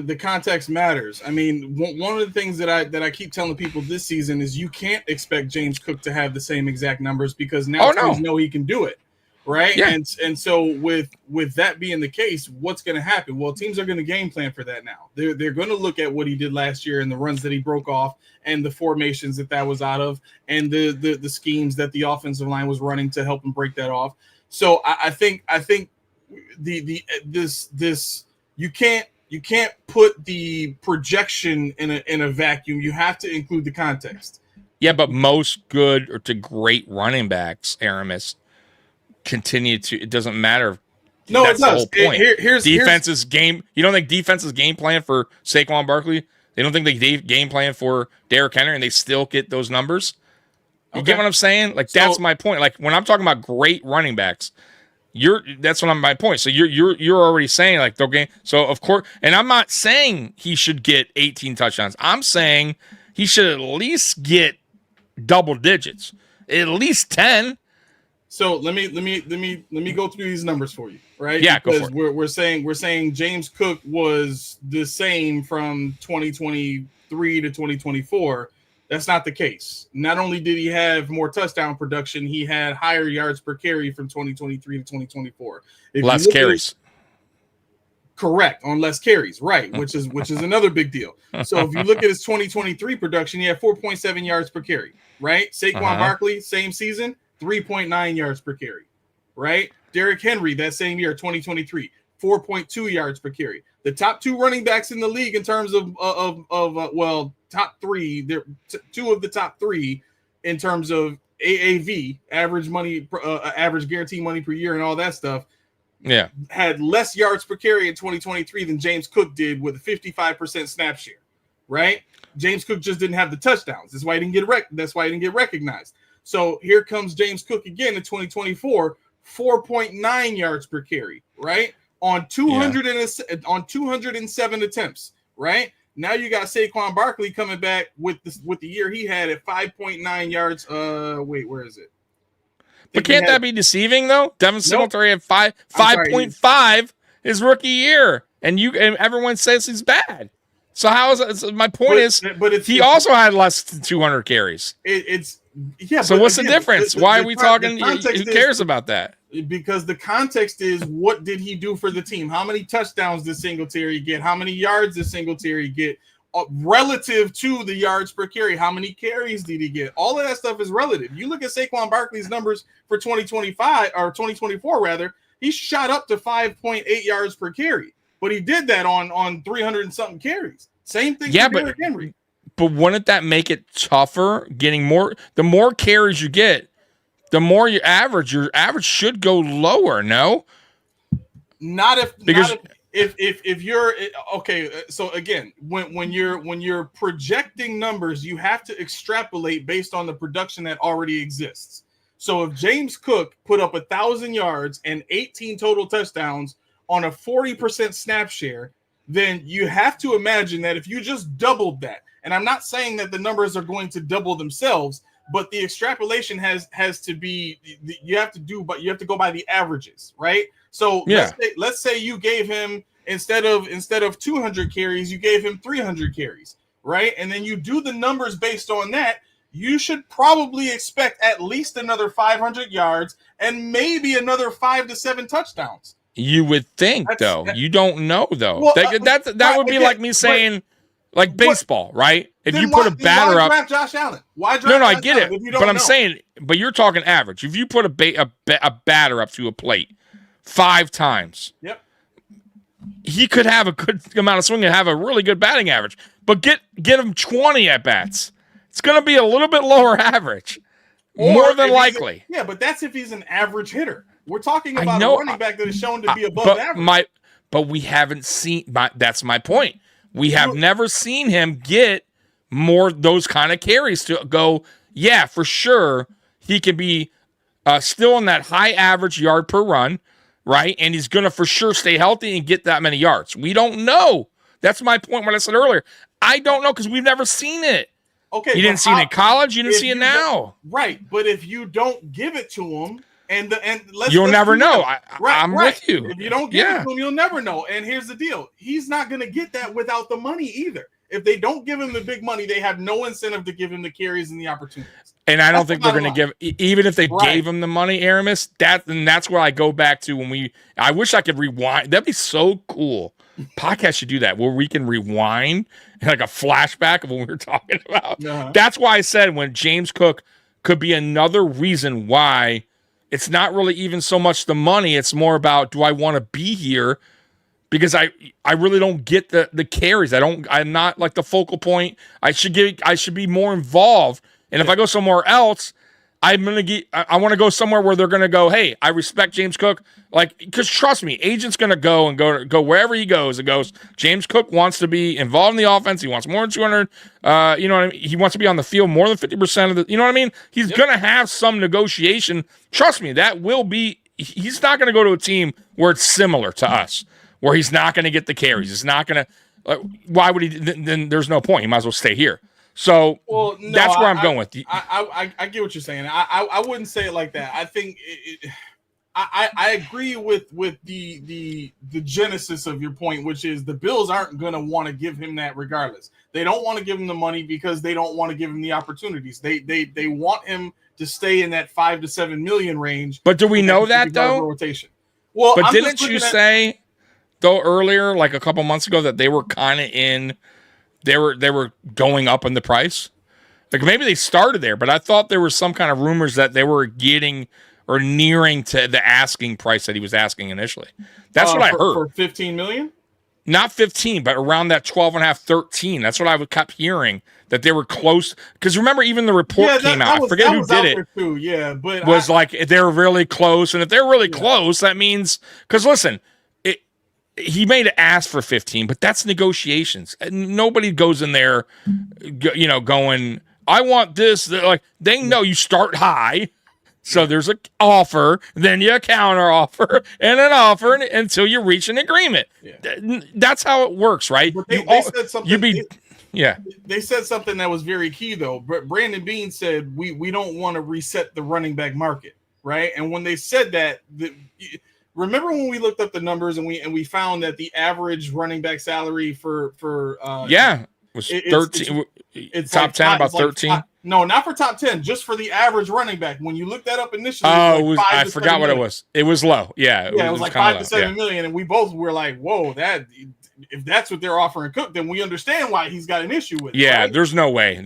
The context matters. I mean, one of the things that I keep telling people this season is you can't expect James Cook to have the same exact numbers because now teams know he can do it, right? Yeah. And so with that being the case, what's going to happen? Well, teams are going to game plan for that now. They're going to look at what he did last year and the runs that he broke off and the formations that was out of and the schemes that the offensive line was running to help him break that off. So I think. This you can't put the projection in a vacuum. You have to include the context. Yeah, but most good or to great running backs, Aramis, continue to. It doesn't matter. No, That's it does. The whole point. Here's game. You don't think defense's game plan for Saquon Barkley? They don't think they game plan for Derrick Henry, and they still get those numbers. You get what I'm saying? Like that's my point. Like when I'm talking about great running backs. That's what my point. So you're already saying like they'll game. So of course, and I'm not saying he should get 18 touchdowns. I'm saying he should at least get double digits, at least 10. So let me go through these numbers for you, right? Yeah, because go for it. we're saying James Cook was the same from 2023 to 2024. That's not the case. Not only did he have more touchdown production, he had higher yards per carry from 2023 to 2024. Less carries. Correct, on less carries, right, which is another big deal. So if you look at his 2023 production, he had 4.7 yards per carry, right? Saquon Barkley, same season, 3.9 yards per carry, right? Derrick Henry, that same year, 2023, 4.2 yards per carry. The top 2 running backs in the league in terms of top 3, two of the top 3 in terms of AAV, average guaranteed money per year, and all that stuff. Yeah, had less yards per carry in 2023 than James Cook did with a 55% snap share, right? James Cook just didn't have the touchdowns. That's why he didn't get recognized. So here comes James Cook again in 2024, 4.9 yards per carry, right? On 207 attempts, right? Now you got Saquon Barkley coming back with the year he had at 5.9 yards. Where is it? But can't that be deceiving though? Devin Singletary had 5.5 his rookie year, and everyone says he's bad. So how is it? My point is, he also had less than 200 carries. So what's the difference? Why are we talking? Who cares about that? Because the context is, what did he do for the team? How many touchdowns did Singletary get? How many yards did Singletary get? Relative to the yards per carry, how many carries did he get? All of that stuff is relative. You look at Saquon Barkley's numbers for 2025 or 2024 rather, he shot up to 5.8 yards per carry, but he did that on 300 and something carries. Same thing for Derrick Henry. But wouldn't that make it tougher getting more? The more carries you get, the more your average should go lower. No, if you're okay. So again, when you're projecting numbers, you have to extrapolate based on the production that already exists. So if James Cook put up 1,000 yards and 18 total touchdowns on a 40% snap share, then you have to imagine that if you just doubled that, and I'm not saying that the numbers are going to double themselves, but the extrapolation has to be, you have to go by the averages, right? So let's say you gave him, instead of 200 carries, you gave him 300 carries, right? And then you do the numbers based on that. You should probably expect at least another 500 yards and maybe another 5 to 7 touchdowns. You would think, though. You don't know, though. Well, that would be like me saying, like baseball, right? If you put a batter up, draft Josh Allen. Why draft? No, I get it. But I'm saying, but you're talking average. If you put a batter up to a plate 5 times, yep, he could have a good amount of swing and have a really good batting average. But get him 20 at bats. It's going to be a little bit lower average, more than likely. Yeah, but that's if he's an average hitter. We're talking about a running back that is shown to be above average. But we haven't seen. That's my point. We have never seen him get more those kind of carries to go. Yeah, for sure, he can be still in that high average yard per run, right? And he's going to for sure stay healthy and get that many yards. We don't know. That's my point. What I said earlier, I don't know because we've never seen it. Okay, you didn't see it in college. You didn't see it now, right? But if you don't give it to him, you'll never know. I'm with you. If you don't give it to him, you'll never know. And here's the deal: he's not going to get that without the money either. If they don't give him the big money, they have no incentive to give him the carries and the opportunities. And I don't think they're going to give, even if they gave him the money, Aramis. That's where I go back to I wish I could rewind. That'd be so cool. Podcast should do that, where we can rewind like a flashback of what we were talking about. Uh-huh. That's why I said when James Cook could be another reason why it's not really even so much the money. It's more about, do I want to be here? Because I really don't get the carries. I'm not like the focal point. I should be more involved. And if I go somewhere else, I want to go somewhere where they're going to go, hey, I respect James Cook. Like, because trust me, agent's going to go wherever he goes. It goes, James Cook wants to be involved in the offense. He wants more than 200. You know what I mean? He wants to be on the field more than 50% of the, you know what I mean? He's going to have some negotiation. Trust me, that will be, he's not going to go to a team where it's similar to us, where he's not going to get the carries. It's not going to, why would he, then there's no point. He might as well stay here. So that's where I'm going with you. I get what you're saying. I wouldn't say it like that. I think I agree with the genesis of your point, which is the Bills aren't going to want to give him that regardless. They don't want to give him the money because they don't want to give him the opportunities. They want him to stay in that 5 to 7 million range. But do we know that though? Rotation. Well, but didn't you say though earlier, like a couple months ago, that they were kind of in? They were going up in the price. Like maybe they started there, but I thought there was some kind of rumors that they were getting or nearing to the asking price that he was asking initially. That's what I heard. For 15 million? Not 15, but around that 12.5, 13. That's what I kept hearing, that they were close. Because remember, even the report came out. I forget who did it. Too, yeah, but was like they're really close, and if they're really close, that means because listen, he made an ask for 15, but that's negotiations. Nobody goes in there, going, I want this. They're like they know you start high. So there's an offer, then you counter offer, and an offer until you reach an agreement. Yeah. That's how it works, right? They said something. They said something that was very key, though. Brandon Beane said we don't want to reset the running back market, right? And when they said that, remember when we looked up the numbers and we found that the average running back salary for was 13. It's top 10, about 13. No, not for top 10, just for the average running back. When you looked that up initially, I forgot what it was. It was low. Yeah, it was like 5 to 7 million, and we both were like, "Whoa, if that's what they're offering Cook, then we understand why he's got an issue with it." Yeah, right? There's no way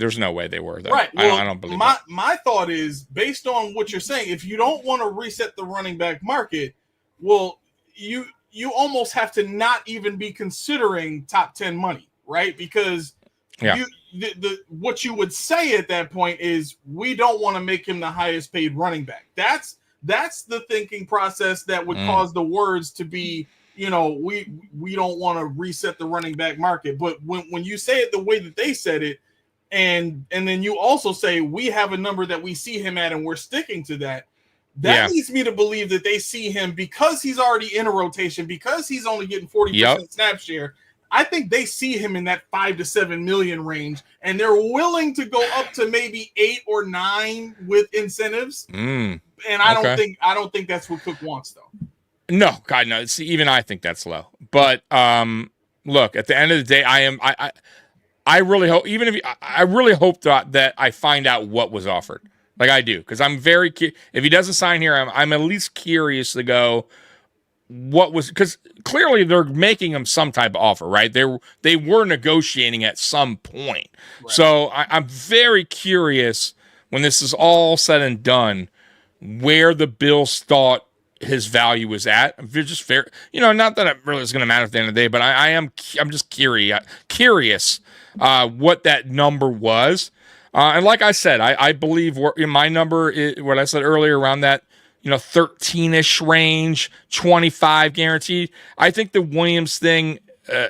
they were. Though. Right. Well, I don't believe my thought is based on what you're saying. If you don't want to reset the running back market, well, you almost have to not even be considering top 10 money, right? Because what you would say at that point is we don't want to make him the highest paid running back. That's the thinking process that would cause the words to be, we don't want to reset the running back market. But when you say it the way that they said it, and then you also say we have a number that we see him at and we're sticking to that, leads me to believe that they see him because he's already in a rotation, because he's only getting 40% snap share. I think they see him in that 5 to 7 million range, and they're willing to go up to maybe 8 or 9 with incentives. And I don't think that's what Cook wants, though. No, God, no. See, even I think that's low. But look, at the end of the day, I really hope, I really hope that I find out what was offered. Like I do, because I'm very if he doesn't sign here, I'm at least curious to go. What was, because clearly they're making him some type of offer, right? They were negotiating at some point. Right. So I'm very curious when this is all said and done, where the Bills thought his value was at. I'm just fair, not that it really is going to matter at the end of the day, but I'm just curious what that number was. And like I said, I believe in my number, what I said earlier around that, 13-ish range, 25 guaranteed. I think the Williams thing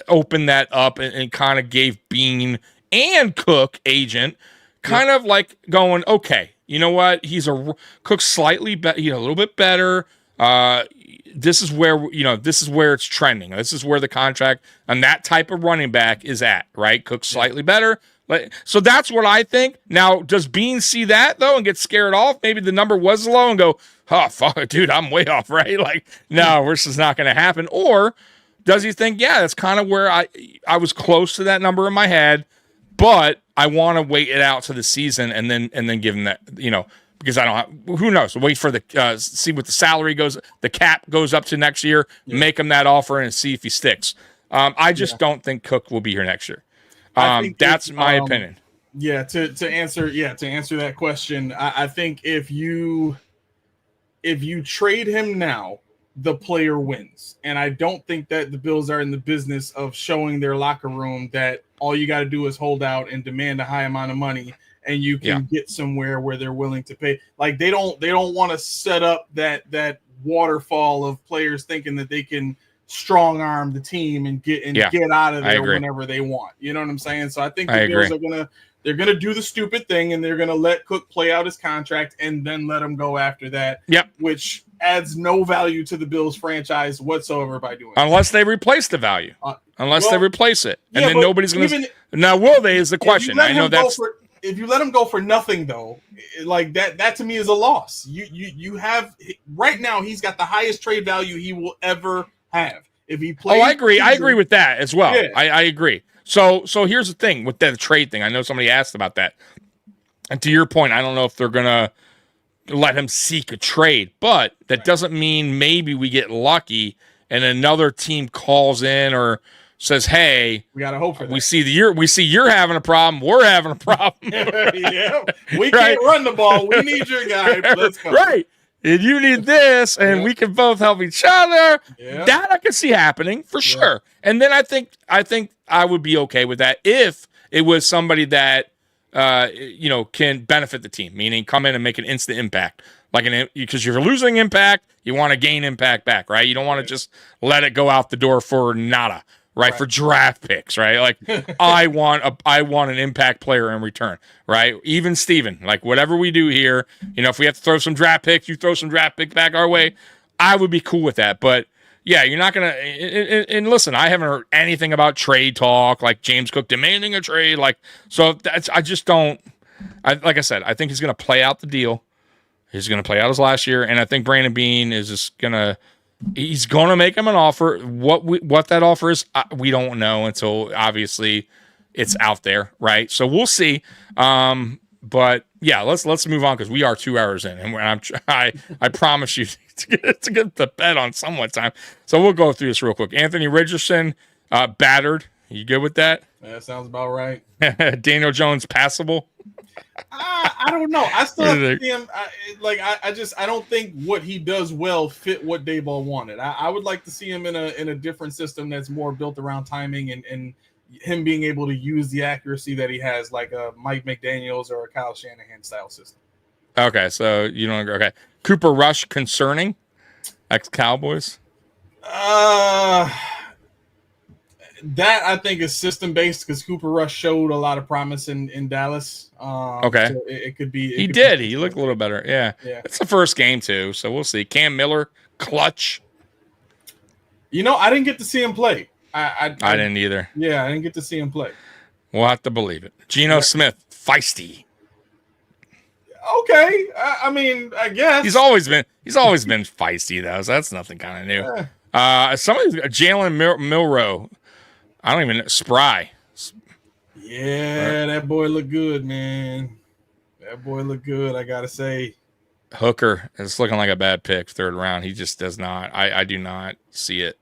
opened that up and kind of gave Beane and Cook, agent, kind of like going, okay, you know what? Cook's slightly better, a little bit better. This is where it's trending. This is where the contract and that type of running back is at, right? Cook's slightly better. So that's what I think. Now, does Beane see that, though, and get scared off? Maybe the number was low and go, oh, fuck, dude, I'm way off, right? Like, no, this is not going to happen. Or does he think, that's kind of where I was close to that number in my head, but I want to wait it out to the season and then give him that, because I don't have, who knows? Wait for the see what the salary goes, the cap goes up to next year, make him that offer and see if he sticks. I just don't think Cook will be here next year. That's my opinion. To answer that question, I think if you trade him now, the player wins. And I don't think that the Bills are in the business of showing their locker room that all you got to do is hold out and demand a high amount of money and you can get somewhere where they're willing to pay. Like they don't want to set up that waterfall of players thinking that they can strong arm the team and get out of there whenever they want. You know what I'm saying? So I think the Bills are they're gonna do the stupid thing and they're gonna let Cook play out his contract and then let him go after that. Which adds no value to the Bills franchise whatsoever by doing unless they replace the value. They replace it. And then nobody's gonna now will they is the question. I know that's if you let him go for nothing though, like that to me is a loss. You have right now he's got the highest trade value he will ever have. If he plays I agree with that as well. I agree. So here's the thing with the trade thing. I know somebody asked about that. And to your point, I don't know if they're going to let him seek a trade, but that doesn't mean maybe we get lucky and another team calls in or says, "Hey, we got to hope for that. We see you're having a problem. We're having a problem." We can't run the ball. We need your guy. Let's go. Right. And you need this, and we can both help each other. That I can see happening for sure. And then I think I would be okay with that if it was somebody that can benefit the team, meaning come in and make an instant impact. Because you're losing impact, you want to gain impact back, right? You don't want to just let it go out the door for nada, right? For draft picks, right? Like I want an impact player in return, right? Even Steven, like whatever we do here, if we have to throw some draft picks, you throw some draft picks back our way, I would be cool with that. But yeah, you're not gonna. And listen, I haven't heard anything about trade talk, like James Cook demanding a trade, I just don't. Like I said, I think he's gonna play out the deal. He's gonna play out his last year, and I think Brandon Beane is just gonna. He's gonna make him an offer. What that offer is, we don't know until obviously it's out there, right? So we'll see. But yeah, let's move on because we are 2 hours in, and I promise you to get the bet on somewhat time. So we'll go through this real quick. Anthony Richardson, battered. You good with that? That sounds about right. Daniel Jones, passable. I don't know. I still have to see him. I don't think what he does well fit what Daboll wanted. I would like to see him in a different system that's more built around timing and him being able to use the accuracy that he has, like a Mike McDaniels or a Kyle Shanahan style system. Okay, so you don't agree. Okay, Cooper Rush concerning ex-Cowboys. That I think is system based because Cooper Rush showed a lot of promise in Dallas. Okay, so it could be. He did. He looked a little better. Yeah, it's the first game too, so we'll see. Cam Miller, clutch. I didn't get to see him play. I didn't either. Yeah, I didn't get to see him play. We'll have to believe it. Geno Smith, feisty. Okay, I mean, I guess he's always been feisty though. So that's nothing kind of new. Jalen Milroe. I don't even know. Spry. Yeah, that boy looked good, man. That boy looked good. I gotta say. Hooker is looking like a bad pick, third round. He just does not. I do not see it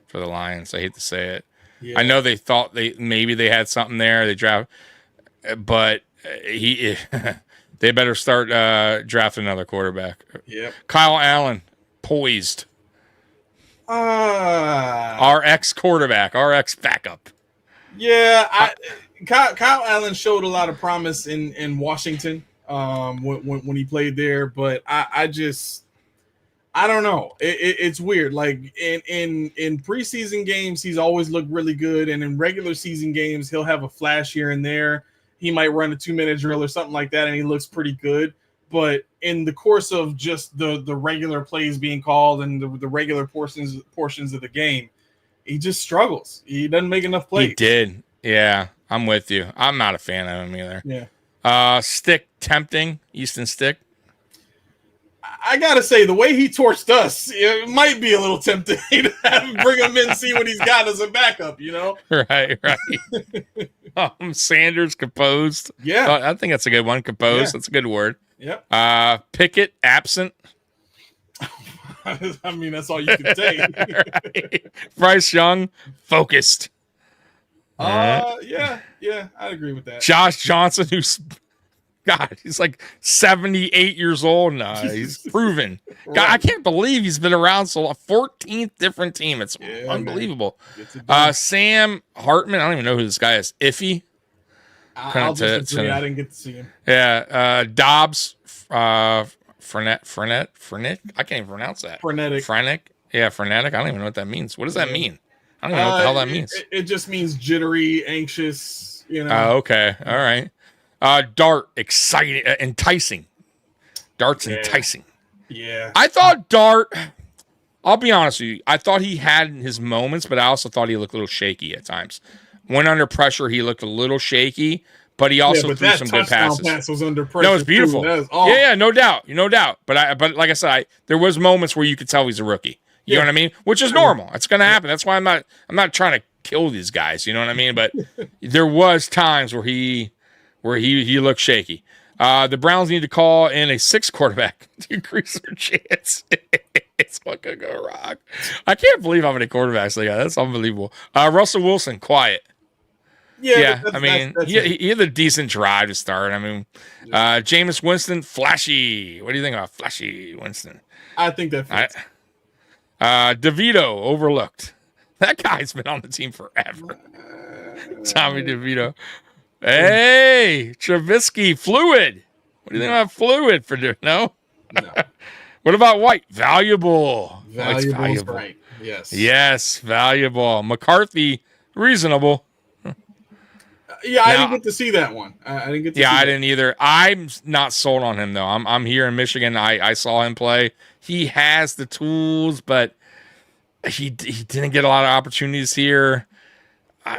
for the Lions. I hate to say it. Yeah. I know they thought maybe they had something there. They draft, but they better start drafting another quarterback. Yep. Kyle Allen, poised. Our ex-quarterback, our ex-backup. Yeah, Kyle Allen showed a lot of promise in Washington when he played there, but I don't know. It's weird. Like in preseason games, he's always looked really good, and in regular season games, he'll have a flash here and there. He might run a 2-minute drill or something like that, and he looks pretty good. But in the course of just the regular plays being called and the regular portions of the game, he just struggles. He doesn't make enough plays. He did. Yeah, I'm with you. I'm not a fan of him either. Yeah. Stick tempting, Easton Stick. I gotta say, the way he torched us, it might be a little tempting to bring him in, see what he's got as a backup. Right. Sanders composed. Yeah, I think that's a good one. Composed. Yeah. That's a good word. Yep. Pickett absent. I mean, that's all you can say. Right. Bryce Young focused. Yeah, I'd agree with that. Josh Johnson, he's like 78 years old now. He's proven. Right. God, I can't believe he's been around so long. 14th different team. It's unbelievable. Sam Hartman, I don't even know who this guy is. Iffy. I'll just agree. I didn't get to see him. Yeah. Dobbs, Frenet. I can't even pronounce that. Frenetic. Yeah, frenetic. I don't even know what that means. What does that mean? I don't even know what the hell that means. It just means jittery, anxious, okay. All right. Dart, exciting, enticing. Dart's enticing. Yeah. I thought Dart, I'll be honest with you, I thought he had his moments, but I also thought he looked a little shaky at times. When under pressure, he looked a little shaky, but he also threw some good passes. Pass was under pressure. No, it was beautiful. Yeah, no doubt. But like I said, there was moments where you could tell he's a rookie. You know what I mean? Which is normal. It's going to happen. That's why I'm not trying to kill these guys. You know what I mean? But there was times where he looked shaky. The Browns need to call in a 6th quarterback to increase their chance. It's what could go wrong. I can't believe how many quarterbacks they got. That's unbelievable. Russell Wilson, quiet. Yeah. I mean, he had a decent drive to start. I mean, Jameis Winston, flashy. What do you think about flashy Winston? I think that fits. DeVito, overlooked. That guy's been on the team forever. Tommy DeVito. Hey, Trubisky, fluid. What do you think about fluid for no? No. What about White? Valuable. White's Valuable is right. Yes. Yes, valuable. McCarthy, reasonable. Yeah, I didn't get to see that one. I didn't get to see I that. didn't either. I'm not sold on him, though. I'm here in Michigan. I saw him play. He has the tools, but he didn't get a lot of opportunities here.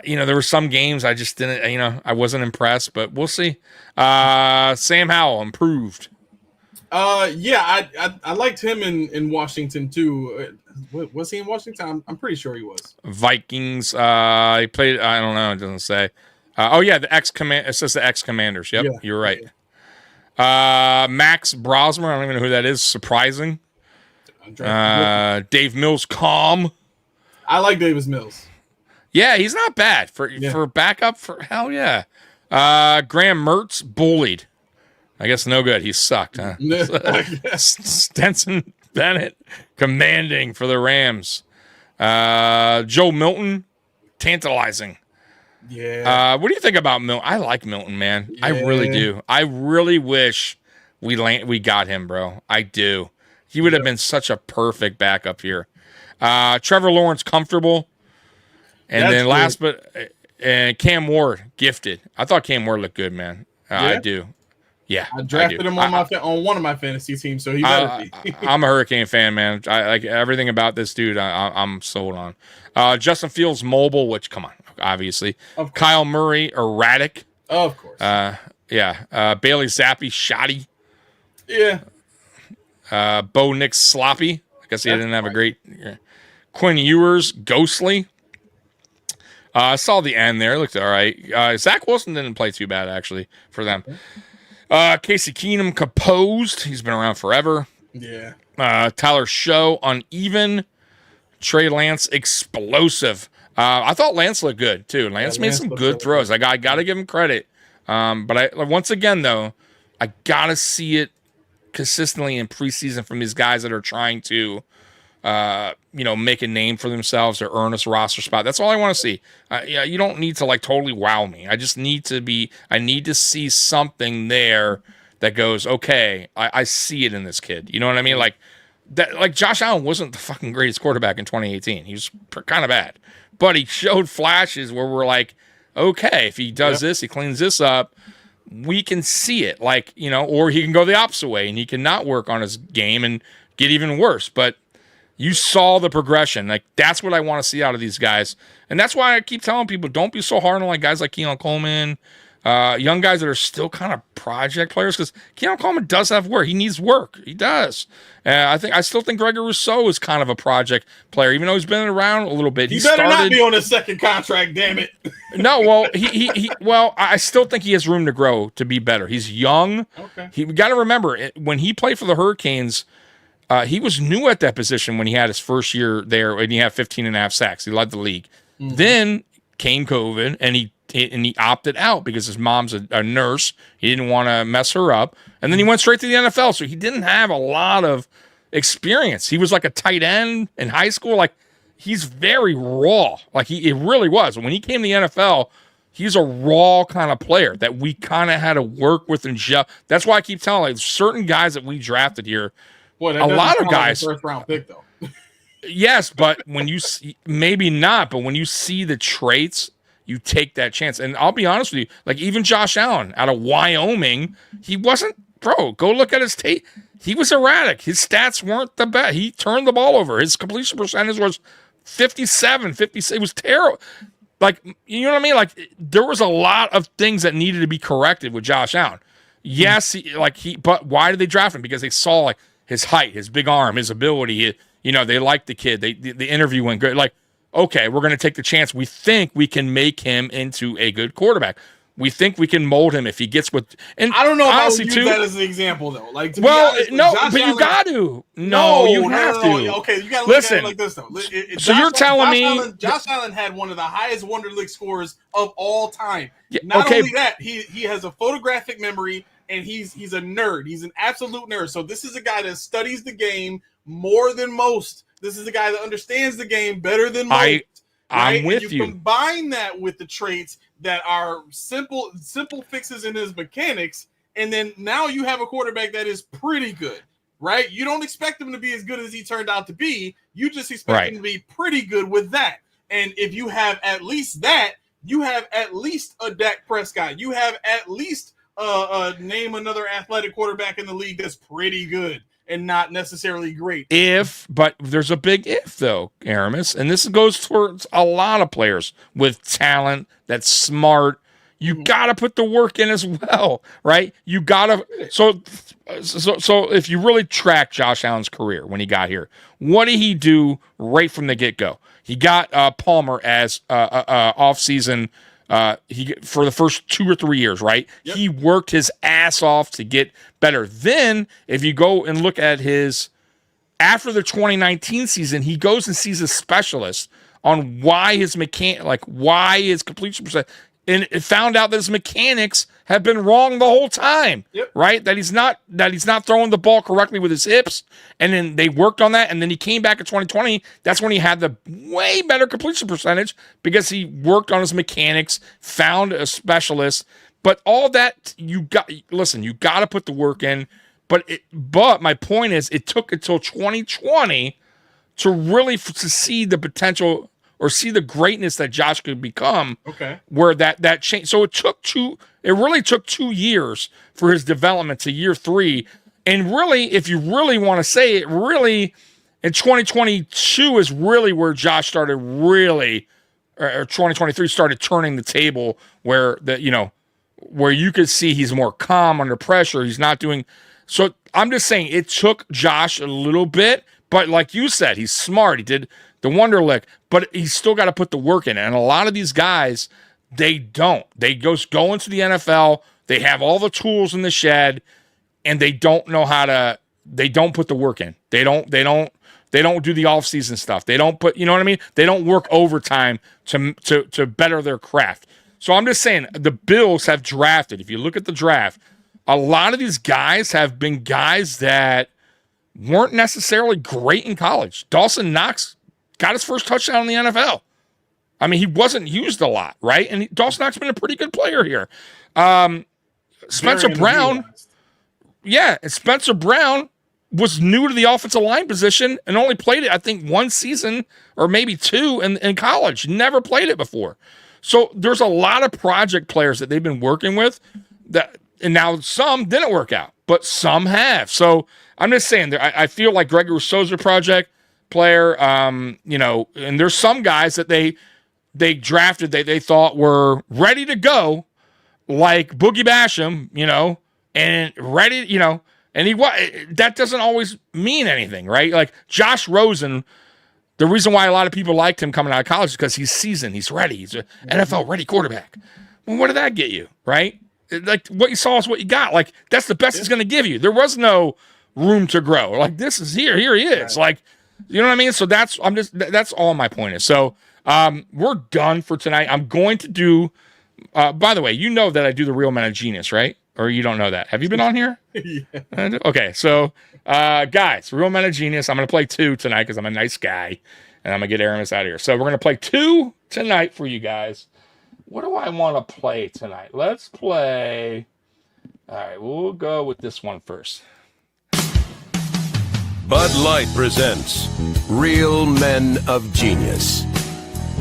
There were some games I just didn't, I wasn't impressed, but we'll see. Sam Howell improved. Yeah, I liked him in Washington too. Was he in Washington? I'm pretty sure he was. Vikings. He played. I don't know. It doesn't say. The ex-command. It says the ex-commanders. Yep, you're right. Max Brosmer. I don't even know who that is. Surprising. Dave Mills. Calm. I like Davis Mills. Yeah, he's not bad for backup. For hell yeah. Graham Mertz bullied. I guess no good. He sucked, huh? Stenson Bennett commanding for the Rams. Joe Milton, tantalizing. Yeah. What do you think about Milton? I like Milton, man. Yeah. I really do. I really wish we got him, bro. I do. He would have been such a perfect backup here. Trevor Lawrence, comfortable. And then last and Cam Ward, gifted. I thought Cam Ward looked good, man. I do. Yeah, I drafted him on one of my fantasy teams, so he better be. I'm a Hurricane fan, man. I like everything about this dude. I'm sold on. Justin Fields, mobile, which, come on, obviously. Kyle Murray, erratic. Of course. Bailey Zappi, shoddy. Yeah. Bo Nix, sloppy. I guess he didn't have a great. Quinn Ewers, ghostly. I saw the end there. It looked all right. Zach Wilson didn't play too bad, actually, for them. Casey Keenum, composed. He's been around forever. Yeah. Tyler Show, uneven. Trey Lance, explosive. I thought Lance looked good, too. Lance made some good throws. I got to give him credit. But once again, though, I got to see it consistently in preseason from these guys that are trying to make a name for themselves or earn a roster spot. That's all I want to see. You don't need to totally wow me. I just need to see something there that goes, okay, I see it in this kid. You know what I mean? Like Josh Allen wasn't the fucking greatest quarterback in 2018. He was kind of bad, but he showed flashes where we're like, okay, if he does this, he cleans this up, we can see it, or he can go the opposite way and he can not work on his game and get even worse. But you saw the progression. That's what I want to see out of these guys. And that's why I keep telling people, don't be so hard on guys like Keon Coleman, young guys that are still kind of project players, because Keon Coleman does have work. He needs work. He does. I still think Gregor Rousseau is kind of a project player, even though he's been around a little bit. He better not be on his second contract, damn it. No, well, I still think he has room to grow to be better. He's young. Okay. We got to remember, when he played for the Hurricanes, he was new at that position when he had his first year there, and he had 15 and a half sacks. He led the league. Mm-hmm. Then came COVID, and he opted out because his mom's a nurse. He didn't want to mess her up. And then he went straight to the NFL, so he didn't have a lot of experience. He was like a tight end in high school. He's very raw. It really was. When he came to the NFL, he's a raw kind of player that we kind of had to work with and gel. That's why I keep telling certain guys that we drafted here, boy, a lot of guys. First round pick though. Yes, but when you see, maybe not, but when you see the traits, you take that chance. And I'll be honest with you, even Josh Allen out of Wyoming, he wasn't, bro, go look at his tape. He was erratic. His stats weren't the best. He turned the ball over. His completion percentage was 57, 56. It was terrible. You know what I mean? There was a lot of things that needed to be corrected with Josh Allen. Yes, but why did they draft him? Because they saw his height, his big arm, his ability. They liked the kid. The interview went good. Okay, we're going to take the chance. We think we can make him into a good quarterback. We think we can mold him if he gets with. And I don't know if I would honestly, use that as an example, though. To be well, honest, no, Josh but Allen, you got to. No, you have to. Okay, you got to look at it like this, though. So you're telling me Josh Allen had one of the highest Wonderlic scores of all time. Yeah, Not only that, he has a photographic memory, and he's a nerd. He's an absolute nerd. So this is a guy that studies the game more than most. This is a guy that understands the game better than most. I'm with you. Combine that with the traits that are simple fixes in his mechanics, and then now you have a quarterback that is pretty good, right? You don't expect him to be as good as he turned out to be. You just expect him to be pretty good with that. And if you have at least that, you have at least a Dak Prescott. You have at least name another athletic quarterback in the league that's pretty good and not necessarily great. But there's a big if, though, Aramis, and this goes towards a lot of players with talent that's smart. You got to put the work in as well, right? You got to. So if you really track Josh Allen's career when he got here, what did he do right from the get-go? He got Palmer as off-season for the first 2 or 3 years, right? Yep. He worked his ass off to get better. Then, if you go and look at after the 2019 season, he goes and sees a specialist on why his completion percent, and it found out that his mechanics have been wrong the whole time, right? That he's not throwing the ball correctly with his hips, and then they worked on that, and then he came back in 2020. That's when he had the way better completion percentage because he worked on his mechanics, found a specialist. But all that you got to put the work in. But my point is, it took until 2020 to really to see the potential or see the greatness that Josh could become. Okay. Where that change. So it really took 2 years for his development to year 3. And really, if you really want to say it, really in 2022 is really where Josh started or 2023 started turning the table where you could see he's more calm under pressure. He's not doing. So I'm just saying it took Josh a little bit, but like you said, he's smart. He did the Wonderlic, but he's still got to put the work in. And a lot of these guys, they don't. They just go into the NFL. They have all the tools in the shed, and they don't know how to. They don't put the work in. They don't do the off-season stuff. They don't put. You know what I mean? They don't work overtime to better their craft. So I'm just saying the Bills have drafted. If you look at the draft, a lot of these guys have been guys that weren't necessarily great in college. Dawson Knox got his first touchdown in the NFL. I mean, he wasn't used a lot, right? And Dawson Knox has been a pretty good player here. Spencer Brown was new to the offensive line position and only played it, I think, 1 season or maybe 2 in college. Never played it before. So there's a lot of project players that they've been working with and now some didn't work out, but some have. So I'm just saying, I feel like Gregory Rousseau's a project player, and there's some guys that they drafted they thought were ready to go, like Boogie Basham, and ready, and that doesn't always mean anything, right? Like Josh Rosen, the reason why a lot of people liked him coming out of college is because he's seasoned, he's ready, he's an NFL ready quarterback. Well, what did that get you, right? Like what you saw is what you got. Like that's the best he's going to give you. There was no room to grow. Like this is here he is. Right. Like, you know what I mean? So that's all my point is. So we're done for tonight. I'm going to do. By the way, you know that I do the Real Men of Genius, right? Or you don't know that? Have you been on here? Yeah. Okay, so guys, Real Men of Genius. I'm going to play 2 tonight because I'm a nice guy, and I'm going to get Aramis out of here. So we're going to play 2 tonight for you guys. What do I want to play tonight? Let's play. All right, we'll go with this one first. Bud Light presents Real Men of Genius.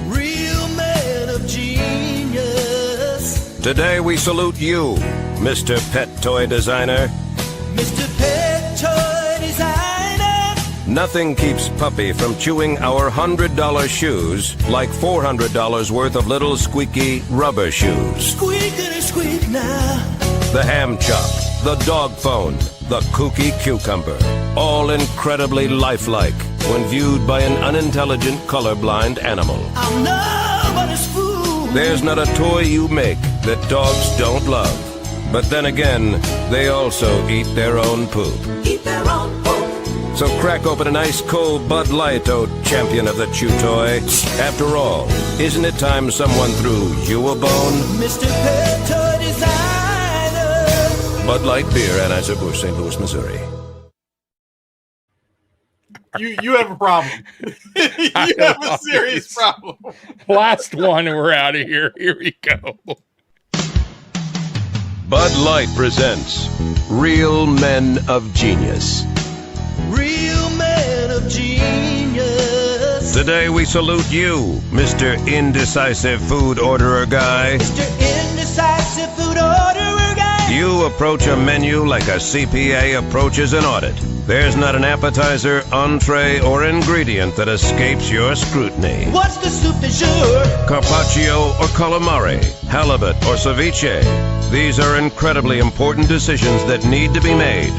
Real men of genius. Today we salute you, Mr. Pet Toy Designer. Mr. Pet Toy Designer. Nothing keeps Puppy from chewing our $100 shoes like $400 worth of little squeaky rubber shoes. Squeakity squeak now. The ham chop, the dog phone, the kooky cucumber. All incredibly lifelike when viewed by an unintelligent, colorblind animal. I'm nobody's fool. There's not a toy you make that dogs don't love. But then again, they also eat their own poop. Eat their own poop. So crack open an ice cold Bud Light, oh champion of the chew toy. After all, isn't it time someone threw you a bone? Mr. Pet Toy Designer. Bud Light Beer, Anheuser-Busch, St. Louis, Missouri. You have a problem. You have a serious problem. Last one, and we're out of here. Here we go. Bud Light presents Real Men of Genius. Real man of genius. Today we salute you, Mr. Indecisive Food Orderer Guy. Mr. Indecisive food orderer guy. You approach a menu like a CPA approaches an audit. There's not an appetizer, entree, or ingredient that escapes your scrutiny. What's the soup de jour? Carpaccio or calamari, halibut or ceviche. These are incredibly important decisions that need to be made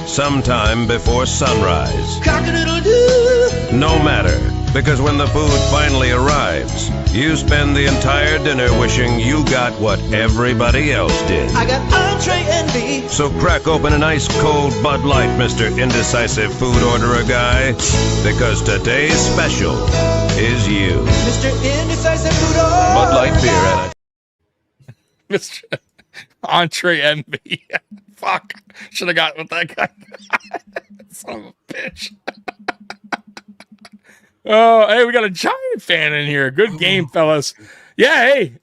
sometime before sunrise. Cock-a-doodle-doo. No matter, because when the food finally arrives, you spend the entire dinner wishing you got what everybody else did. I got entree envy. So crack open an ice-cold Bud Light, Mr. Indecisive Food Orderer Guy, because today's special is you. Mr. Indecisive food orderer Bud Light beer guy. and Mr. Entree envy. Fuck. Should have got with that guy. Son of a bitch. Oh, hey, we got a Giant fan in here. Good game, fellas. Yeah, hey,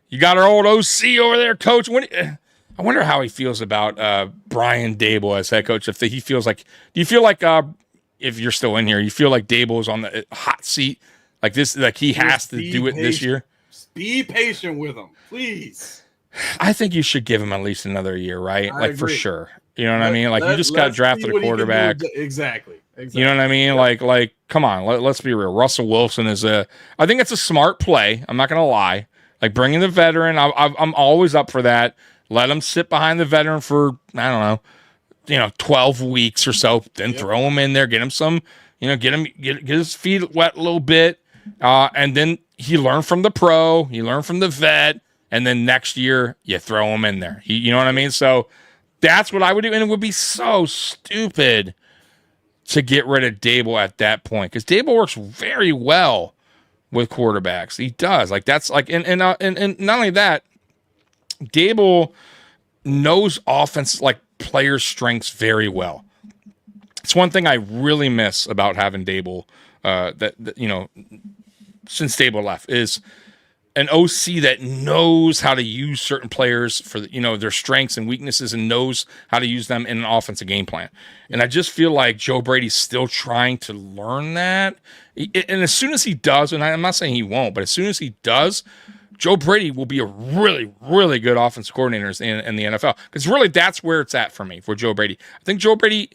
you got our old OC over there, coach. I wonder how he feels about Brian Dable as head coach. If he feels like, do you feel like, if you're still in here, you feel like Dable is on the hot seat, like this, like he has to do it this year? Be patient with him, please. I think you should give him at least another year, right? I like for agree. sure. You know what I mean? Like you just got drafted a quarterback. Exactly. You know what I mean? Like, come on, let's be real. Russell Wilson I think it's a smart play. I'm not gonna lie. Like bringing the veteran, I'm always up for that. Let him sit behind the veteran for I don't know, 12 weeks or so. Then throw him in there, get him some, get his feet wet a little bit, and then he learned from the pro, he learned from the vet, and then next year you throw him in there. You know what I mean? So that's what I would do, and it would be so stupid to get rid of Dable at that point, because Dable works very well with quarterbacks. He does. Like that's like, and not only that, Dable knows offense, like player strengths very well. It's one thing I really miss about having Dable, that since Dable left, is an OC that knows how to use certain players for their strengths and weaknesses, and knows how to use them in an offensive game plan. And I just feel like Joe Brady's still trying to learn that. And as soon as he does, and I'm not saying he won't, but as soon as he does, Joe Brady will be a really, really good offensive coordinator in the NFL. Because really, that's where it's at for me, for Joe Brady. I think Joe Brady,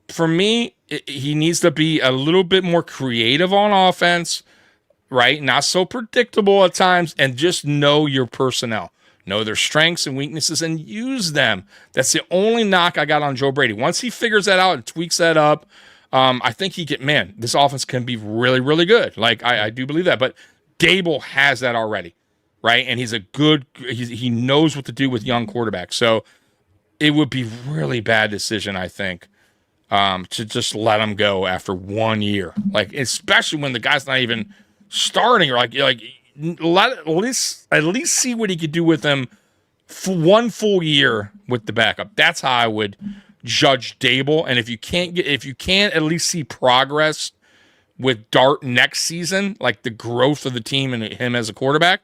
for me, he needs to be a little bit more creative on offense, right? Not so predictable at times, and just know your personnel. Know their strengths and weaknesses and use them. That's the only knock I got on Joe Brady. Once he figures that out and tweaks that up, I think this offense can be really, really good. Like, I do believe that. But Dable has that already, right? And he knows what to do with young quarterbacks. So it would be really bad decision, I think, to just let him go after 1 year. Like, especially when the guy's not even starting, or at least see what he could do with them for 1 full year with the backup. That's how I would judge Dable. And if you can't at least see progress with Dart next season, like the growth of the team and him as a quarterback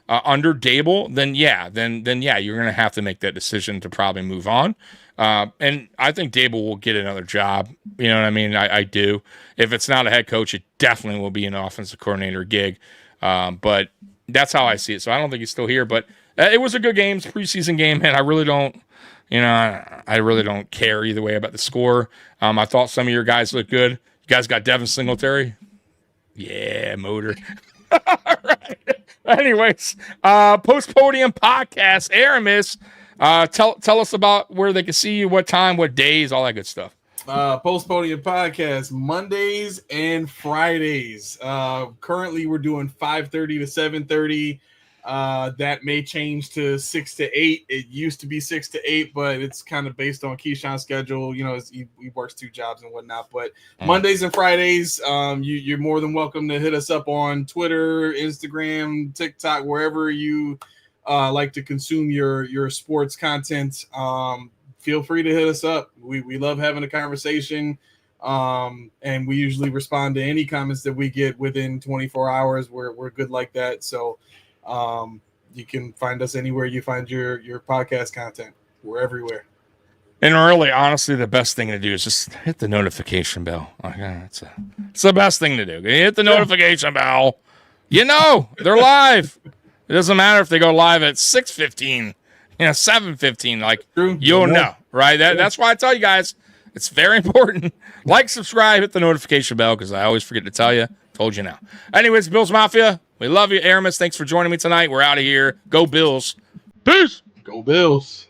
under Dable, then you're gonna have to make that decision to probably move on. And I think Dable will get another job. You know what I mean? I do. If it's not a head coach, it definitely will be an offensive coordinator gig. But that's how I see it. So I don't think he's still here. But it was a good game. It's a preseason game, and I really don't care either way about the score. I thought some of your guys looked good. You guys got Devin Singletary? Yeah, motor. All right. Anyways, post-podium podcast, Aramis. Tell us about where they can see you, what time, what days, all that good stuff. Post Podium Podcast, Mondays and Fridays. Currently, we're doing 5:30 to 7:30. That may change to 6 to 8. It used to be 6 to 8, but it's kind of based on Keyshawn's schedule. He works 2 jobs and whatnot. But Mondays and Fridays, you're more than welcome to hit us up on Twitter, Instagram, TikTok, wherever you like to consume your sports content. Feel free to hit us up. We love having a conversation. And we usually respond to any comments that we get within 24 hours. We're good like that. So you can find us anywhere you find your podcast content. We're everywhere. And really, honestly, the best thing to do is just hit the notification bell. Okay, it's the best thing to do. Hit the notification bell. You know, they're live. It doesn't matter if they go live at 6:15, 7:15. Like, you'll know, right? That's why I tell you guys, it's very important. Like, subscribe, hit the notification bell, because I always forget to tell you. Told you now. Anyways, Bills Mafia, we love you. Aramis, thanks for joining me tonight. We're out of here. Go Bills. Peace. Go Bills.